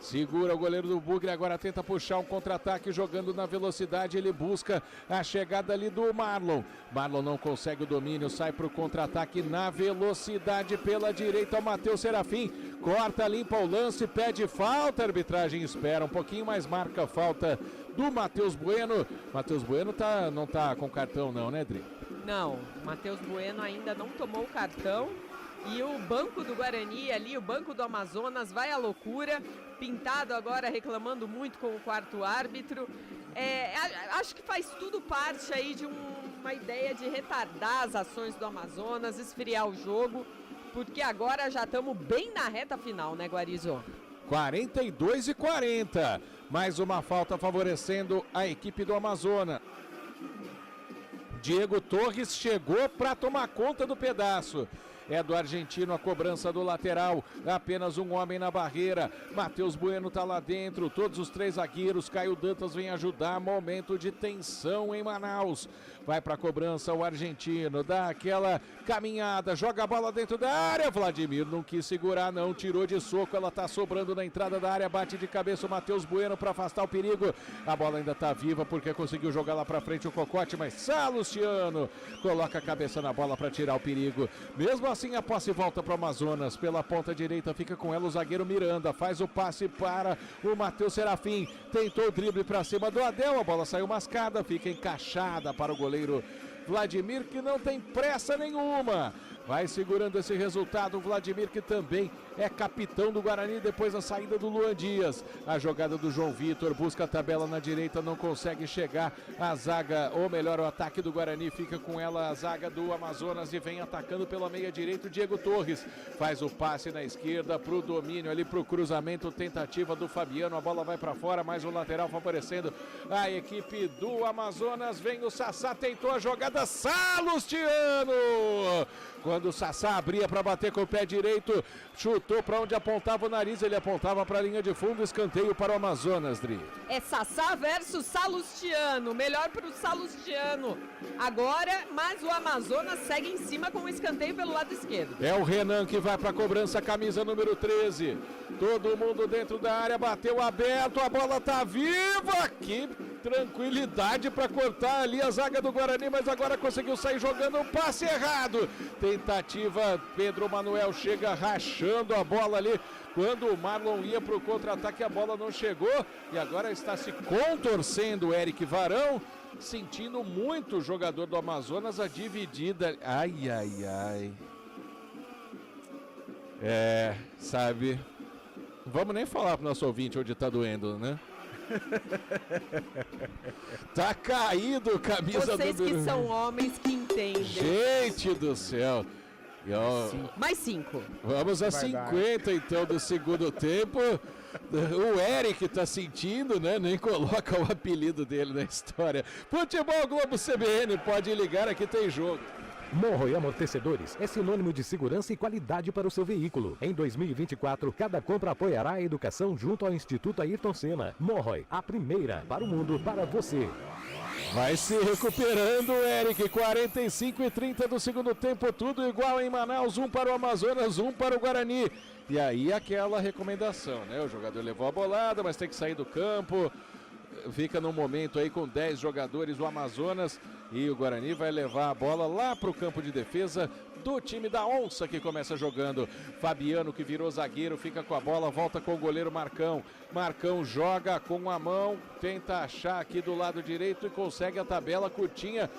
Segura o goleiro do Bugre, agora tenta puxar um contra-ataque, jogando na velocidade, ele busca a chegada ali do Marlon. Marlon não consegue o domínio, sai para o contra-ataque na velocidade pela direita, o Matheus Serafim corta, limpa o lance, pede falta, a arbitragem espera um pouquinho, mas marca a falta do Matheus Bueno. Matheus Bueno não tá com cartão não, né, Dri? Não, Matheus Bueno ainda não tomou o cartão. E o banco do Guarani ali, o banco do Amazonas, vai à loucura. Pintado agora reclamando muito com o quarto árbitro. Acho que faz tudo parte aí de uma ideia de retardar as ações do Amazonas, esfriar o jogo, porque agora já estamos bem na reta final, né, Guarizo? 42-40. Mais uma falta favorecendo a equipe do Amazonas. Diego Torres chegou para tomar conta do pedaço. É do argentino a cobrança do lateral. Apenas um homem na barreira. Matheus Bueno tá lá dentro. Todos os três zagueiros. Caio Dantas vem ajudar. Momento de tensão em Manaus. Vai pra cobrança o argentino. Dá aquela caminhada. Joga a bola dentro da área. Vladimir não quis segurar, não. Tirou de soco. Ela tá sobrando na entrada da área. Bate de cabeça o Matheus Bueno para afastar o perigo. A bola ainda tá viva porque conseguiu jogar lá pra frente o Cocote. Mas Salustiano coloca a cabeça na bola para tirar o perigo. Mesmo assim, a posse volta para o Amazonas. Pela ponta direita fica com ela o zagueiro Miranda. Faz o passe para o Matheus Serafim. Tentou o drible para cima do Adel. A bola saiu mascada. Fica encaixada para o goleiro Vladimir, que não tem pressa nenhuma. Vai segurando esse resultado o Vladimir, que também é capitão do Guarani depois da saída do Luan Dias. A jogada do João Vitor, busca a tabela na direita, não consegue chegar. A zaga, ou melhor, o ataque do Guarani fica com ela, a zaga do Amazonas, e vem atacando pela meia direita o Diego Torres. Faz o passe na esquerda pro domínio ali, pro cruzamento, tentativa do Fabiano, a bola vai para fora, mais um lateral favorecendo a equipe do Amazonas. Vem o Sassá, tentou a jogada, Salustiano! Quando o Sassá abria para bater com o pé direito, chutou para onde apontava o nariz, ele apontava para a linha de fundo, escanteio para o Amazonas, Dri. É Sassá versus Salustiano, melhor para o Salustiano agora, mas o Amazonas segue em cima com o escanteio pelo lado esquerdo. É o Renan que vai para a cobrança, camisa número 13. Todo mundo dentro da área, bateu aberto, a bola tá viva, que tranquilidade para cortar ali a zaga do Guarani, mas agora conseguiu sair jogando um passe errado. Tentativa, Pedro Manuel chega rachando a bola ali. Quando o Marlon ia para o contra-ataque, a bola não chegou. E agora está se contorcendo o Eric Varão, sentindo muito o jogador do Amazonas, a dividida. Ai, ai, ai. Sabe, não vamos nem falar pro nosso ouvinte onde tá doendo, né? Tá caído, camisa Vocês do... que são homens que entendem. Gente do céu. Mais 5. Vamos a 50 então do segundo tempo. O Eric tá sentindo, né? Nem coloca o apelido dele na história. Futebol Globo CBN, pode ligar, aqui tem jogo. Morro e Amortecedores é sinônimo de segurança e qualidade para o seu veículo. Em 2024, cada compra apoiará a educação junto ao Instituto Ayrton Senna. Morro, a primeira para o mundo, para você. Vai se recuperando, Eric. 45-30 do segundo tempo, tudo igual em Manaus. 1 para o Amazonas, 1 para o Guarani. E aí aquela recomendação, né? O jogador levou a bolada, mas tem que sair do campo. Fica num momento aí com 10 jogadores do Amazonas e o Guarani vai levar a bola lá para o campo de defesa do time da Onça, que começa jogando. Fabiano, que virou zagueiro, fica com a bola, volta com o goleiro Marcão. Marcão joga com a mão, tenta achar aqui do lado direito e consegue a tabela curtinha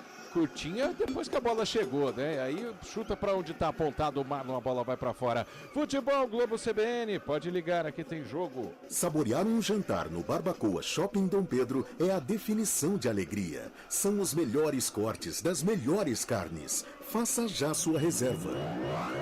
depois que a bola chegou, né? Aí chuta para onde tá apontado o Marlon, a bola vai para fora. Futebol Globo CBN, pode ligar, aqui tem jogo. Saborear um jantar no Barbacoa Shopping Dom Pedro é a definição de alegria. São os melhores cortes das melhores carnes. Faça já sua reserva.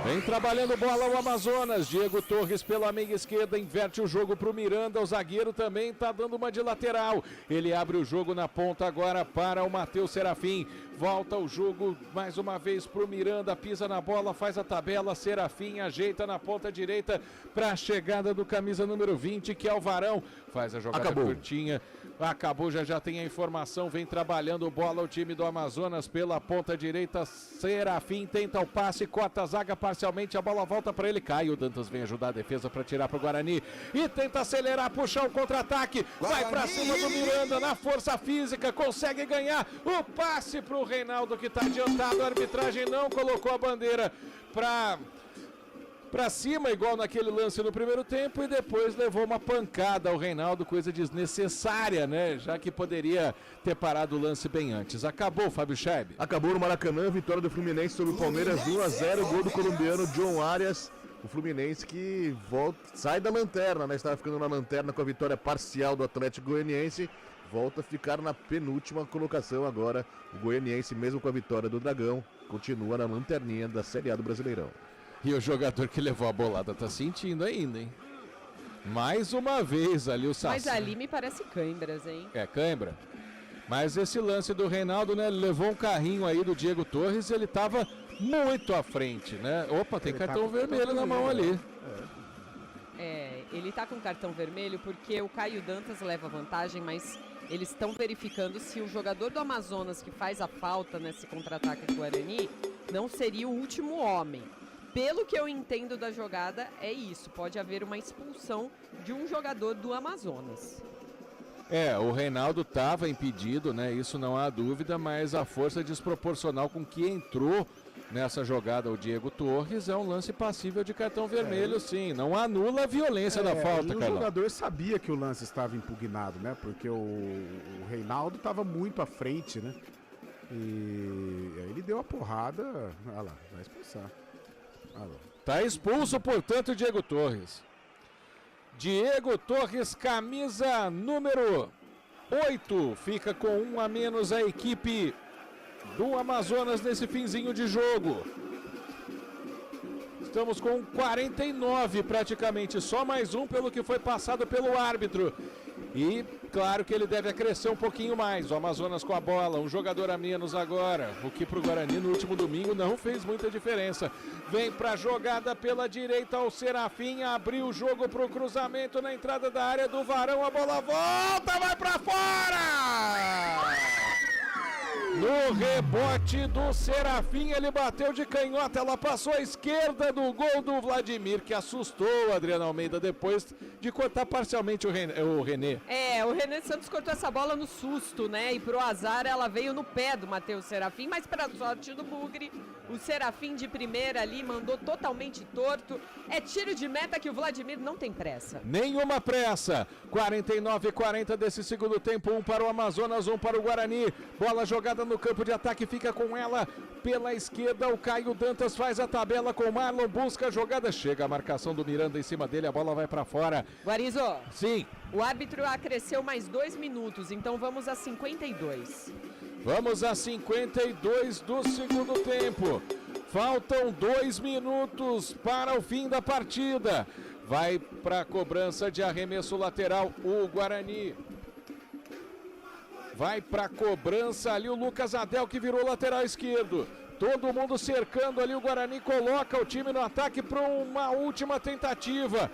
Vem trabalhando bola o Amazonas. Diego Torres pela meia esquerda, inverte o jogo para o Miranda. O zagueiro também está dando uma de lateral. Ele abre o jogo na ponta agora para o Matheus Serafim. Volta o jogo mais uma vez para o Miranda. Pisa na bola, faz a tabela. Serafim ajeita na ponta direita para a chegada do camisa número 20, que é o Varão. Faz a jogada curtinha. Acabou, já tem a informação. Vem trabalhando bola o time do Amazonas pela ponta direita. Serafim tenta o passe, corta a zaga parcialmente. A bola volta para ele. Caio Dantas vem ajudar a defesa para tirar para o Guarani. E tenta acelerar, puxar o contra-ataque. Vai para cima do Miranda na força física. Consegue ganhar o passe para o Reinaldo, que está adiantado. A arbitragem não colocou a bandeira para cima, igual naquele lance no primeiro tempo, e depois levou uma pancada ao Reinaldo, coisa desnecessária, né? Já que poderia ter parado o lance bem antes. Acabou, Fábio Scheib. Acabou no Maracanã, vitória do Fluminense sobre o Palmeiras, 1-0, gol do colombiano John Arias. O Fluminense que sai da lanterna, né? Estava ficando na lanterna com a vitória parcial do Atlético Goianiense. Volta a ficar na penúltima colocação agora. O Goianiense, mesmo com a vitória do Dragão, continua na lanterninha da Série A do Brasileirão. E o jogador que levou a bolada tá sentindo ainda, hein? Mais uma vez ali o Sassá. Mas ali me parece câimbras, hein? É, câimbra. Mas esse lance do Reinaldo, né? Ele levou um carrinho aí do Diego Torres e ele tava muito à frente, né? Opa, tem cartão vermelho na mão ali. Ele tá com cartão vermelho porque o Caio Dantas leva vantagem, mas eles estão verificando se o jogador do Amazonas que faz a falta nesse contra-ataque do Guarani não seria o último homem. Pelo que eu entendo da jogada, é isso. Pode haver uma expulsão de um jogador do Amazonas. O Reinaldo estava impedido, né? Isso não há dúvida, mas a força desproporcional com que entrou nessa jogada o Diego Torres é um lance passível de cartão vermelho, sim. Não anula a violência da falta, O jogador sabia que o lance estava impugnado, né? Porque o Reinaldo estava muito à frente, né? E aí ele deu a porrada. Olha lá, vai expulsar. Tá expulso, portanto, o Diego Torres. Diego Torres, camisa número 8. Fica com um a menos a equipe do Amazonas nesse finzinho de jogo. Estamos com 49 praticamente, só mais um pelo que foi passado pelo árbitro. E claro que ele deve acrescer um pouquinho mais. O Amazonas com a bola, um jogador a menos agora. O que para o Guarani no último domingo não fez muita diferença. Vem para a jogada pela direita o Serafim, abriu o jogo para o cruzamento na entrada da área do Varão. A bola volta, vai para fora! No rebote do Serafim, ele bateu de canhota, ela passou à esquerda do gol do Vladimir, que assustou o Adriano Almeida depois de cortar parcialmente o René. O René Santos cortou essa bola no susto, né? E pro azar ela veio no pé do Matheus Serafim, mas para sorte do Bugre, o Serafim de primeira ali mandou totalmente torto. É tiro de meta que o Vladimir não tem pressa. Nenhuma pressa. 49-40 desse segundo tempo, um para o Amazonas, um para o Guarani. Bola jogada no campo de ataque, fica com ela pela esquerda. O Caio Dantas faz a tabela com o Marlon, busca a jogada, chega a marcação do Miranda em cima dele, a bola vai para fora. Guarizo. Sim. O árbitro acresceu mais 2 minutos, então vamos a 52. Vamos a 52 do segundo tempo. Faltam 2 minutos para o fim da partida. Vai para a cobrança de arremesso lateral o Guarani. Vai para a cobrança ali o Lucas Adel, que virou lateral esquerdo. Todo mundo cercando ali o Guarani, coloca o time no ataque para uma última tentativa.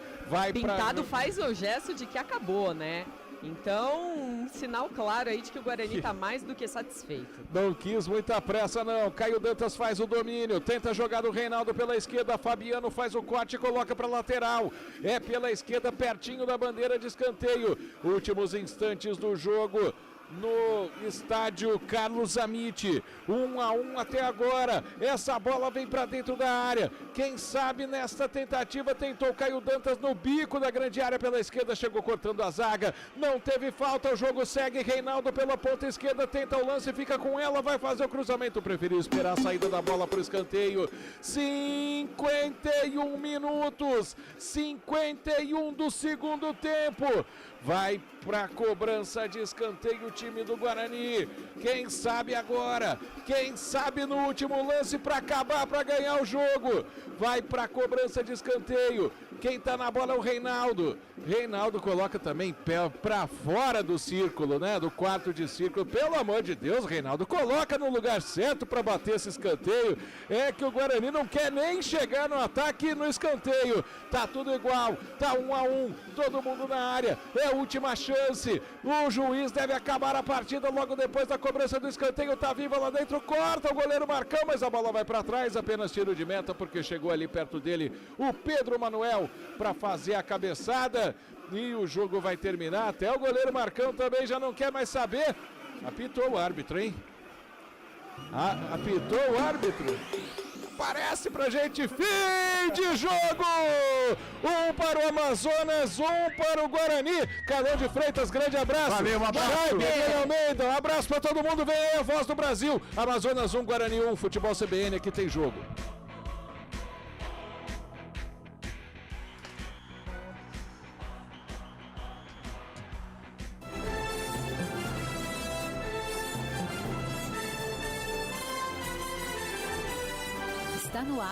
Pintado faz o gesto de que acabou, né? Então, um sinal claro aí de que o Guarani está mais do que satisfeito. Não quis muita pressa, não. Caio Dantas faz o domínio, tenta jogar do Reinaldo pela esquerda. Fabiano faz o corte e coloca para lateral. É pela esquerda, pertinho da bandeira de escanteio. Últimos instantes do jogo no estádio Carlos Amite. 1-1 até agora. Essa bola vem para dentro da área. Quem sabe nesta tentativa tentou Caio Dantas no bico da grande área pela esquerda, chegou cortando a zaga. Não teve falta, o jogo segue. Reinaldo pela ponta esquerda tenta o lance, fica com ela, vai fazer o cruzamento. Preferiu esperar a saída da bola para o escanteio. 51 minutos. 51 do segundo tempo. Vai para cobrança de escanteio o time do Guarani. Quem sabe agora? Quem sabe no último lance para acabar, para ganhar o jogo? Vai para cobrança de escanteio. Quem tá na bola é o Reinaldo. Reinaldo coloca também pé para fora do círculo, né? Do quarto de círculo. Pelo amor de Deus, Reinaldo, coloca no lugar certo para bater esse escanteio. É que o Guarani não quer nem chegar no ataque no escanteio. Tá tudo igual, tá 1-1, todo mundo na área. É a última chance. O juiz deve acabar a partida logo depois da cobrança do escanteio. Tá viva lá dentro, corta o goleiro Marcão, mas a bola vai para trás, apenas tiro de meta porque chegou ali perto dele o Pedro Manuel para fazer a cabeçada. E o jogo vai terminar. Até o goleiro Marcão também já não quer mais saber. Apitou o árbitro, hein? Apitou o árbitro. Parece pra gente, fim de jogo! 1 para o Amazonas, 1 para o Guarani. Carlão de Freitas, grande abraço. Valeu, um abraço. Almeida, um abraço pra todo mundo. Vem aí a voz do Brasil. Amazonas 1, Guarani 1, Futebol CBN, aqui tem jogo. Está no ar.